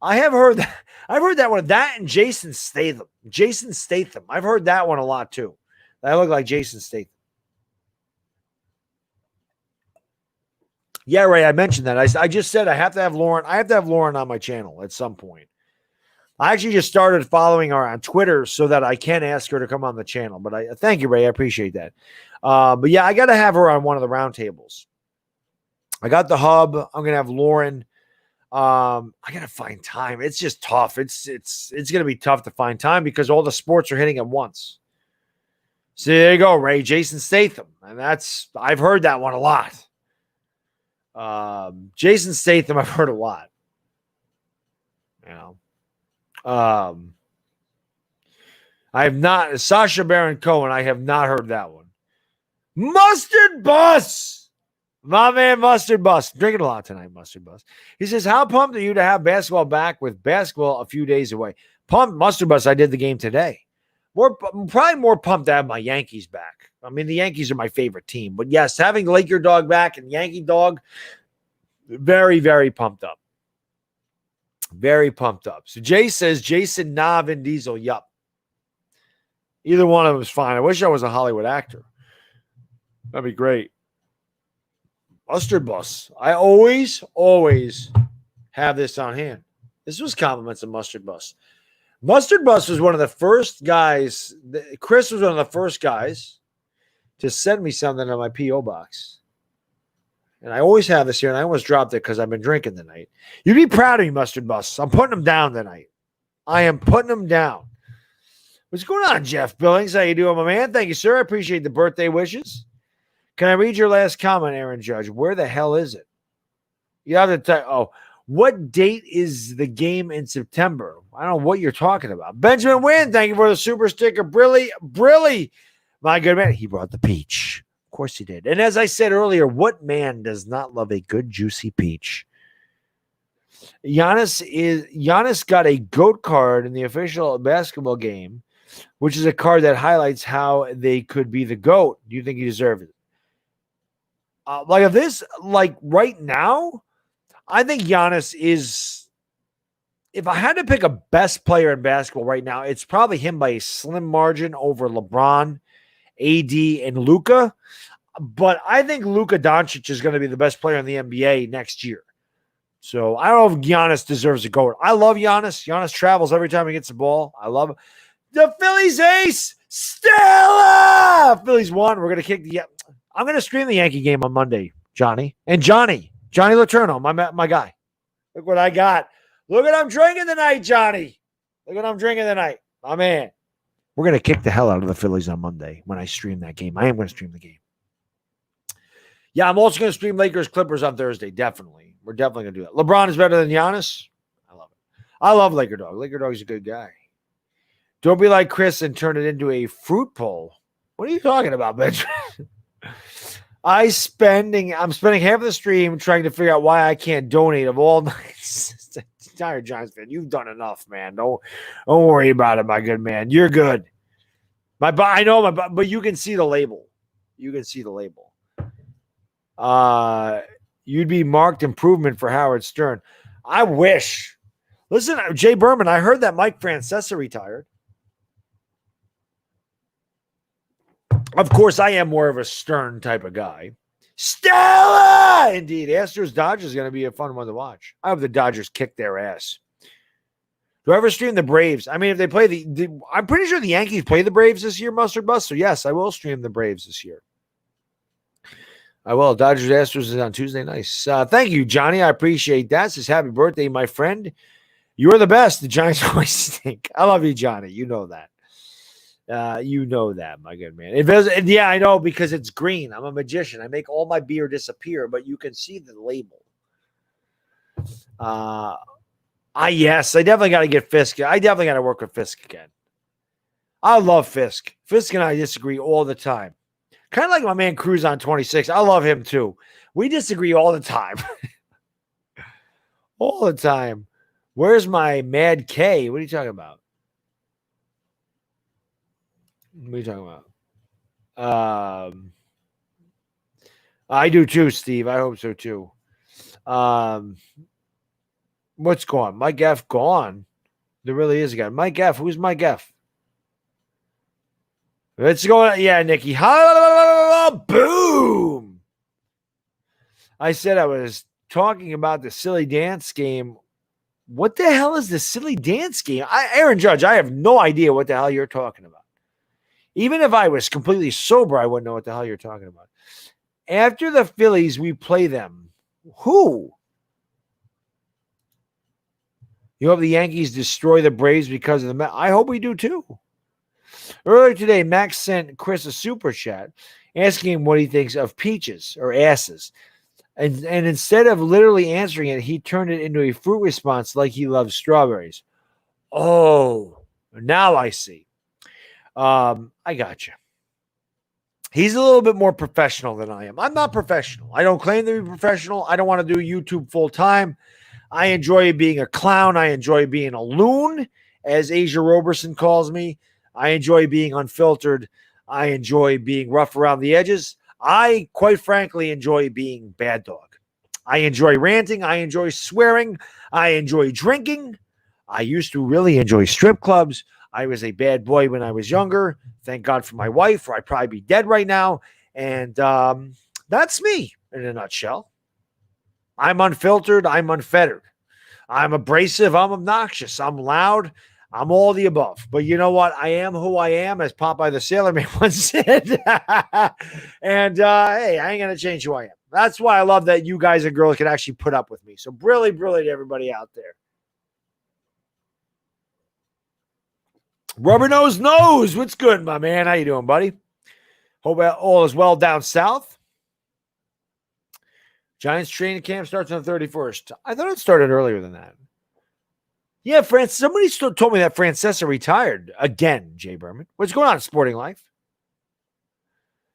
I've heard that one, that and Jason Statham. I've heard that one a lot too. I look like Jason Statham. Yeah, Ray, I mentioned that. I just said I have to have Lauren. I have to have Lauren on my channel at some point. I actually just started following her on Twitter so that I can ask her to come on the channel. But I thank you, Ray. I appreciate that. But yeah, I got to have her on one of the roundtables. I got the Hub. I'm gonna have Lauren. I gotta find time. It's just tough. It's gonna be tough to find time because all the sports are hitting at once. So there you go, Ray. Jason Statham. And I've heard that one a lot. Jason Statham, I've heard a lot. I have not, Sacha Baron Cohen, I have not heard that one. Mustard Bus. My man, Mustard Bus. Drinking a lot tonight, Mustard Bus. He says, how pumped are you to have basketball back with basketball a few days away? Pumped, Mustard Bus. I did the game today. Probably more pumped to have my Yankees back. I mean, the Yankees are my favorite team. But yes, having Laker Dog back and Yankee Dog, very, very pumped up. Very pumped up. So Jay says, Jason, Nav, and Diesel. Yup. Either one of them is fine. I wish I was a Hollywood actor. That'd be great. Mustard Bus. I always have this on hand. This was compliments of Mustard Bus. Mustard Bus was one of the first guys. Chris was one of the first guys to send me something on my P.O. box. And I always have this here, and I almost dropped it because I've been drinking tonight. You'd be proud of me, Mustard Bus. I'm putting them down tonight. I am putting them down. What's going on, Jeff Billings? How you doing, my man? Thank you, sir. I appreciate the birthday wishes. Can I read your last comment, Aaron Judge? Where the hell is it? You have to tell. Oh, what date is the game in September? I don't know what you're talking about. Benjamin Wynn, thank you for the super sticker. Brilly. My good man. He brought the peach. Of course he did. And as I said earlier, what man does not love a good juicy peach? Giannis got a GOAT card in the official basketball game, which is a card that highlights how they could be the GOAT. Do you think he deserves it? Like if this, like right now, I think Giannis is. If I had to pick a best player in basketball right now, it's probably him by a slim margin over LeBron, AD, and Luka. But I think Luka Doncic is going to be the best player in the NBA next year. So I don't know if Giannis deserves a go. I love Giannis. Giannis travels every time he gets the ball. I love it. The Phillies ace, Stella! Phillies won. We're going to kick the. I'm going to stream the Yankee game on Monday, Johnny. And Johnny Laterno, my guy. Look what I got. Look what I'm drinking tonight, Johnny. Look what I'm drinking tonight. My man. We're going to kick the hell out of the Phillies on Monday when I stream that game. I am going to stream the game. Yeah, I'm also going to stream Lakers Clippers on Thursday. Definitely. We're definitely going to do that. LeBron is better than Giannis. I love it. I love Laker Dog. Laker Dog's a good guy. Don't be like Chris and turn it into a fruit bowl. What are you talking about, Benjamin? I'm spending half of the stream trying to figure out why I can't donate of all nights. Entire Giants fan, you've done enough, man. Don't worry about it, my good man. You're good. I know but you can see the label. You can see the label. You'd be marked improvement for Howard Stern. I wish. Listen, Jay Berman, I heard that Mike Francesa retired. Of course, I am more of a Stern type of guy. Stella! Indeed. Astros-Dodgers is going to be a fun one to watch. I hope the Dodgers kick their ass. Do I ever stream the Braves? I mean, if they play I'm pretty sure the Yankees play the Braves this year, Mustard Bus. So, yes, I will stream the Braves this year. I will. Dodgers-Astros is on Tuesday. Nice. Thank you, Johnny. I appreciate that. Says happy birthday, my friend. You're the best. The Giants always stink. I love you, Johnny. You know that. You know that, my good man. Yeah, I know, because it's green. I'm a magician. I make all my beer disappear, but you can see the label. Yes, I definitely got to get Fisk. I definitely got to work with Fisk again. I love Fisk. Fisk and I disagree all the time. Kind of like my man Cruz on 26. I love him too. We disagree all the time. All the time. Where's my Mad K? What are you talking about? What are you talking about? I do too, Steve. I hope so too. What's gone? Mike F gone. There really is a guy. Mike F. Who's Mike F? Let's go. Yeah, Nikki. Boom. I said I was talking about the silly dance game. What the hell is the silly dance game? Aaron Judge, I have no idea what the hell you're talking about. Even if I was completely sober, I wouldn't know what the hell you're talking about. After the Phillies, we play them. Who? You hope the Yankees destroy the Braves because of the Mets? I hope we do too. Earlier today, Max sent Chris a super chat asking him what he thinks of peaches or asses. And instead of literally answering it, he turned it into a fruit response like he loves strawberries. Oh, now I see. I got you. He's a little bit more professional than I am. I'm not professional. I don't claim to be professional. I don't want to do YouTube full time. I enjoy being a clown. I enjoy being a loon, as Asia Roberson calls me. I enjoy being unfiltered. I enjoy being rough around the edges. I, quite frankly, enjoy being bad dog. I enjoy ranting. I enjoy swearing. I enjoy drinking. I used to really enjoy strip clubs. I was a bad boy when I was younger. Thank God for my wife, or I'd probably be dead right now. And that's me in a nutshell. I'm unfiltered. I'm unfettered. I'm abrasive. I'm obnoxious. I'm loud. I'm all the above. But you know what? I am who I am, as Popeye the Sailor Man once said. And hey, I ain't going to change who I am. That's why I love that you guys and girls can actually put up with me. So brilly to everybody out there. Rubber Nose Nose. What's good, my man? How you doing, buddy? Hope all is well down south. Giants training camp starts on the 31st. I thought it started earlier than that. Yeah, somebody still told me that Francesa retired again, Jay Berman. What's going on in sporting life?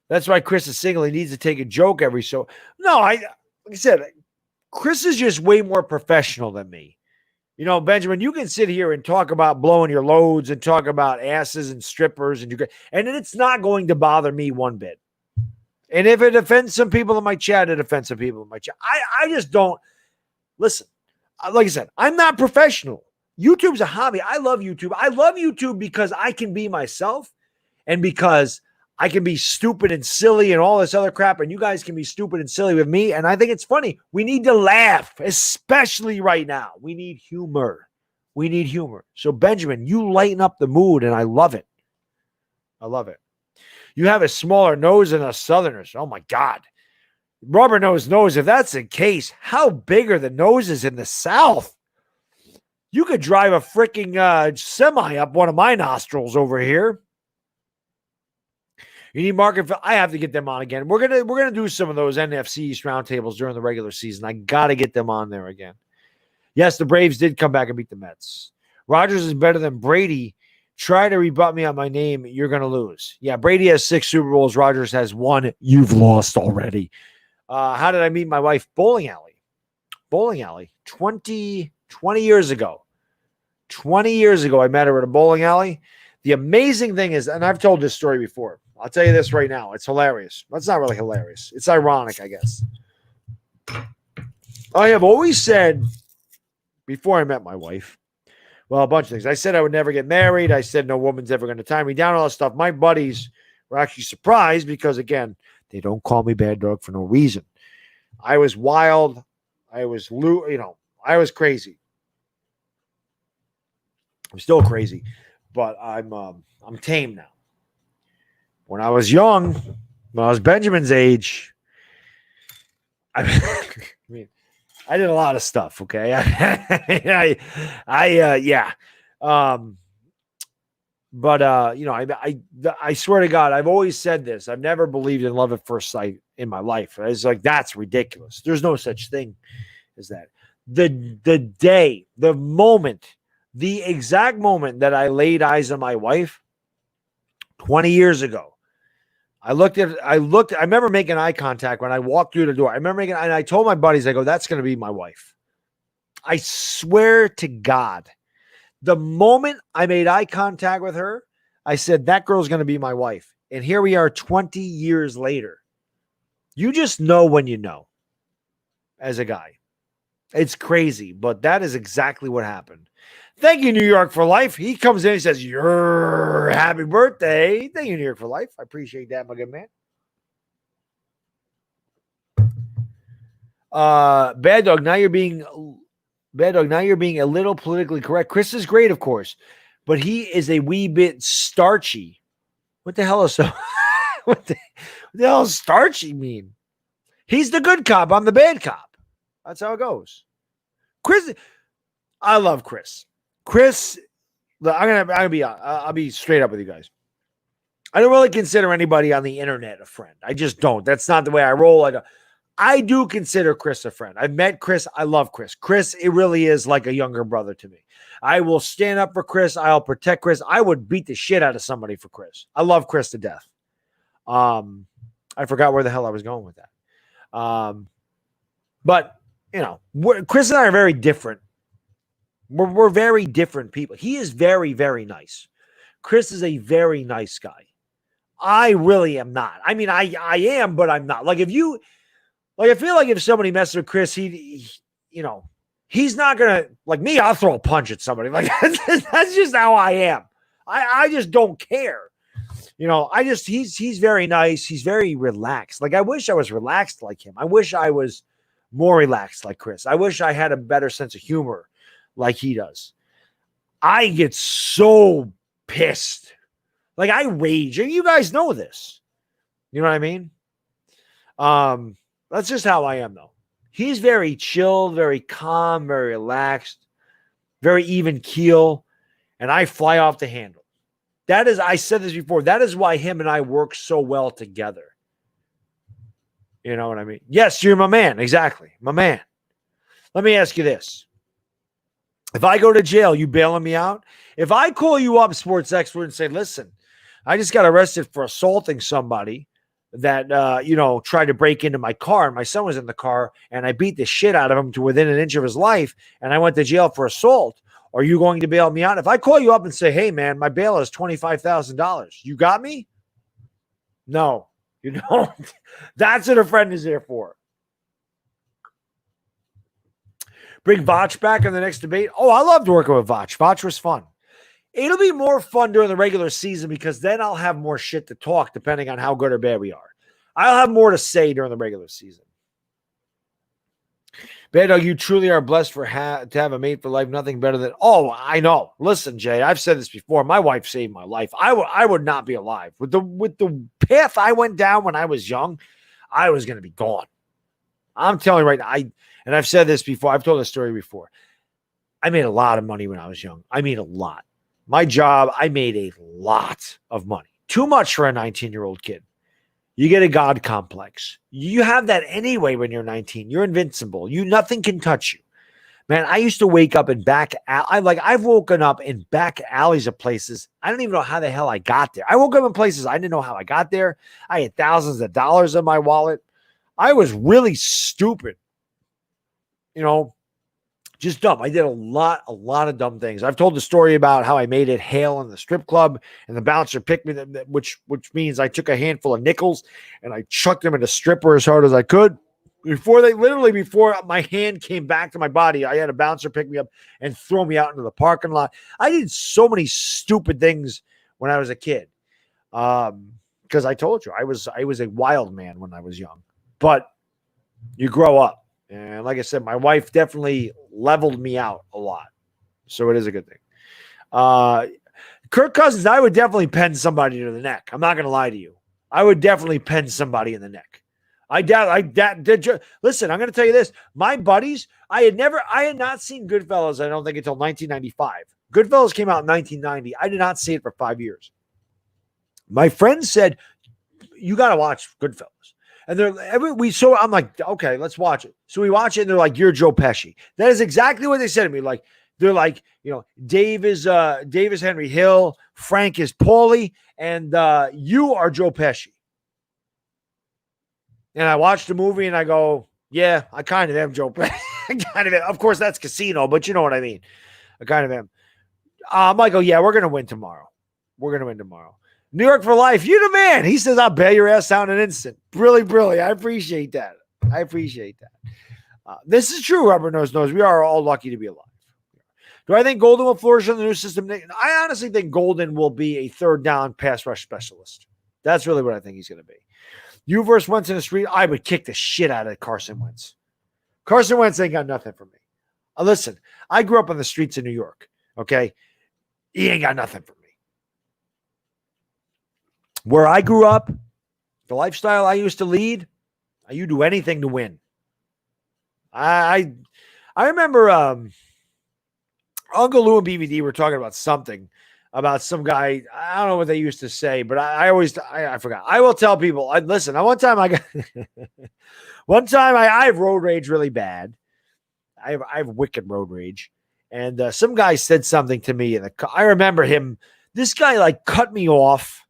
That's why Chris is single. He needs to take a joke every so. No, like I said, Chris is just way more professional than me. You know, Benjamin, you can sit here and talk about blowing your loads and talk about asses and strippers and then it's not going to bother me one bit. And if it offends some people in my chat, it offends some people in my chat. I just don't listen. Like I said, I'm not professional. YouTube's a hobby. I love YouTube. I love YouTube because I can be myself and because I can be stupid and silly and all this other crap, and you guys can be stupid and silly with me. And I think it's funny. We need to laugh, especially right now. We need humor. We need humor. So, Benjamin, you lighten up the mood, and I love it. I love it. You have a smaller nose than us Southerners. Oh, my God. Rubber nose. If that's the case, how big are the noses in the South? You could drive a freaking semi up one of my nostrils over here. You need market. I have to get them on again. We're gonna do some of those NFC East roundtables during the regular season. I gotta get them on there again. Yes, the Braves did come back and beat the Mets. Rodgers is better than Brady. Try to rebut me on my name. You're gonna lose. Yeah, Brady has 6 Super Bowls. Rodgers has 1. You've lost already. How did I meet my wife? Bowling alley. 20 years ago. 20 years ago, I met her at a bowling alley. The amazing thing is, and I've told this story before. I'll tell you this right now. It's hilarious. It's not really hilarious. It's ironic, I guess. I have always said, before I met my wife, well, a bunch of things. I said I would never get married. I said no woman's ever going to tie me down, all that stuff. My buddies were actually surprised because, again, they don't call me bad dog for no reason. I was wild. I was crazy. I'm still crazy, but I'm tame now. When I was young, when I was Benjamin's age, I mean, I did a lot of stuff. Okay, yeah. But I swear to God, I've always said this. I've never believed in love at first sight in my life. It's like, that's ridiculous. There's no such thing as that. The moment, the exact moment that I laid eyes on my wife 20 years ago, I remember making eye contact when I walked through the door. And I told my buddies, I go, that's going to be my wife. I swear to God, the moment I made eye contact with her, I said, that girl's going to be my wife. And here we are 20 years later. You just know when you know as a guy. It's crazy, but that is exactly what happened. Thank you, New York for Life. He comes in and says, "Your happy birthday." Thank you, New York for Life. I appreciate that, my good man. Bad dog, now you're being a little politically correct. Chris is great, of course, but he is a wee bit starchy. What the hell is so? What the hell does starchy mean? He's the good cop. I'm the bad cop. That's how it goes. Chris, I love Chris. Chris, I'll be straight up with you guys. I don't really consider anybody on the internet a friend. I just don't. That's not the way I roll. I do consider Chris a friend. I've met Chris. I love Chris. Chris, it really is like a younger brother to me. I will stand up for Chris. I'll protect Chris. I would beat the shit out of somebody for Chris. I love Chris to death. I forgot where the hell I was going with that. But, Chris and I are very different. We're very different people. He is very, very nice. Chris is a very nice guy. I really am not. I mean, I am, but I'm not. I feel like if somebody messes with Chris, he's not going to, like me, I'll throw a punch at somebody. That's just how I am. I just don't care. He's very nice. He's very relaxed. I wish I was relaxed like him. I wish I was more relaxed like Chris. I wish I had a better sense of humor like he does. I get so pissed. I rage. And you guys know this. You know what I mean? That's just how I am, though. He's very chill, very calm, very relaxed, very even keel, and I fly off the handle. I said this before, that is why him and I work so well together. You know what I mean? Yes, you're my man. Exactly. My man. Let me ask you this. If I go to jail, you bailing me out? If I call you up, sports expert, and say, listen, I just got arrested for assaulting somebody that, tried to break into my car, and my son was in the car, and I beat the shit out of him to within an inch of his life, and I went to jail for assault, are you going to bail me out? If I call you up and say, hey, man, my bail is $25,000, you got me? No. You know, that's what a friend is there for. Bring Vach back in the next debate. Oh, I loved working with Vach. Vach was fun. It'll be more fun during the regular season because then I'll have more shit to talk depending on how good or bad we are. I'll have more to say during the regular season. Bad Dog, you truly are blessed to have a mate for life. Nothing better than, oh, I know. Listen, Jay, I've said this before. My wife saved my life. I would not be alive. With the path I went down when I was young, I was going to be gone. I'm telling you right now, and I've said this before. I've told this story before. I made a lot of money when I was young. I made a lot. My job, I made a lot of money. Too much for a 19-year-old kid. You get a God complex. You have that anyway when you're 19. You're invincible. Nothing can touch you. Man, I used to wake up in I've woken up in back alleys of places. I don't even know how the hell I got there. I woke up in places I didn't know how I got there. I had thousands of dollars in my wallet. I was really stupid. Just dumb. I did a lot of dumb things. I've told the story about how I made it hail in the strip club and the bouncer picked me, which means I took a handful of nickels and I chucked them at a stripper as hard as I could. Before my hand came back to my body, I had a bouncer pick me up and throw me out into the parking lot. I did so many stupid things when I was a kid. Because I told you, I was a wild man when I was young. But you grow up. And like I said, my wife definitely leveled me out a lot. So it is a good thing. Kirk Cousins, I would definitely pen somebody to the neck. I'm not going to lie to you. I would definitely pen somebody in the neck. Listen, I'm going to tell you this. My buddies, I had not seen Goodfellas, I don't think, until 1995. Goodfellas came out in 1990. I did not see it for 5 years. My friends said, you got to watch Goodfellas. And I'm like, okay, let's watch it. So we watch it and they're like, you're Joe Pesci. That is exactly what they said to me. Like, they're like, Dave is Henry Hill, Frank is Paulie, and you are Joe Pesci. And I watched the movie and I go, yeah, I kind of am Joe Pesci. I kind of am. Of course, that's Casino, but you know what I mean. I kind of am. Michael, yeah, we're going to win tomorrow. New York for life. You the man. He says, I'll bail your ass out in an instant. Really, brilliant. I appreciate that. This is true, Rubber Nose Nose. We are all lucky to be alive. Do I think Golden will flourish in the new system? I honestly think Golden will be a third down pass rush specialist. That's really what I think he's going to be. You versus Wentz in the street, I would kick the shit out of Carson Wentz. Carson Wentz ain't got nothing for me. Listen, I grew up on the streets of New York, okay? He ain't got nothing for me. Where I grew up, the lifestyle I used to lead, you do anything to win. I remember Uncle Lou and BVD were talking about something about some guy. I don't know what they used to say, but I forgot. I will tell people. Listen. One time I have road rage really bad. I have wicked road rage, and some guy said something to me. I remember him. This guy like cut me off.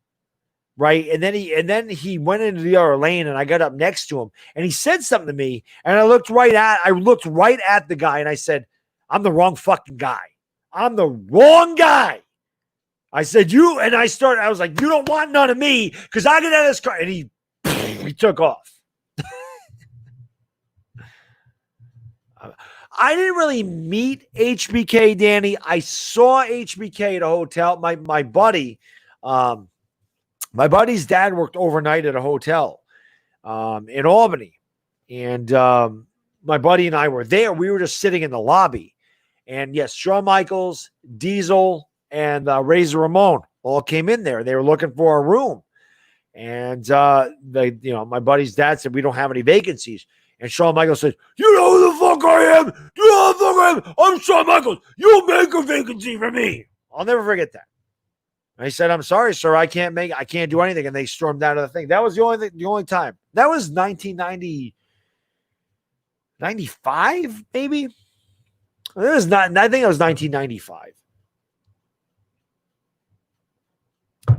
Right. And then he went into the other lane and I got up next to him and he said something to me and I looked right at the guy and I said, I'm the wrong fucking guy. I'm the wrong guy. I said, I was like, you don't want none of me because I get out of this car. And he took off. I didn't really meet HBK, Danny. I saw HBK at a hotel. My buddy's dad worked overnight at a hotel in Albany. And my buddy and I were there. We were just sitting in the lobby. And yes, Shawn Michaels, Dizzle, and Razor Ramon all came in there. They were looking for a room. And my buddy's dad said, we don't have any vacancies. And Shawn Michaels said, you know who the fuck I am? You know who the fuck I am? I'm Shawn Michaels. You make a vacancy for me. I'll never forget that. I said, I'm sorry, sir. I can't do anything. And they stormed out of the thing. That was the only time. That was 1990, 95, maybe. It was not. I think it was 1995.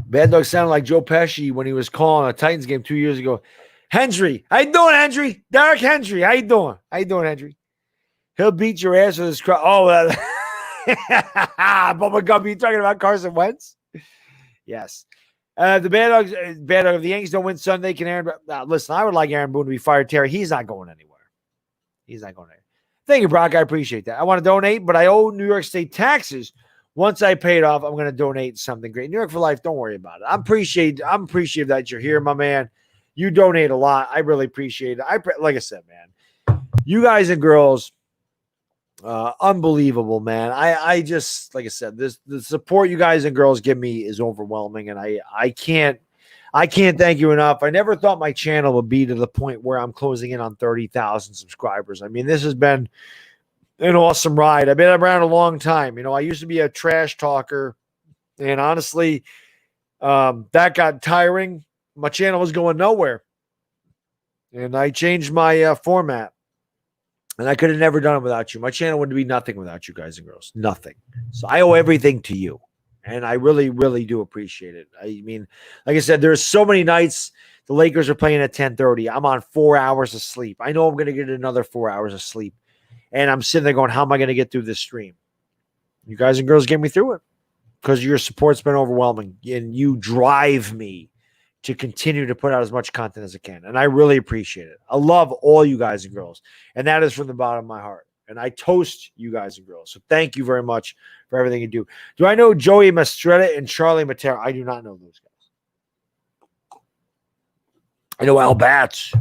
Bad Dog sounded like Joe Pesci when he was calling a Titans game 2 years ago. Hendry, how you doing, Hendry? Derek Hendry, how you doing? Hendry? He'll beat your ass with his crowd. Oh, Bubba Gump, you talking about Carson Wentz? Yes. The bad dog, if the Yankees don't win Sunday, can Aaron? Listen, I would like Aaron Boone to be fired. Terry, he's not going anywhere. He's not going anywhere. Thank you, Brock. I appreciate that. I want to donate, but I owe New York State taxes. Once I pay it off, I'm going to donate something great. New York for life. Don't worry about it. I'm appreciative that you're here, my man. You donate a lot. I really appreciate it. Like I said, man, you guys and girls, unbelievable, man. I just, like I said, the support you guys and girls give me is overwhelming, and I can't thank you enough. I never thought my channel would be to the point where I'm closing in on 30,000 subscribers. I mean, this has been an awesome ride. I've been around a long time. You know, I used to be a trash talker, and honestly, that got tiring. My channel was going nowhere, and I changed my format, and I could have never done it without you. My channel would be nothing without you guys and girls. Nothing. So I owe everything to you. And I really, really do appreciate it. I mean, like I said, there's so many nights the Lakers are playing at 10:30. I'm on 4 hours of sleep. I know I'm going to get another 4 hours of sleep. And I'm sitting there going, how am I going to get through this stream? You guys and girls get me through it because your support's been overwhelming. And you drive me to continue to put out as much content as I can. And I really appreciate it. I love all you guys and girls. And that is from the bottom of my heart. And I toast you guys and girls. So thank you very much for everything you do. Do I know Joey Mastretta and Charlie Matera? I do not know those guys. I know Al Bats.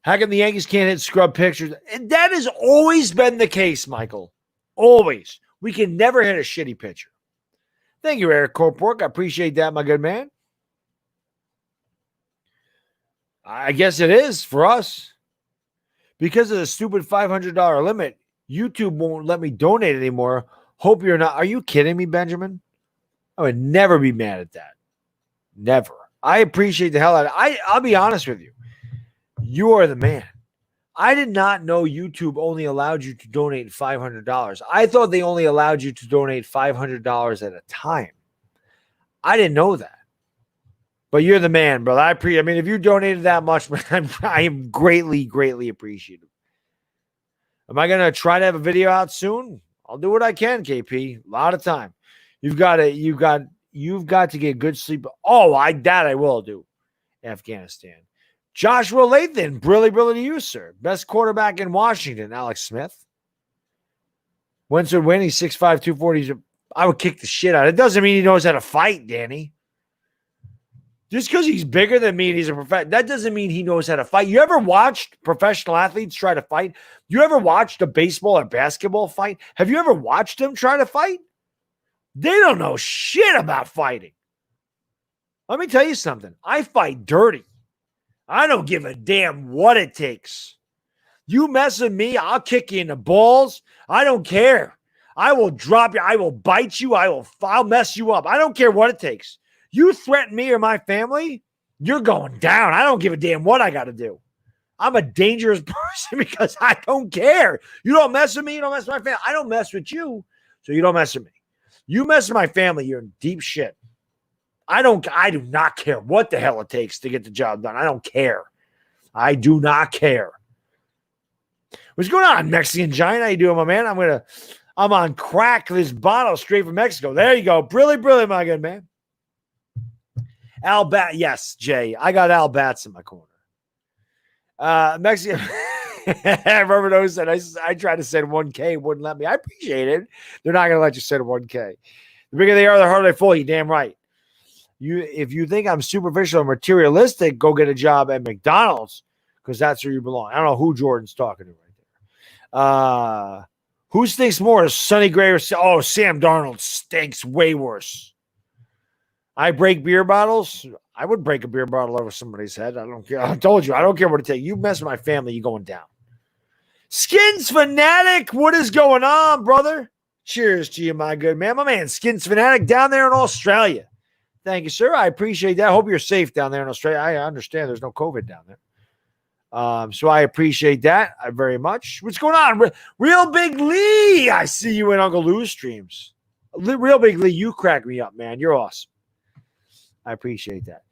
How come the Yankees can't hit scrub pictures? And that has always been the case, Michael. Always. We can never hit a shitty pitcher. Thank you, Eric Corpork. I appreciate that, my good man. I guess it is for us. Because of the stupid $500 limit, YouTube won't let me donate anymore. Hope you're not. Are you kidding me, Benjamin? I would never be mad at that. Never. I appreciate the hell out of it. I'll be honest with you. You are the man. I did not know YouTube only allowed you to donate $500. I thought they only allowed you to donate $500 at a time. I didn't know that. But you're the man, brother. I mean, if you donated that much, man, I am greatly, greatly appreciative. Am I going to try to have a video out soon? I'll do what I can, KP. A lot of time. You've got to get good sleep. Oh, that I will do. Afghanistan. Joshua Lathan, brilly to you, sir. Best quarterback in Washington, Alex Smith. Wentz would win. He's 6'5", 240. I would kick the shit out. It doesn't mean he knows how to fight, Danny. Just because he's bigger than me and he's a professional, that doesn't mean he knows how to fight. You ever watched professional athletes try to fight? You ever watched a baseball or basketball fight? Have you ever watched them try to fight? They don't know shit about fighting. Let me tell you something. I fight dirty. I don't give a damn what it takes. You mess with me, I'll kick you in the balls. I don't care. I will drop you. I will bite you. I'll mess you up. I don't care what it takes. You threaten me or my family, you're going down. I don't give a damn what I got to do. I'm a dangerous person because I don't care. You don't mess with me. You don't mess with my family. I don't mess with you, so you don't mess with me. You mess with my family, you're in deep shit. I do not care what the hell it takes to get the job done. I don't care. I do not care. What's going on, Mexican Giant? How you doing, my man? I'm on crack this bottle straight from Mexico. There you go. Brilly, my good man. Al Bat, yes, Jay. I got Al Bats in my corner. Mexican. Robert O said, I tried to send 1K, wouldn't let me. I appreciate it. They're not going to let you send 1K. The bigger they are, the harder they fall. You damn right. If you think I'm superficial and materialistic, go get a job at McDonald's because that's where you belong. I don't know who Jordan's talking to right there. Who stinks more, Sonny Gray or Sam Darnold stinks way worse. I break beer bottles. I would break a beer bottle over somebody's head. I don't care. I told you, I don't care what it takes. You mess with my family, you're going down. Skins Fanatic, what is going on, brother? Cheers to you, my good man. My man, Skins Fanatic down there in Australia. Thank you, sir. I appreciate that. I hope you're safe down there in Australia. I understand there's no COVID down there. So I appreciate that very much. What's going on? Real Big Lee, I see you in Uncle Lou's streams. Real Big Lee, you crack me up, man. You're awesome. I appreciate that.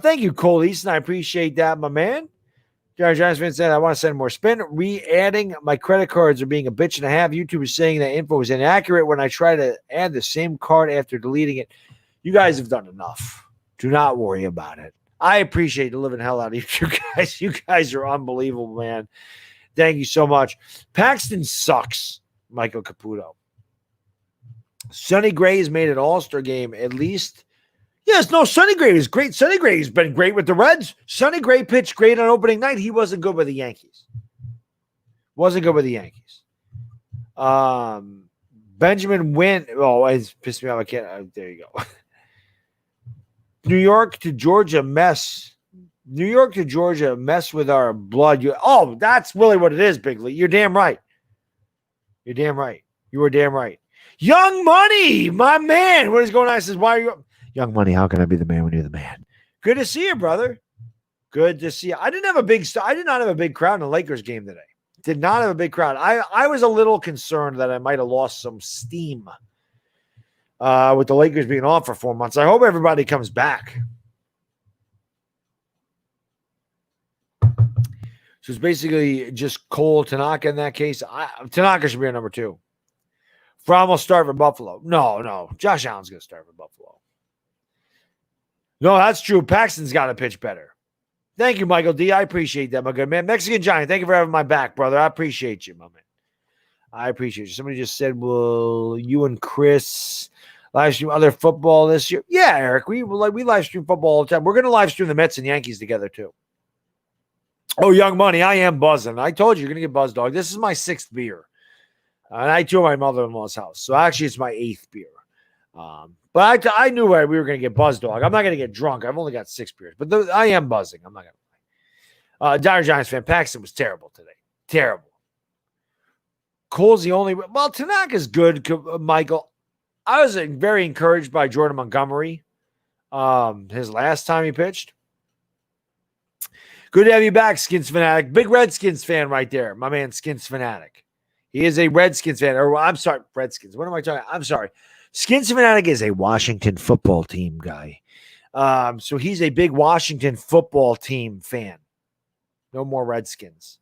Thank you, Cole Easton. I appreciate that, my man. Jared Johnson said, I want to send more spin. Re-adding my credit cards are being a bitch and a half. YouTube is saying that info is inaccurate when I try to add the same card after deleting it. You guys have done enough. Do not worry about it. I appreciate the living hell out of you guys. You guys are unbelievable, man. Thank you so much. Paxton sucks, Michael Caputo. Sonny Gray has made an all-star game at least. Yes, no, Sonny Gray is great. Sonny Gray has been great with the Reds. Sonny Gray pitched great on opening night. He wasn't good with the Yankees. Benjamin Wynn. Oh, it's pissed me off. I can't. There you go. New York to Georgia mess. New York to Georgia mess with our blood. That's really what it is, Bigley. You're damn right. You were damn right. Young Money, my man. What is going on? I says, why are you Young Money? How can I be the man when you're the man? Good to see you, brother. Good to see you. I did not have a big crowd in the Lakers game today. Did not have a big crowd. I was a little concerned that I might have lost some steam with the Lakers being off for 4 months. I hope everybody comes back. So it's basically just Cole, Tanaka in that case. Tanaka should be our number 2. Fromm will start for Buffalo. No. Josh Allen's going to start for Buffalo. No, that's true. Paxton's got to pitch better. Thank you, Michael D. I appreciate that, my good man. Mexican Giant, thank you for having my back, brother. I appreciate you, my man. I appreciate you. Somebody just said, will you and Chris live stream other football this year? Yeah, Eric. We live stream football all the time. We're going to live stream the Mets and Yankees together, too. Oh, Young Money, I am buzzing. I told you you're going to get buzzed, dog. This is my 6th beer. And I tour my mother-in-law's house. So actually, it's my 8th beer. But I knew we were going to get buzzed, dog. I'm not going to get drunk. I've only got 6 beers. But I am buzzing. I'm not going to lie. Dire Giants fan, Paxton was terrible today. Terrible. Cole's the only. Well, Tanaka's good, Michael. I was very encouraged by Jordan Montgomery his last time he pitched. Good to have you back, Skins Fanatic. Big Redskins fan right there. My man, Skins Fanatic. He is a Redskins fan. Or I'm sorry, Redskins. What am I talking? I'm sorry. Skins Fanatic is a Washington football team guy. So he's a big Washington football team fan. No more Redskins.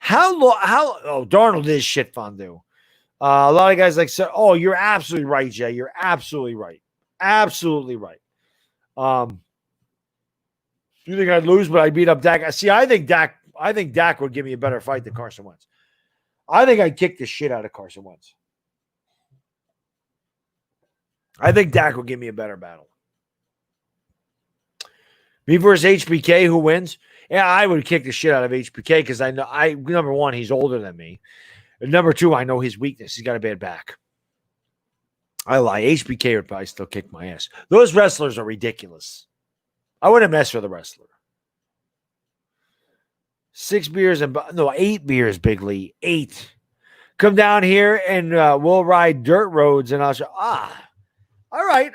Darnold is shit fondue. A lot of guys like say, oh, you're absolutely right, Jay. You're absolutely right. Absolutely right. You think I'd lose, but I beat up Dak? See, I think Dak would give me a better fight than Carson Wentz. I think I'd kick the shit out of Carson Wentz. I think Dak would give me a better battle. Me versus HBK, who wins? Yeah, I would kick the shit out of HBK because I know number one, he's older than me. And number 2, I know his weakness. He's got a bad back. I lie. HBK would probably still kick my ass. Those wrestlers are ridiculous. I wouldn't mess with a wrestler. 8 beers, Big Lee. 8. Come down here and we'll ride dirt roads and I'll show. All right.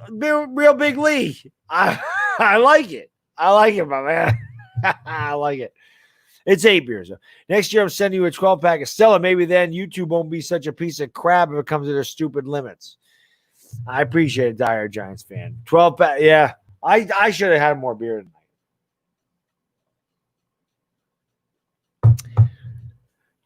Real Big Lee. I like it. I like it, my man. I like it. It's 8 beers. Next year, I'm sending you a 12-pack of Stella. Maybe then YouTube won't be such a piece of crap if it comes to their stupid limits. I appreciate it, Dire Giants fan. 12-pack. Yeah. I should have had more beer tonight.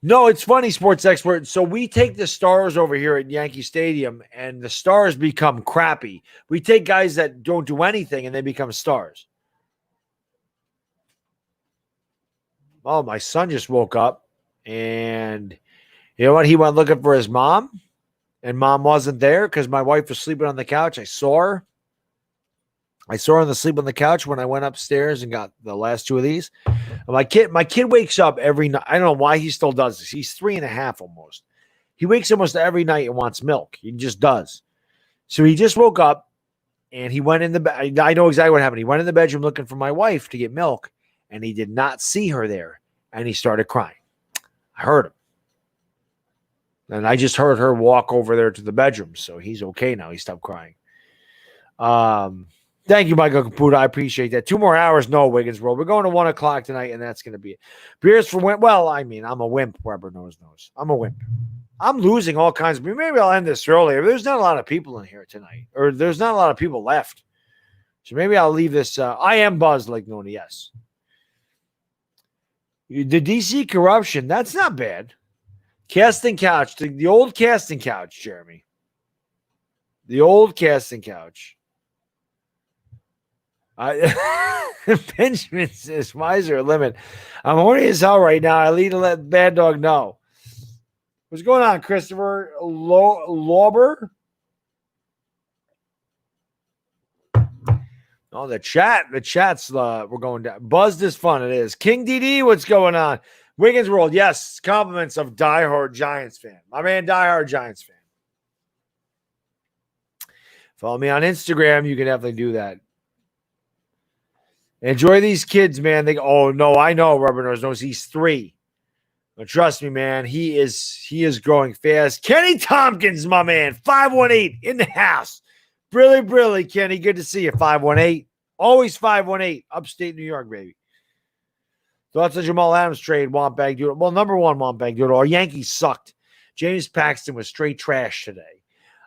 No, it's funny, sports expert. So we take the stars over here at Yankee Stadium, and the stars become crappy. We take guys that don't do anything, and they become stars. Oh, my son just woke up, and you know what? He went looking for his mom, and mom wasn't there because my wife was sleeping on the couch. I saw her on the sleep on the couch when I went upstairs and got the last 2 of these. My kid wakes up every night. I don't know why he still does this. He's 3.5 almost. He wakes almost every night and wants milk. He just does. So he just woke up and he went in the bed. I know exactly what happened. He went in the bedroom looking for my wife to get milk, and he did not see her there. And he started crying. I heard him. And I just heard her walk over there to the bedroom. So he's okay now. He stopped crying. Thank you, Michael Caputo. I appreciate that. 2 more hours, no Wiggins World. We're going to 1 o'clock tonight, and that's going to be it. Beers for wimp. Well, I mean, I'm a wimp. Weber knows. I'm a wimp. I'm losing all kinds of. Maybe I'll end this earlier. There's not a lot of people in here tonight, or there's not a lot of people left. So maybe I'll leave this. I am buzzed like Nona, yes. The DC corruption, that's not bad. Casting couch, the old casting couch, Jeremy. The old casting couch. Benjamin says, why is there a limit? I'm horny as hell right now. I need to let Bad Dog know. What's going on, Christopher Lauber? Oh, the chat's we're going down. Buzzed is fun. It is. King DD, what's going on? Wiggins World, yes. Compliments of diehard Giants fan. My man, diehard Giants fan. Follow me on Instagram. You can definitely do that. Enjoy these kids, man. Oh no, I know. Rubber knows. He's 3. But trust me, man. He is growing fast. Kenny Tompkins, my man, 518 in the house. Brilly, Kenny. Good to see you. 518. Always 518. Upstate New York, baby. Thoughts on Jamal Adams trade? Wampag Doodle. Well, number one, Wampag Doodle. Our Yankees sucked. James Paxton was straight trash today.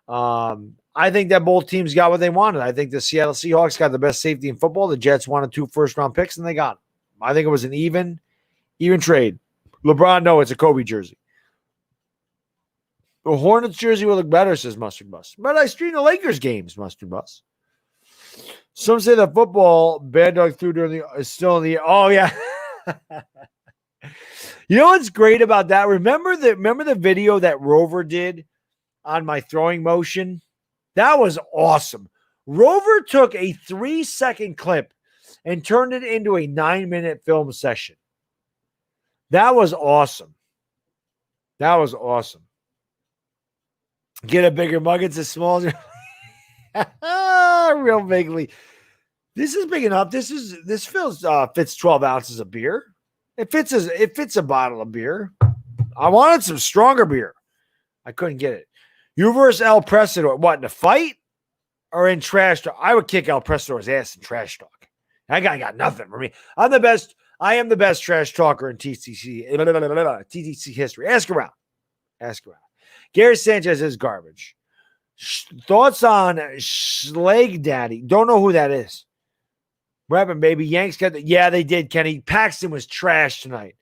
I think that both teams got what they wanted. I think the Seattle Seahawks got the best safety in football. The Jets wanted 2 first-round picks, and they got them. I think it was an even trade. LeBron, no, it's a Kobe jersey. The Hornets jersey will look better, says Mustard Bus. But I stream the Lakers games, Mustard Bus. Some say the football Bad Dog threw during the is still in the. Oh yeah. You know what's great about that? Remember the video that Rover did on my throwing motion? That was awesome. Rover took a 3-second clip and turned it into a 9-minute film session. That was awesome. That was awesome. Get a bigger mug. It's as small as real bigly. This is big enough. This fits 12 ounces of beer. It fits a bottle of beer. I wanted some stronger beer. I couldn't get it. You versus El Presidor. What, in a fight or in trash talk? I would kick El Presidor's ass in trash talk. That guy got nothing for me. I'm the best. I am the best trash talker in TTC history. Ask around. Gary Sanchez is garbage. Thoughts on Schleg Daddy? Don't know who that is. Rapping, baby. Yanks got the. Yeah, they did, Kenny. Paxton was trash tonight.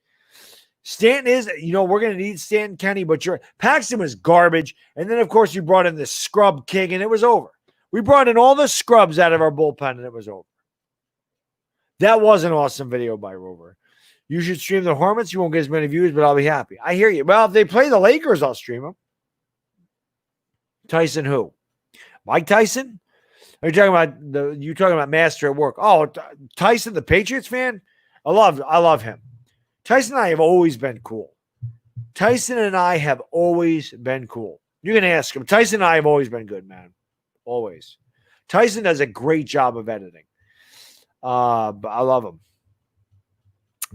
Stanton is, we're going to need Stanton, Kenny, but Paxton was garbage. And then, of course, you brought in the scrub king, and it was over. We brought in all the scrubs out of our bullpen, and it was over. That was an awesome video by Rover. You should stream the Hornets. You won't get as many views, but I'll be happy. I hear you. Well, if they play the Lakers, I'll stream them. Tyson who? Mike Tyson? Are you talking about Master at Work? Oh, Tyson, the Patriots fan? I love him. Tyson and I have always been cool. Tyson and I have always been cool. You can ask him. Tyson and I have always been good, man. Always. Tyson does a great job of editing. But I love him.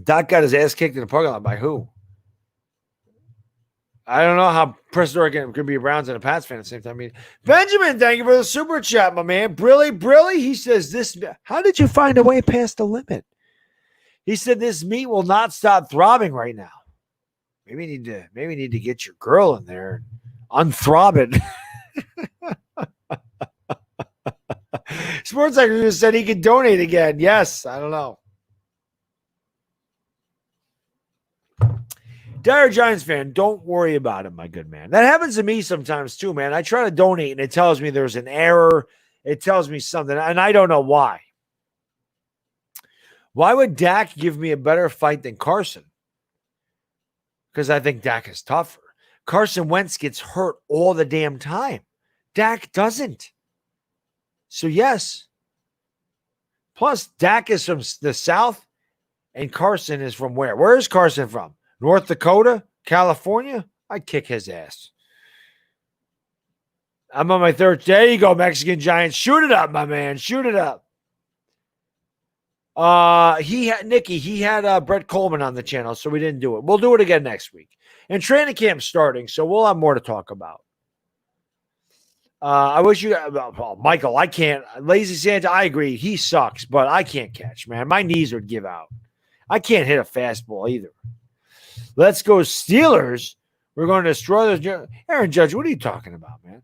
Doc got his ass kicked in the parking lot by who? I don't know how President can be a Browns and a Pats fan at the same time. I mean, Benjamin, thank you for the super chat, my man. Brilly. He says this. How did you find a way past the limit? He said this meat will not stop throbbing right now. Maybe need to get your girl in there and unthrob it. Sports Secretary said he could donate again. Yes, I don't know. Dire Giants fan, don't worry about him, my good man. That happens to me sometimes too, man. I try to donate and it tells me there's an error. It tells me something, and I don't know why. Why would Dak give me a better fight than Carson? Because I think Dak is tougher. Carson Wentz gets hurt all the damn time. Dak doesn't. So, yes. Plus, Dak is from the South, and Carson is from where? Where is Carson from? North Dakota? California? I'd kick his ass. I'm on my third. There you go, Mexican Giants. Shoot it up, my man. Shoot it up. He had Brett Coleman on the channel, so we didn't do it. We'll do it again next week. And training camp's starting, so we'll have more to talk about. I wish you, Michael, I can't. Lazy Santa, I agree. He sucks, but I can't catch, man. My knees would give out. I can't hit a fastball either. Let's go Steelers. We're going to destroy those. Aaron Judge, what are you talking about, man?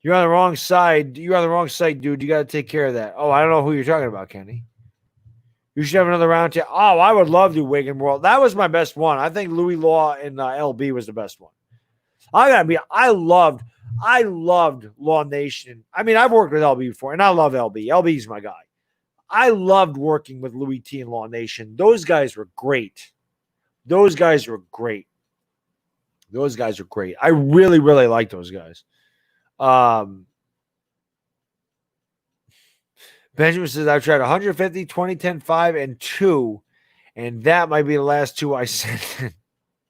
You're on the wrong side. You're on the wrong side, dude. You got to take care of that. Oh, I don't know who you're talking about, Kenny. You should have another round. Oh, I would love to Wigan World. That was my best one. I think Louis Law and LB was the best one. I I loved Law Nation. I mean, I've worked with LB before, and I love LB. LB's my guy. I loved working with Louis T and Law Nation. Those guys were great. Those guys were great. Those guys are great. I really, really like those guys. Benjamin says, I've tried 150, 20, 10, 5, and 2, and that might be the last 2 I sent.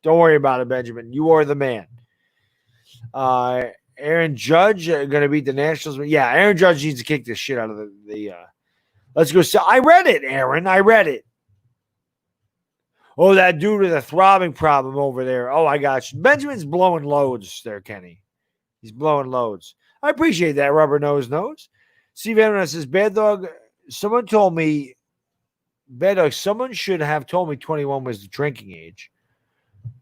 Don't worry about it, Benjamin. You are the man. Aaron Judge going to beat the Nationals. Yeah, Aaron Judge needs to kick this shit out of the let's go. I read it, Aaron. I read it. Oh, that dude with a throbbing problem over there. Oh, I got you. Benjamin's blowing loads there, Kenny. He's blowing loads. I appreciate that, Rubber Nose. Steve Evans says, Bad Dog, someone told me, Bad Dog, someone should have told me 21 was the drinking age.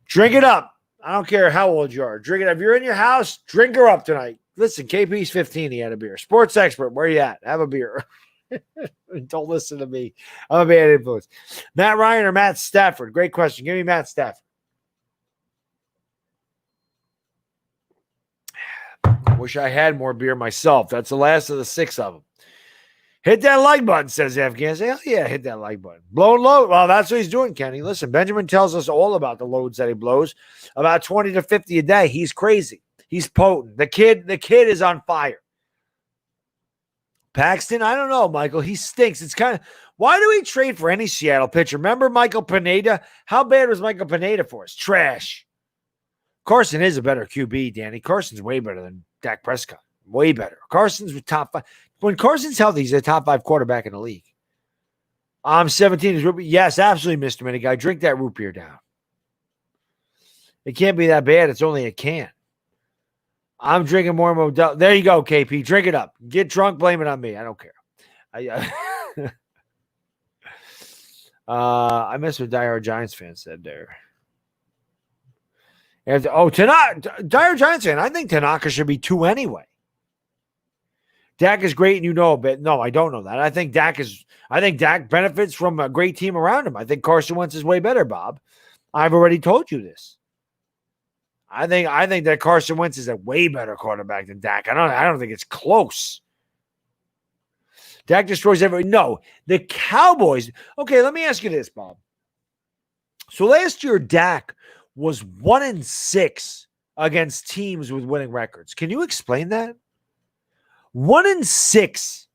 Drink it up. I don't care how old you are. Drink it up. If you're in your house, drink her up tonight. Listen, KP's 15. He had a beer. Sports expert, where you at? Have a beer. Don't listen to me. I'm a bad influence. Matt Ryan or Matt Stafford? Great question. Give me Matt Stafford. Wish I had more beer myself. That's the last of the 6 of them. Hit that like button, says Afghanistan. Hell yeah, hit that like button. Blowing load. Well, that's what he's doing, Kenny. Listen, Benjamin tells us all about the loads that he blows. About 20 to 50 a day. He's crazy. He's potent. The kid is on fire. Paxton, I don't know, Michael. He stinks. It's kind of, why do we trade for any Seattle pitcher? Remember Michael Pineda? How bad was Michael Pineda for us? Trash. Carson is a better QB, Danny. Carson's way better than Dak Prescott. Way better. Carson's with top 5. When Carson's healthy, he's a top 5 quarterback in the league. I'm 17. Yes, absolutely, Mr. Minute Guy. Drink that root beer down. It can't be that bad. It's only a can. I'm drinking more Modelo. There you go, KP. Drink it up. Get drunk, blame it on me. I don't care. I miss what diehard Giants fan said there. Tanaka, diehard Giants fan. I think Tanaka should be 2 anyway. Dak is great, and you know a bit. No, I don't know that. I think Dak benefits from a great team around him. I think Carson Wentz is way better, Bob. I've already told you this. I think that Carson Wentz is a way better quarterback than Dak. I don't think it's close. Dak destroys everybody. No, the Cowboys. Okay, let me ask you this, Bob. So last year, Dak was 1-6 against teams with winning records. Can you explain that? 1-6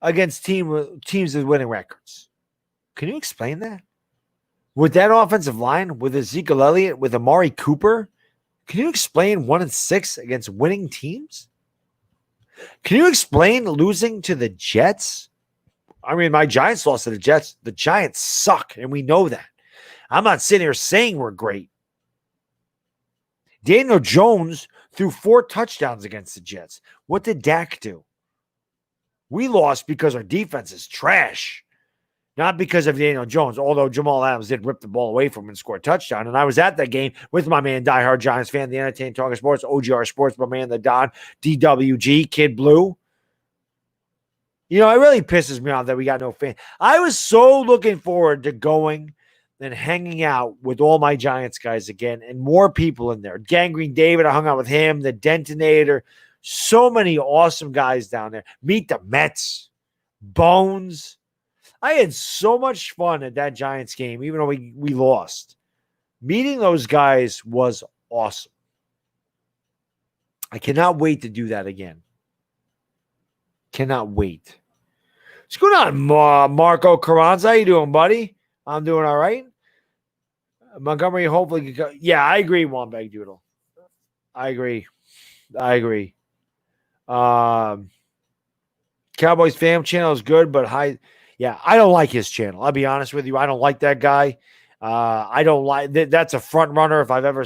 against teams with winning records. Can you explain that? With that offensive line, with Ezekiel Elliott, with Amari Cooper, can you explain 1-6 against winning teams? Can you explain losing to the Jets? I mean, my Giants lost to the Jets. The Giants suck, and we know that. I'm not sitting here saying we're great. Daniel Jones threw 4 touchdowns against the Jets. What did Dak do? We lost because our defense is trash. Not because of Daniel Jones, although Jamal Adams did rip the ball away from him and score a touchdown. And I was at that game with my man, diehard Giants fan, the Entertainment Talking Sports, OGR Sports, my man, the Don, DWG, Kid Blue. You know, it really pisses me off that we got no fan. I was so looking forward to going and hanging out with all my Giants guys again and more people in there. Gangrene David, I hung out with him, the Detonator. So many awesome guys down there. Meet the Mets, Bones. I had so much fun at that Giants game, even though we lost. Meeting those guys was awesome. I cannot wait to do that again. Cannot wait. What's going on, Marco Carranza? How you doing, buddy? I'm doing all right. Montgomery, hopefully. Yeah, I agree, Wambag Doodle. I agree. Cowboys fam channel is good, but high. Yeah, I don't like his channel. I'll be honest with you. I don't like that guy. I don't like that's a front runner. If I've ever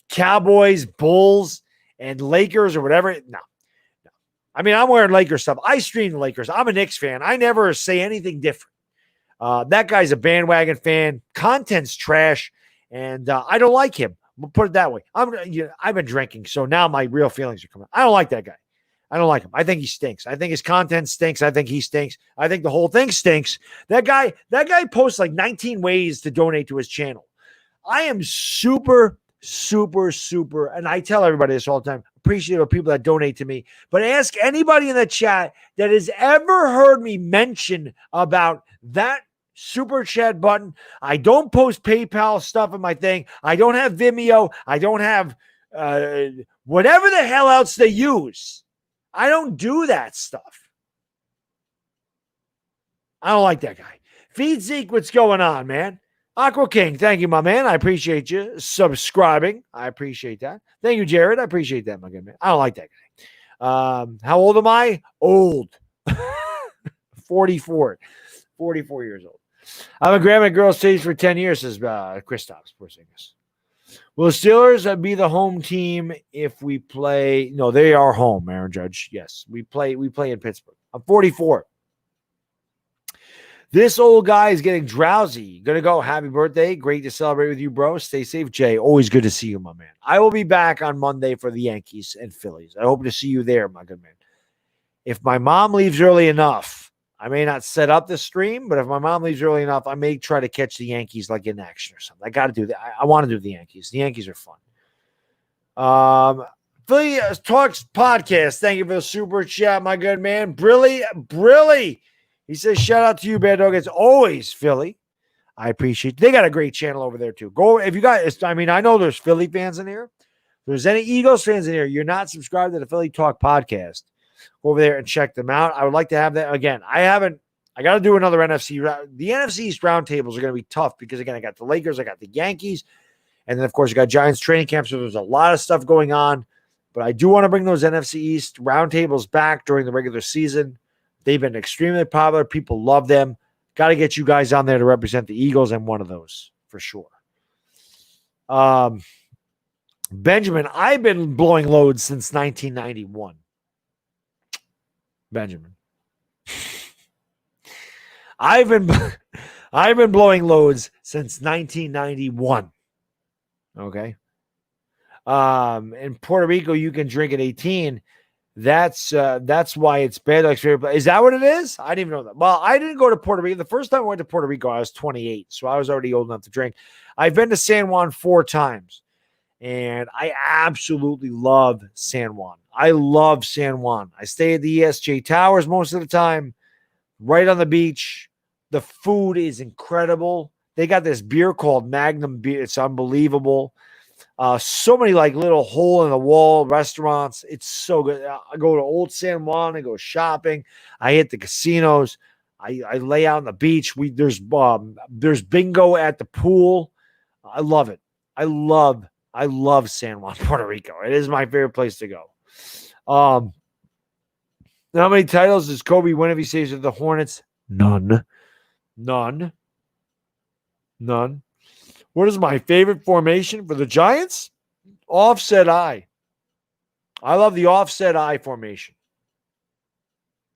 Cowboys, Bulls, and Lakers or whatever. No. I mean, I'm wearing Lakers stuff. I stream the Lakers. I'm a Knicks fan. I never say anything different. That guy's a bandwagon fan. Content's trash, and I don't like him. We'll put it that way. I've been drinking, so now my real feelings are coming. I don't like that guy. I don't like him. I think he stinks. I think his content stinks. I think he stinks. I think the whole thing stinks. That guy posts like 19 ways to donate to his channel. I am super super, super, and I tell everybody this all the time, appreciative of people that donate to me, but ask anybody in the chat that has ever heard me mention about that super chat button. I don't post PayPal stuff in my thing. I don't have Vimeo. I don't have whatever the hell else they use. I don't do that stuff. I don't like that guy. Feed Zeke, what's going on, man? Aqua King, thank you, my man. I appreciate you subscribing. I appreciate that. Thank you, Jared. I appreciate that, my good man. I don't like that guy. How old am I? Old. 44. 44 years old. I'm a grandma girl stage for 10 years, says Kristaps Porzingis. Will the Steelers be the home team if we play? No, they are home, Aaron Judge. Yes, we play in Pittsburgh. I'm 44. This old guy is getting drowsy. Gonna go. Happy birthday. Great to celebrate with you, bro. Stay safe, Jay. Always good to see you, my man. I will be back on Monday for the Yankees and Phillies. I hope to see you there, my good man. If my mom leaves early enough, I may not set up the stream, but if my mom leaves early enough, I may try to catch the Yankees like in action or something. I got to do that. I want to do the Yankees. The Yankees are fun. Philly Talks Podcast. Thank you for the super chat, my good man. Brilly. He says, shout out to you, Bad Dog. It's always Philly. I appreciate it. They got a great channel over there, too. Go if you guys, I mean, I know there's Philly fans in here. If there's any Eagles fans in here, you're not subscribed to the Philly Talk Podcast. Go over there and check them out. I would like to have that. Again, I got to do another NFC. The NFC East roundtables are going to be tough because, again, I got the Lakers, I got the Yankees, and then, of course, I got Giants training camp, so there's a lot of stuff going on. But I do want to bring those NFC East roundtables back during the regular season. They've been extremely popular. People love them. Got to get you guys on there to represent the Eagles. I'm one of those for sure. Benjamin, I've been blowing loads since 1991. Benjamin. I've been blowing loads since 1991. Okay. In Puerto Rico, you can drink at 18. That's why it's Bad Dog's favorite place. Is that what it is? I didn't even know that. Well, I didn't go to Puerto Rico. The first time I went to Puerto Rico, I was 28, so I was already old enough to drink. I've been to San Juan 4 times, and I absolutely love San Juan. I love San Juan. I stay at the ESJ Towers most of the time, right on the beach. The food is incredible. They got this beer called Magnum Beer. It's unbelievable. So many like little hole in the wall restaurants. It's so good. I go to Old San Juan. I go shopping. I hit the casinos. I lay out on the beach. There's bingo at the pool. I love it. I love San Juan, Puerto Rico. It is my favorite place to go. How many titles does Kobe win if he stays with the Hornets? None. What is my favorite formation for the Giants? Offset I. I love the offset I formation.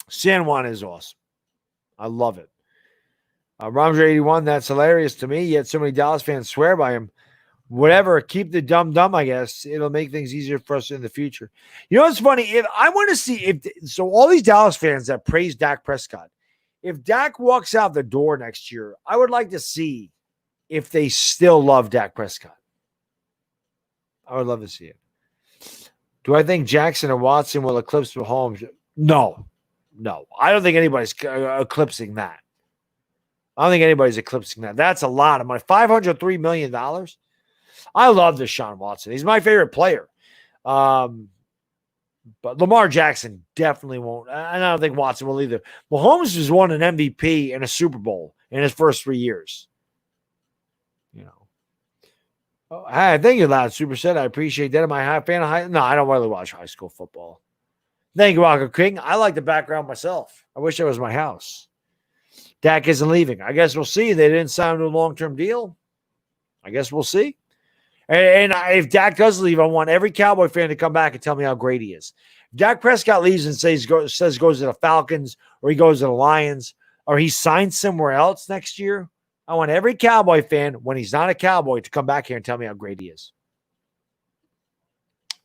San Juan is awesome. I love it. Ramsey81, that's hilarious to me, yet so many Dallas fans swear by him. Whatever, keep the dumb, I guess. It'll make things easier for us in the future. You know what's funny? If I want to see so all these Dallas fans that praise Dak Prescott, if Dak walks out the door next year, I would like to see if they still love Dak Prescott. I would love to see it. Do I think Jackson and Watson will eclipse Mahomes? No. I don't think anybody's eclipsing that. That's a lot of money. $503 million. I love Deshaun Watson. He's my favorite player. But Lamar Jackson definitely won't. And I don't think Watson will either. Mahomes has won an MVP and a Super Bowl in his first 3 years. You know. Oh, hey, thank you, Loud Super Set. I appreciate that. Am I a fan of high? No, I don't really watch high school football. Thank you, Walker King. I like the background myself. I wish that was my house. Dak isn't leaving. I guess we'll see. They didn't sign to a long-term deal. I guess we'll see. And if Dak does leave, I want every Cowboy fan to come back and tell me how great he is. If Dak Prescott leaves and says goes to the Falcons or he goes to the Lions or he signs somewhere else next year, I want every Cowboy fan, when he's not a Cowboy, to come back here and tell me how great he is.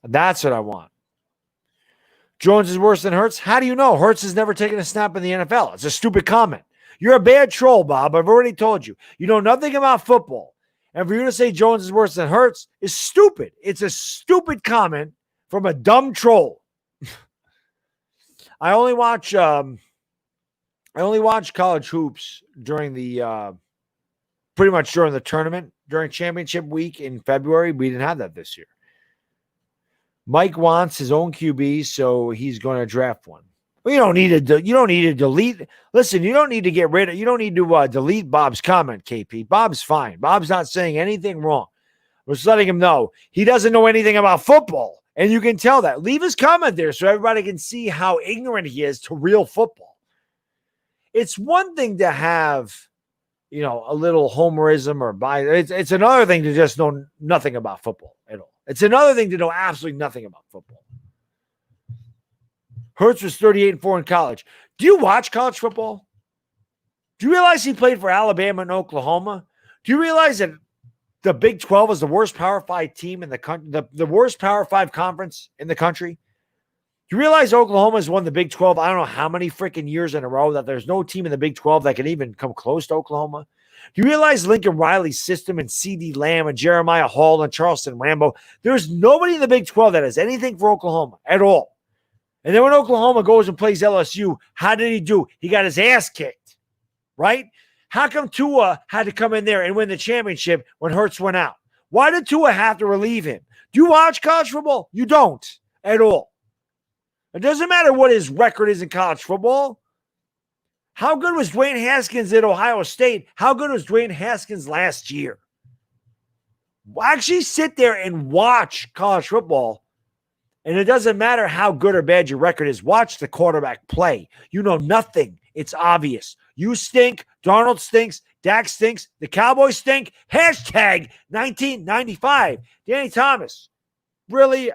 That's what I want. Jones is worse than Hurts. How do you know? Hurts has never taken a snap in the NFL. It's a stupid comment. You're a bad troll, Bob. I've already told you. You know nothing about football. And for you to say Jones is worse than Hurts is stupid. It's a stupid comment from a dumb troll. I only watch college hoops during the pretty much during the tournament, during championship week in February. We didn't have that this year. Mike wants his own QB, so he's going to draft one. Well, you don't need to delete. Listen, you don't need to get rid of. You don't need to delete Bob's comment, KP. Bob's fine. Bob's not saying anything wrong. We're just letting him know he doesn't know anything about football, and you can tell that. Leave his comment there so everybody can see how ignorant he is to real football. It's one thing to have, a little homerism or bias. It's another thing to just know nothing about football at all. It's another thing to know absolutely nothing about football. Hurts was 38-4 in college. Do you watch college football? Do you realize he played for Alabama and Oklahoma? Do you realize that the Big 12 is the worst Power 5 team in the country, the worst Power 5 conference in the country? Do you realize Oklahoma has won the Big 12? I don't know how many freaking years in a row that there's no team in the Big 12 that can even come close to Oklahoma. Do you realize Lincoln Riley's system and C.D. Lamb and Jeremiah Hall and Charleston Rambo? There's nobody in the Big 12 that has anything for Oklahoma at all. And then when Oklahoma goes and plays LSU, how did he do? He got his ass kicked, right? How come Tua had to come in there and win the championship when Hurts went out? Why did Tua have to relieve him? Do you watch college football? You don't at all. It doesn't matter what his record is in college football. How good was Dwayne Haskins at Ohio State? How good was Dwayne Haskins last year? Actually sit there and watch college football. And it doesn't matter how good or bad your record is. Watch the quarterback play. You know nothing. It's obvious. You stink. Darnold stinks. Dak stinks. The Cowboys stink. Hashtag 1995. Danny Thomas. Really.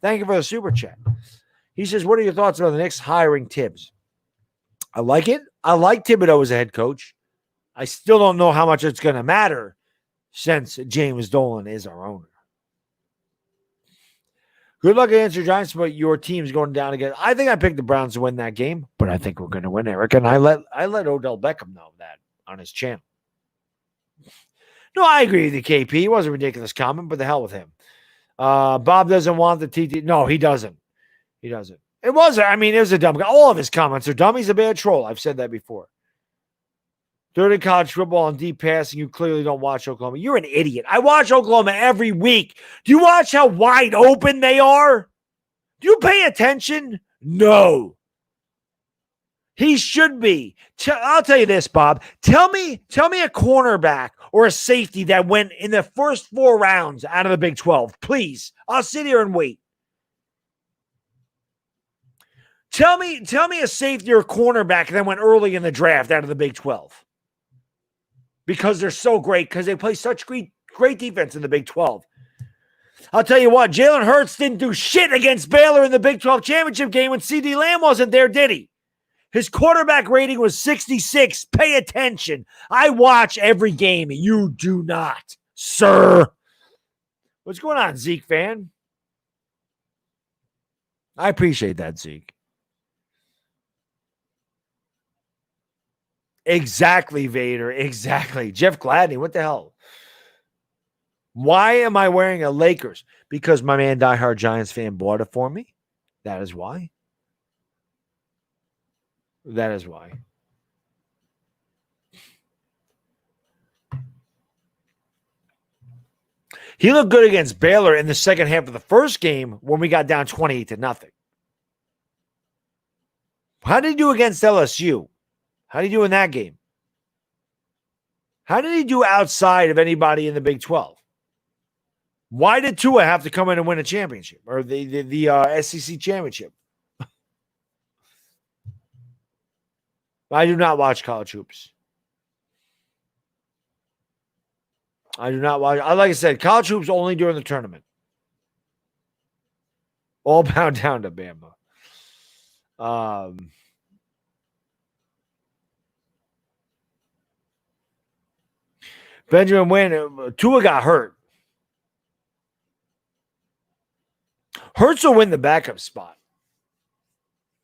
Thank you for the super chat. He says, what are your thoughts on the Knicks hiring Tibbs? I like it. I like Thibodeau as a head coach. I still don't know how much it's going to matter since James Dolan is our owner. Good luck against your Giants, but your team's going down again. I think I picked the Browns to win that game, but I think we're going to win, Eric. And I let Odell Beckham know that on his channel. No, I agree with you, KP. It was a ridiculous comment, but the hell with him. Bob doesn't want the TT. No, he doesn't. He doesn't. It was a dumb guy. All of his comments are dumb. He's a bad troll. I've said that before. Third in college football and deep passing, you clearly don't watch Oklahoma. You're an idiot. I watch Oklahoma every week. Do you watch how wide open they are? Do you pay attention? No. He should be. I'll tell you this, Bob. Tell me a cornerback or a safety that went in the first 4 rounds out of the Big 12. Please. I'll sit here and wait. Tell me a safety or a cornerback that went early in the draft out of the Big 12. Because they're so great, because they play such great defense in the Big 12. I'll tell you what, Jalen Hurts didn't do shit against Baylor in the Big 12 championship game when C.D. Lamb wasn't there, did he? His quarterback rating was 66. Pay attention. I watch every game. You do not, sir. What's going on, Zeke fan? I appreciate that, Zeke. Exactly, Vader. Exactly. Jeff Gladney, what the hell? Why am I wearing a Lakers? Because my man, diehard Giants fan, bought it for me. That is why. That is why. He looked good against Baylor in the second half of the first game when we got down 28-0. How did he do against LSU? How did he do in that game? How did he do outside of anybody in the Big 12? Why did Tua have to come in and win a championship or the SEC championship? I do not watch college hoops. I do not watch. Like I said, college hoops only during the tournament. All bound down to Bama. Benjamin Wynn, Tua got hurt. Hurts will win the backup spot.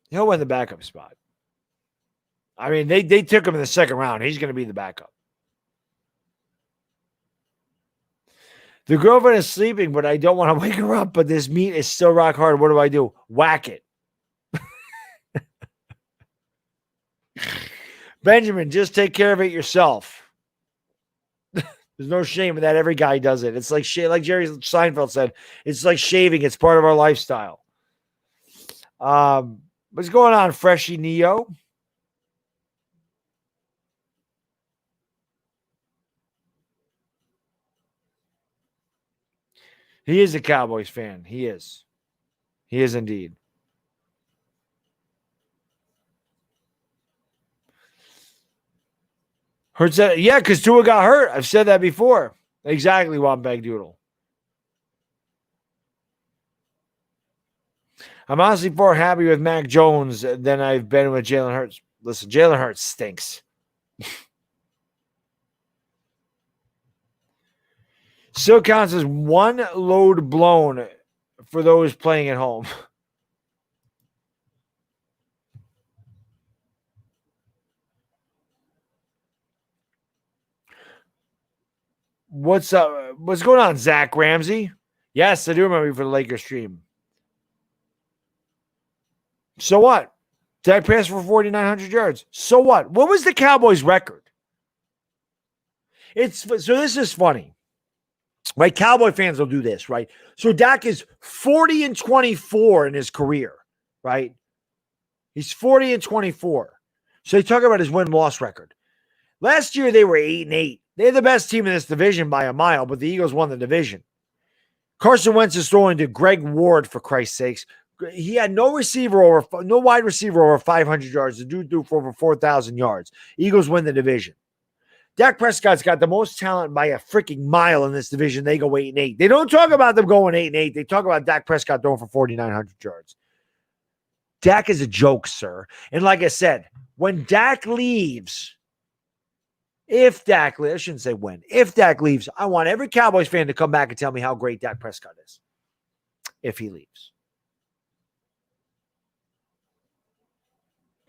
He'll win the backup spot. I mean, they took him in the second round. He's going to be the backup. The girlfriend is sleeping, but I don't want to wake her up. But this meat is still rock hard. What do I do? Whack it. Benjamin, just take care of it yourself. There's no shame in that. Every guy does it. It's like like Jerry Seinfeld said, it's like shaving. It's part of our lifestyle. What's going on, Freshie Neo? He is a Cowboys fan. He is. He is indeed. Hurts that, yeah, because Tua got hurt. I've said that before. Exactly, Wambag Doodle. I'm honestly more happy with Mac Jones than I've been with Jalen Hurts. Listen, Jalen Hurts stinks. Still counts as one load blown for those playing at home. What's up? What's going on, Zach Ramsey? Yes, I do remember you for the Lakers stream. So what? Dak passed for 4,900 yards. So what? What was the Cowboys' record? So this is funny. Right? Cowboy fans will do this, right? So Dak is 40-24 in his career, right? He's 40-24. So they talk about his win-loss record. Last year, they were 8-8. They're the best team in this division by a mile, but the Eagles won the division. Carson Wentz is throwing to Greg Ward, for Christ's sakes. He had no wide receiver over 500 yards. The dude threw for over 4,000 yards. Eagles win the division. Dak Prescott's got the most talent by a freaking mile in this division. They go 8-8. They don't talk about them going 8-8. They talk about Dak Prescott throwing for 4,900 yards. Dak is a joke, sir. And like I said, when Dak leaves, if Dak leaves, I shouldn't say when, if Dak leaves, I want every Cowboys fan to come back and tell me how great Dak Prescott is if he leaves.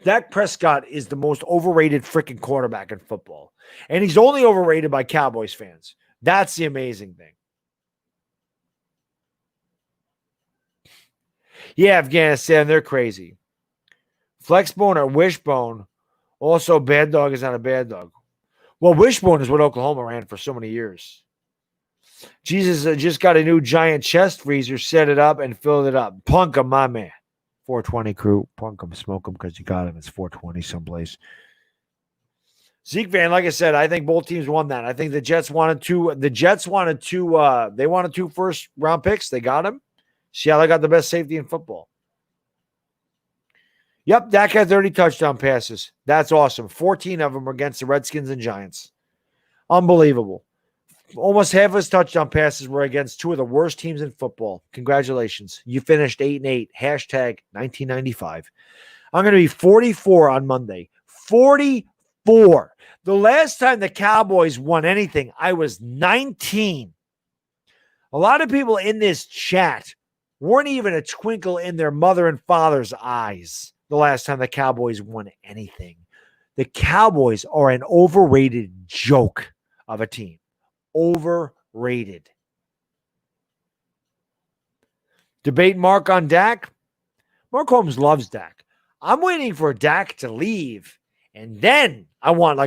Dak Prescott is the most overrated freaking quarterback in football. And he's only overrated by Cowboys fans. That's the amazing thing. Yeah, Afghanistan, they're crazy. Flexbone or Wishbone. Also, Bad Dog is not a bad dog. Well, Wishbone is what Oklahoma ran for so many years. Jesus just got a new giant chest freezer, set it up, and filled it up. Punk him, my man. 420 crew. Punk him, smoke him because you got him. It's 420 someplace. Zeke fan, like I said, I think both teams won that. I think the Jets wanted two. They wanted 2 first-round picks. They got them. Seattle got the best safety in football. Yep, Dak had 30 touchdown passes. That's awesome. 14 of them were against the Redskins and Giants. Unbelievable. Almost half of his touchdown passes were against 2 of the worst teams in football. Congratulations. You finished 8-8. Hashtag 1995. I'm going to be 44 on Monday. 44. The last time the Cowboys won anything, I was 19. A lot of people in this chat weren't even a twinkle in their mother and father's eyes the last time the Cowboys won anything. The Cowboys are an overrated joke of a team. Overrated. Debate Mark on Dak. Mark Holmes loves Dak. I'm waiting for Dak to leave. And then I want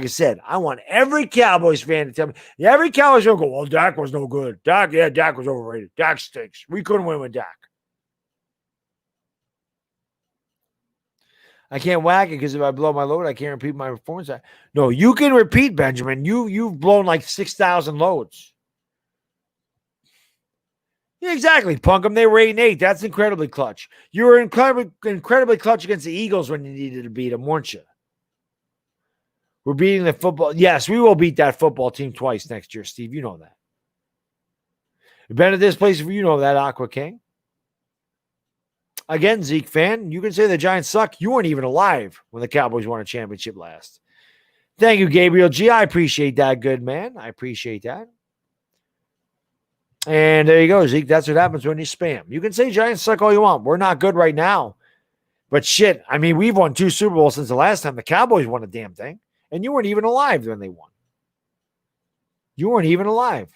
every Cowboys fan to tell me. Every Cowboys fan will go, well, Dak was no good. Dak was overrated. Dak stinks. We couldn't win with Dak. I can't whack it because if I blow my load, I can't repeat my performance. No, you can repeat, Benjamin. You've blown like 6,000 loads. Yeah, exactly. Punk them. They were 8-8. That's incredibly clutch. You were incredibly clutch against the Eagles when you needed to beat them, weren't you? We're beating the football. Yes, we will beat that football team twice next year, Steve. You know that. You've been at this place, you know that, Aqua King. Again, Zeke fan, you can say the Giants suck. You weren't even alive when the Cowboys won a championship last. Thank you, Gabriel G. I appreciate that, good man. I appreciate that. And there you go, Zeke. That's what happens when you spam. You can say Giants suck all you want. We're not good right now. But shit, I mean, we've won 2 Super Bowls since the last time the Cowboys won a damn thing. And you weren't even alive when they won. You weren't even alive.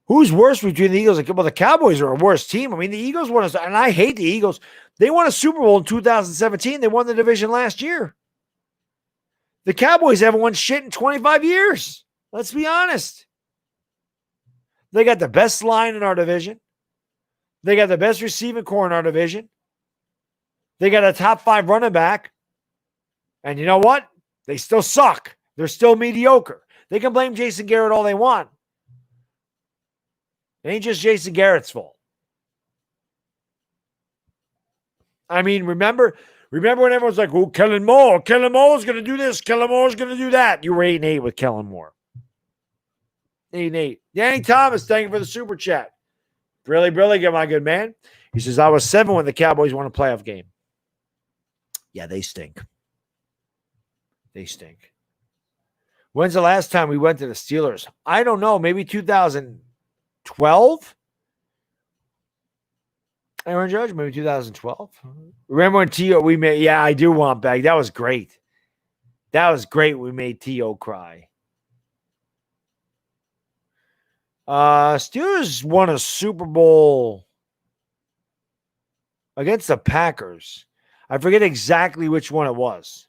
Who's worse between the Eagles? Well, the Cowboys are a worse team. I mean, the Eagles won and I hate the Eagles. They won a Super Bowl in 2017. They won the division last year. The Cowboys haven't won shit in 25 years. Let's be honest. They got the best line in our division. They got the best receiving core in our division. They got a top 5 running back. And you know what? They still suck. They're still mediocre. They can blame Jason Garrett all they want. It ain't just Jason Garrett's fault. I mean, remember when everyone's like, oh, Kellen Moore's going to do this. Kellen Moore's going to do that. You were 8-8 with Kellen Moore. 8-8. Danny Thomas, thank you for the super chat. Really, my good man. He says, I was 7 when the Cowboys won a playoff game. Yeah, they stink. They stink. When's the last time we went to the Steelers? I don't know. Maybe 2012? Aaron Judge, maybe 2012. Remember when T.O. we made, yeah, I do want back. That was great. That was great. We made T.O. cry. Steelers won a Super Bowl against the Packers. I forget exactly which one it was.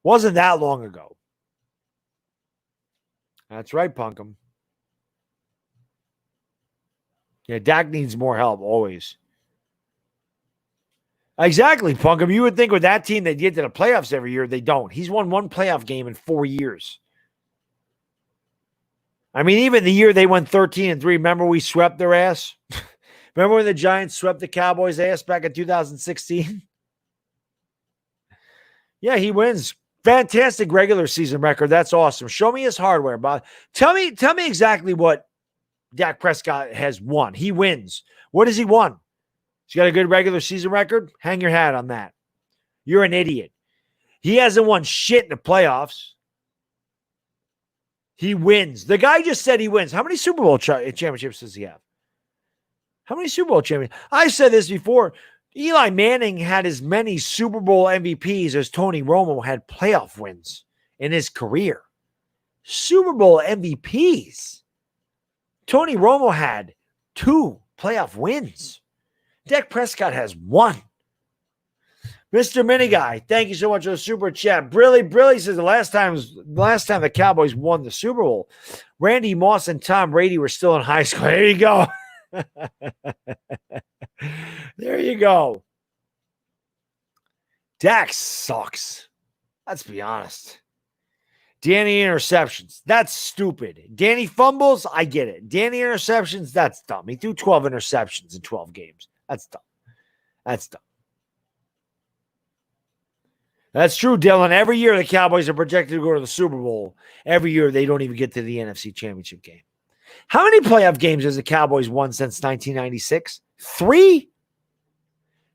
Wasn't that long ago. That's right, Punkum. Yeah, Dak needs more help, always. Exactly, Punkum. You would think with that team they'd get to the playoffs every year. They don't. He's won 1 playoff game in 4 years. I mean, even the year they went 13-3, remember we swept their ass? Remember when the Giants swept the Cowboys' ass back in 2016? Yeah, he wins. Fantastic regular season record. That's awesome. Show me his hardware, Bob. Tell me exactly what Dak Prescott has won. He wins. What has he won? He's got a good regular season record? Hang your hat on that. You're an idiot. He hasn't won shit in the playoffs. He wins. The guy just said he wins. How many Super Bowl championships does he have? How many Super Bowl championships? I said this before. Eli Manning had as many Super Bowl MVPs as Tony Romo had playoff wins in his career. Super Bowl MVPs. Tony Romo had 2 playoff wins. Dak Prescott has 1. Mr. Mini Guy, thank you so much for the super chat. Brilly says the last time the Cowboys won the Super Bowl, Randy Moss and Tom Brady were still in high school. There you go. There you go. Dak sucks. Let's be honest. Danny interceptions. That's stupid. Danny fumbles. I get it. Danny interceptions. That's dumb. He threw 12 interceptions in 12 games. That's dumb. That's dumb. That's true, Dylan. Every year the Cowboys are projected to go to the Super Bowl. Every year they don't even get to the NFC Championship game. How many playoff games has the Cowboys won since 1996? 3?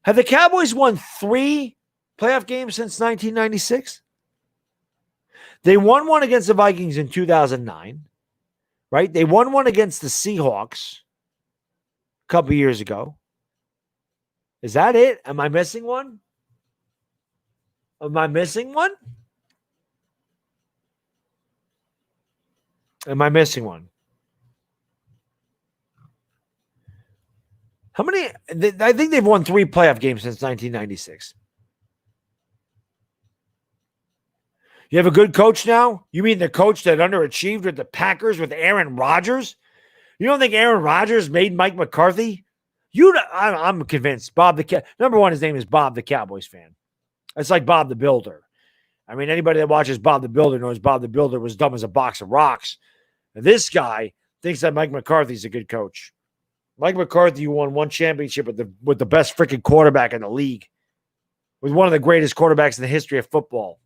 Have the Cowboys won 3 playoff games since 1996? They won one against the Vikings in 2009, right? They won one against the Seahawks a couple years ago. Is that it? Am I missing one? Am I missing one? Am I missing one? How many? I think they've won 3 playoff games since 1996. You have a good coach now? You mean the coach that underachieved with the Packers with Aaron Rodgers? You don't think Aaron Rodgers made Mike McCarthy? I'm convinced. Number one, his name is Bob the Cowboys fan. It's like Bob the Builder. I mean, anybody that watches Bob the Builder knows Bob the Builder was dumb as a box of rocks. And this guy thinks that Mike McCarthy's a good coach. Mike McCarthy won 1 championship with the best freaking quarterback in the league. With one of the greatest quarterbacks in the history of football.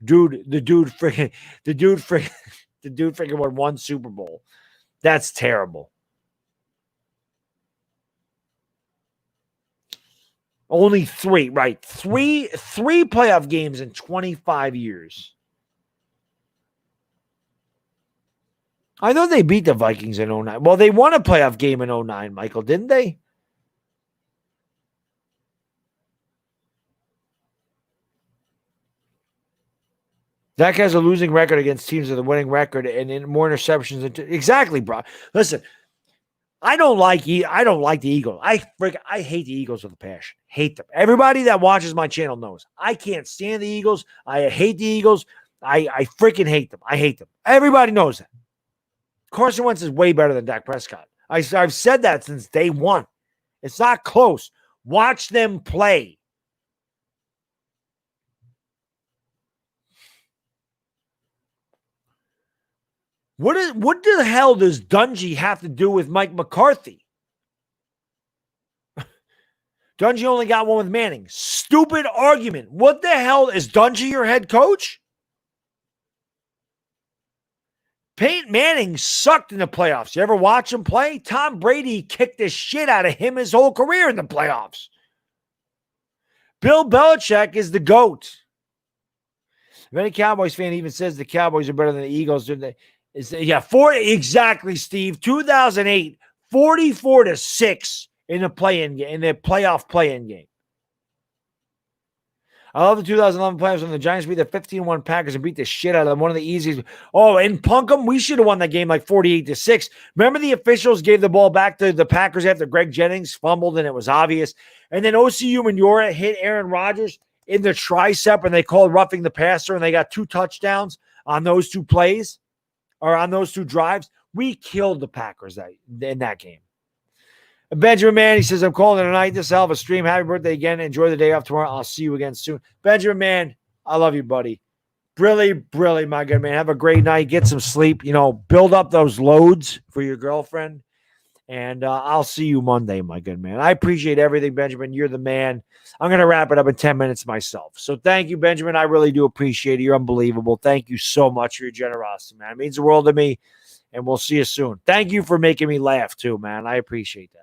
The dude freaking won 1 Super Bowl. That's terrible. Only 3, right? 3 playoff games in 25 years. I know they beat the Vikings in 2009. Well, they won a playoff game in 2009, Michael, didn't they? Dak has a losing record against teams with a winning record and more interceptions. Exactly, bro. Listen, I don't like the Eagles. I hate the Eagles with a passion. Hate them. Everybody that watches my channel knows I can't stand the Eagles. I hate the Eagles. I freaking hate them. I hate them. Everybody knows that. Carson Wentz is way better than Dak Prescott. I've said that since day one. It's not close. Watch them play. What the hell does Dungy have to do with Mike McCarthy? Dungy only got one with Manning. Stupid argument. What the hell? Is Dungy your head coach? Peyton Manning sucked in the playoffs. You ever watch him play? Tom Brady kicked the shit out of him his whole career in the playoffs. Bill Belichick is the GOAT. If any Cowboys fan even says the Cowboys are better than the Eagles, exactly, Steve. 2008, 44-6 in the playoff play-in game. I love the 2011 playoffs when the Giants beat the 15-1 Packers and beat the shit out of them. One of the easiest. Oh, and Punkham, we should have won that game like 48-6. Remember the officials gave the ball back to the Packers after Greg Jennings fumbled and it was obvious. And then OCU Manura hit Aaron Rodgers in the tricep and they called roughing the passer and they got 2 touchdowns on those 2 plays or on those 2 drives. We killed the Packers in that game. Benjamin Man, he says, I'm calling it a night. This hell of a stream. Happy birthday again. Enjoy the day off tomorrow. I'll see you again soon. Benjamin Man, I love you, buddy. Really, my good man. Have a great night. Get some sleep. Build up those loads for your girlfriend. And I'll see you Monday, my good man. I appreciate everything, Benjamin. You're the man. I'm going to wrap it up in 10 minutes myself. So thank you, Benjamin. I really do appreciate it. You're unbelievable. Thank you so much for your generosity, man. It means the world to me. And we'll see you soon. Thank you for making me laugh, too, man. I appreciate that.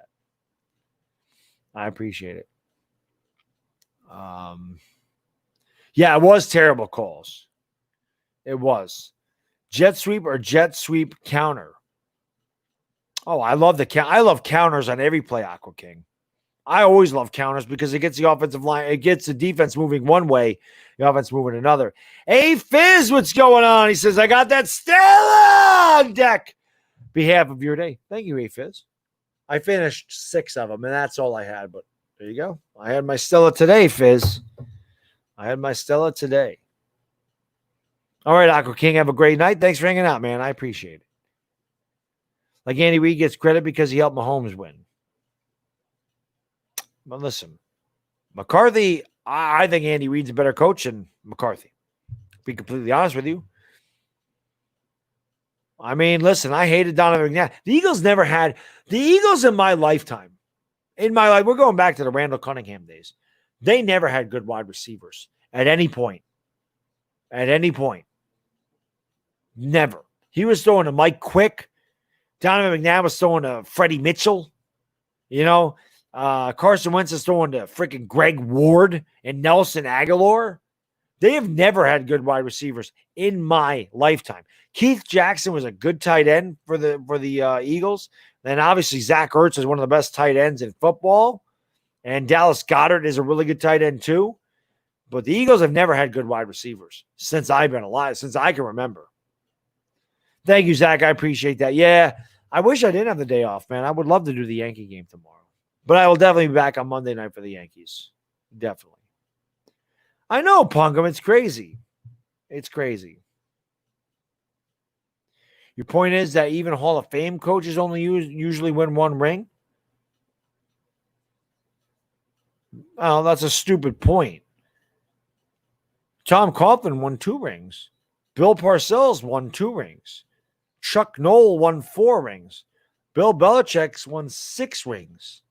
I appreciate it. Yeah, it was terrible calls. It was. Jet sweep or jet sweep counter. Oh, I love counters on every play, Aqua King. I always love counters because it gets the offensive line, it gets the defense moving one way, the offense moving another. Hey, Fizz, what's going on? He says, I got that Stella on deck. Behalf of your day. Thank you, Hey, Fizz. I finished 6 of them, and that's all I had. But there you go. I had my Stella today, Fizz. I had my Stella today. All right, Aqua King, have a great night. Thanks for hanging out, man. I appreciate it. Like Andy Reid gets credit because he helped Mahomes win. But listen, McCarthy, I think Andy Reid's a better coach than McCarthy. To be completely honest with you. I mean, listen, I hated Donovan McNabb. The Eagles in my lifetime, we're going back to the Randall Cunningham days. They never had good wide receivers at any point. At any point. Never. He was throwing to Mike Quick. Donovan McNabb was throwing to Freddie Mitchell. Carson Wentz is throwing to freaking Greg Ward and Nelson Aguilar. They have never had good wide receivers in my lifetime. Keith Jackson was a good tight end for the Eagles. Then obviously Zach Ertz is one of the best tight ends in football. And Dallas Goedert is a really good tight end too. But the Eagles have never had good wide receivers since I've been alive, since I can remember. Thank you, Zach. I appreciate that. Yeah, I wish I didn't have the day off, man. I would love to do the Yankee game tomorrow. But I will definitely be back on Monday night for the Yankees. Definitely. I know, Punkham. It's crazy. It's crazy. Your point is that even Hall of Fame coaches only usually win 1 ring? Oh, that's a stupid point. Tom Coughlin won 2 rings. Bill Parcells won 2 rings. Chuck Noll won 4 rings. Bill Belichick's won 6 rings.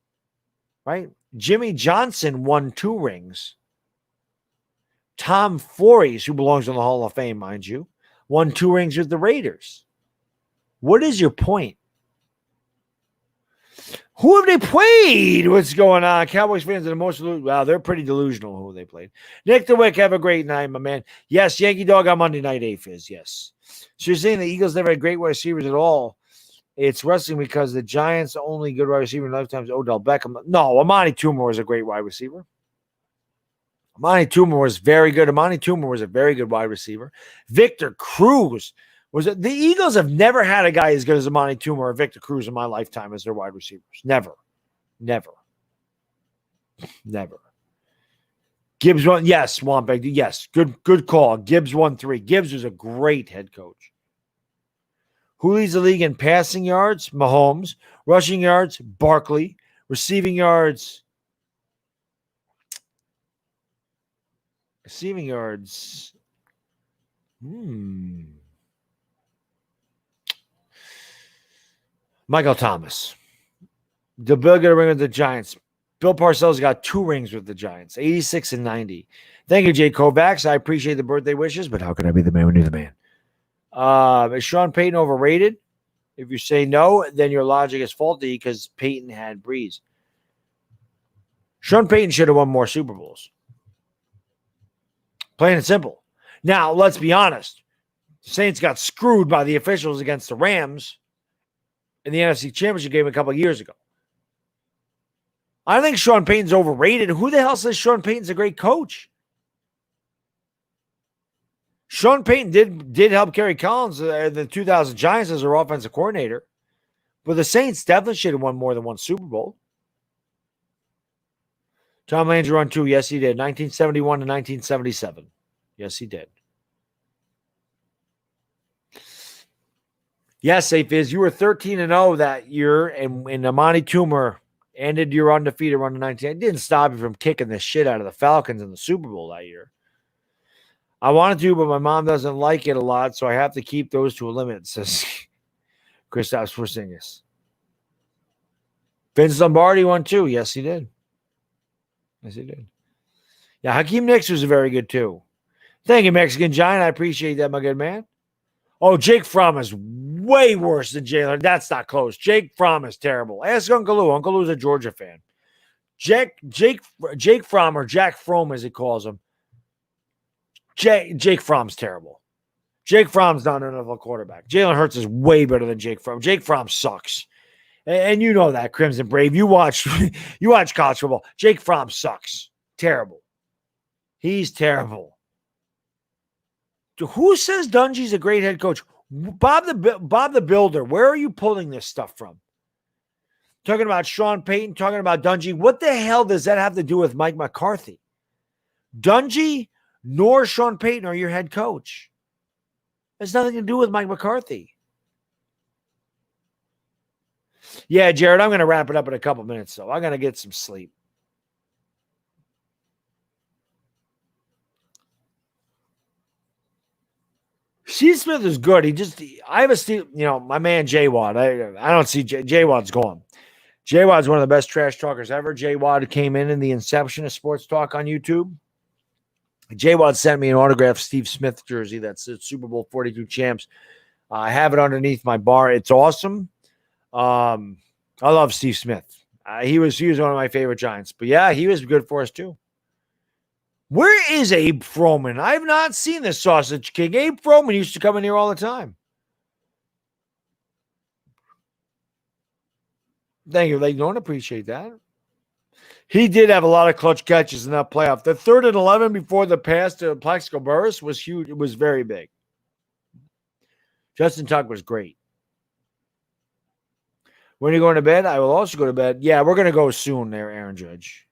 Right? Jimmy Johnson won 2 rings. Tom Flores, who belongs in the Hall of Fame, mind you, won 2 rings with the Raiders. What is your point? Who have they played? What's going on? Cowboys fans are the most wow, they're pretty delusional who they played. Nick DeWick, have a great night, my man. Yes, Yankee Dog on Monday night, Fizz. Yes. So you're saying the Eagles never had great wide receivers at all. It's wrestling because the Giants' only good wide receiver in lifetime is Odell Beckham. No, Amani Toomer was a great wide receiver. Amani Toomer was very good. Amani Toomer was a very good wide receiver. Victor Cruz Was it the Eagles have never had a guy as good as Amani Toomer or Victor Cruz in my lifetime as their wide receivers. Never. Gibbs won. Yes, Swampeg. Yes. Good call. Gibbs won 3. Gibbs was a great head coach. Who leads the league in passing yards? Mahomes. Rushing yards? Barkley. Receiving yards? Michael Thomas. The Bill got a ring with the Giants. Bill Parcells got 2 rings with the Giants, 86 and 90. Thank you, Jay Kovacs. I appreciate the birthday wishes, but how can I be the man when you're the man? Is Sean Payton overrated? If you say no, then your logic is faulty because Payton had Breeze. Sean Payton should have won more Super Bowls. Plain and simple. Now, let's be honest. The Saints got screwed by the officials against the Rams in the NFC Championship game a couple of years ago. I think Sean Payton's overrated. Who the hell says Sean Payton's a great coach? Sean Payton did help Kerry Collins the 2000 Giants as their offensive coordinator. But the Saints definitely should have won more than one Super Bowl. Tom Landry won 2. Yes, he did. 1971 to 1977. Yes, he did. Yes, Safe is. You were 13-0 that year, and Amani Toomer ended your undefeated run to 19. It didn't stop you from kicking the shit out of the Falcons in the Super Bowl that year. I wanted to, but my mom doesn't like it a lot, so I have to keep those to a limit, says Kristaps Porzingis. Vince Lombardi won 2. Yes, he did. Yeah, Hakeem Nicks was very good, too. Thank you, Mexican Giant. I appreciate that, my good man. Oh, Jake Fromm is way worse than Jalen. That's not close. Jake Fromm is terrible. Ask Uncle Lou. Uncle Lou's a Georgia fan. Jake Fromm, or Jack Fromm as he calls him. Jake Fromm's terrible. Jake Fromm's not an NFL quarterback. Jalen Hurts is way better than Jake Fromm. Jake Fromm sucks. And you know that, Crimson Brave. You watch college football. Jake Fromm sucks. Terrible. He's terrible. Who says Dungy's a great head coach? Bob the Builder. Where are you pulling this stuff from? Talking about Sean Payton, talking about Dungy. What the hell does that have to do with Mike McCarthy? Dungy nor Sean Payton are your head coach. It has nothing to do with Mike McCarthy. Yeah, Jared, I'm going to wrap it up in a couple minutes, though. I'm going to get some sleep. Steve Smith is good. I have a Steve, my man J Watt. I don't see J Watt's gone. J Watt's one of the best trash talkers ever. J Watt came in the inception of sports talk on YouTube. J Watt sent me an autographed Steve Smith jersey. That's the Super Bowl 42 champs. I have it underneath my bar. It's awesome. I love Steve Smith. He was one of my favorite Giants. But yeah, he was good for us too. Where is Abe Froman? I have not seen this Sausage King. Abe Froman used to come in here all the time. Thank you. They don't appreciate that. He did have a lot of clutch catches in that playoff. The 3rd and 11 before the pass to Plaxico Burress was huge. It was very big. Justin Tuck was great. When are you going to bed? I will also go to bed. Yeah, we're going to go soon there, Aaron Judge.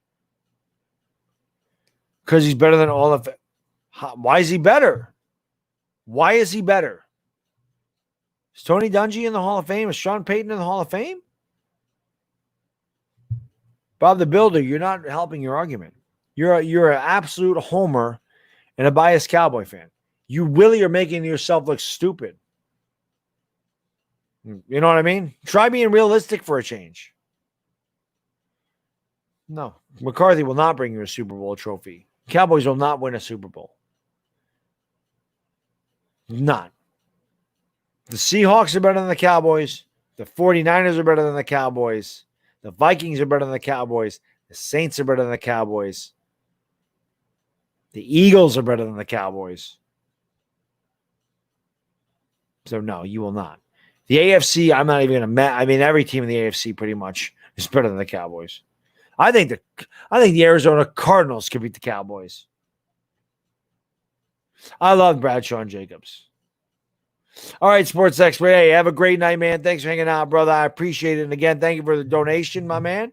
Because he's better than all of it. Why is he better? Why is he better? Is Tony Dungy in the Hall of Fame? Is Sean Payton in the Hall of Fame? Bob the Builder, you're not helping your argument. You're an absolute homer and a biased Cowboy fan. You really are making yourself look stupid. You know what I mean? Try being realistic for a change. No. McCarthy will not bring you a Super Bowl trophy. Cowboys will not win a Super Bowl. Not. The Seahawks are better than the Cowboys. The 49ers are better than the Cowboys. The Vikings are better than the Cowboys. The Saints are better than the Cowboys. The Eagles are better than the Cowboys. So, no, you will not. The AFC, I'm not even going to every team in the AFC pretty much is better than the Cowboys. I think the Arizona Cardinals could beat the Cowboys. I love Bradshaw and Jacobs. All right, sports expert. Hey, have a great night, man. Thanks for hanging out, brother. I appreciate it. And again, thank you for the donation, my man.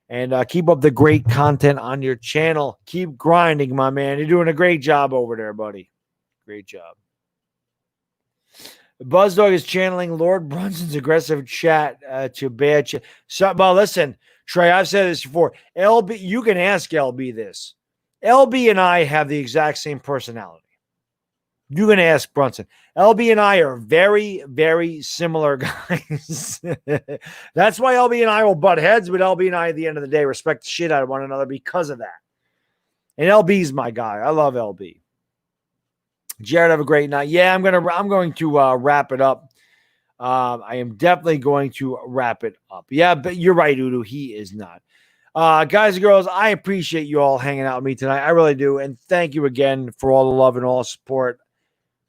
And keep up the great content on your channel. Keep grinding, my man. You're doing a great job over there, buddy. Great job. Buzzdog is channeling Lord Brunson's aggressive chat to bad chat. So, well, listen, Trey, I've said this before. LB, you can ask LB this. LB and I have the exact same personality. You can ask Brunson. LB and I are very, very similar guys. That's why LB and I will butt heads, but LB and I, at the end of the day, respect the shit out of one another because of that. And LB's my guy. I love LB. Jared, have a great night. Yeah, I'm going to wrap it up. I am definitely going to wrap it up. Yeah, but you're right, Udo. He is not. Guys and girls, I appreciate you all hanging out with me tonight. I really do. And thank you again for all the love and all the support.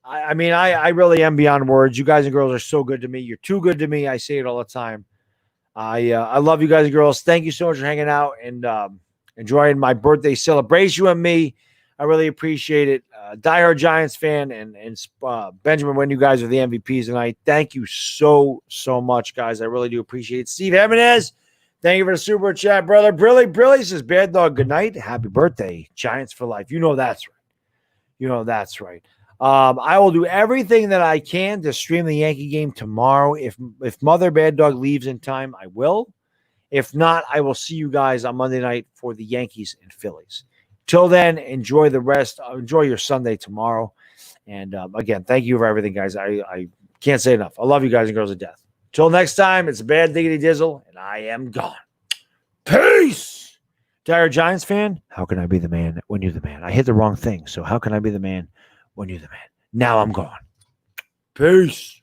I mean, I really am beyond words. You guys and girls are so good to me. You're too good to me. I say it all the time. I love you guys and girls. Thank you so much for hanging out and enjoying my birthday celebration with me. I really appreciate it. Diehard Giants fan and Benjamin, when you guys are the MVPs tonight, thank you so much, guys. I really do appreciate it. Steve Jimenez, thank you for the super chat, brother. Brilly says, Bad Dog, good night. Happy birthday. Giants for life. You know that's right. You know that's right. I will do everything that I can to stream the Yankee game tomorrow. If Mother Bad Dog leaves in time, I will. If not, I will see you guys on Monday night for the Yankees and Phillies. Till then, enjoy the rest. Enjoy your Sunday tomorrow. And again, thank you for everything, guys. I can't say enough. I love you guys and girls to death. Till next time, it's Bad Diggity Dizzle, and I am gone. Peace! Dire Giants fan, how can I be the man when you're the man? I hit the wrong thing, so how can I be the man when you're the man? Now I'm gone. Peace.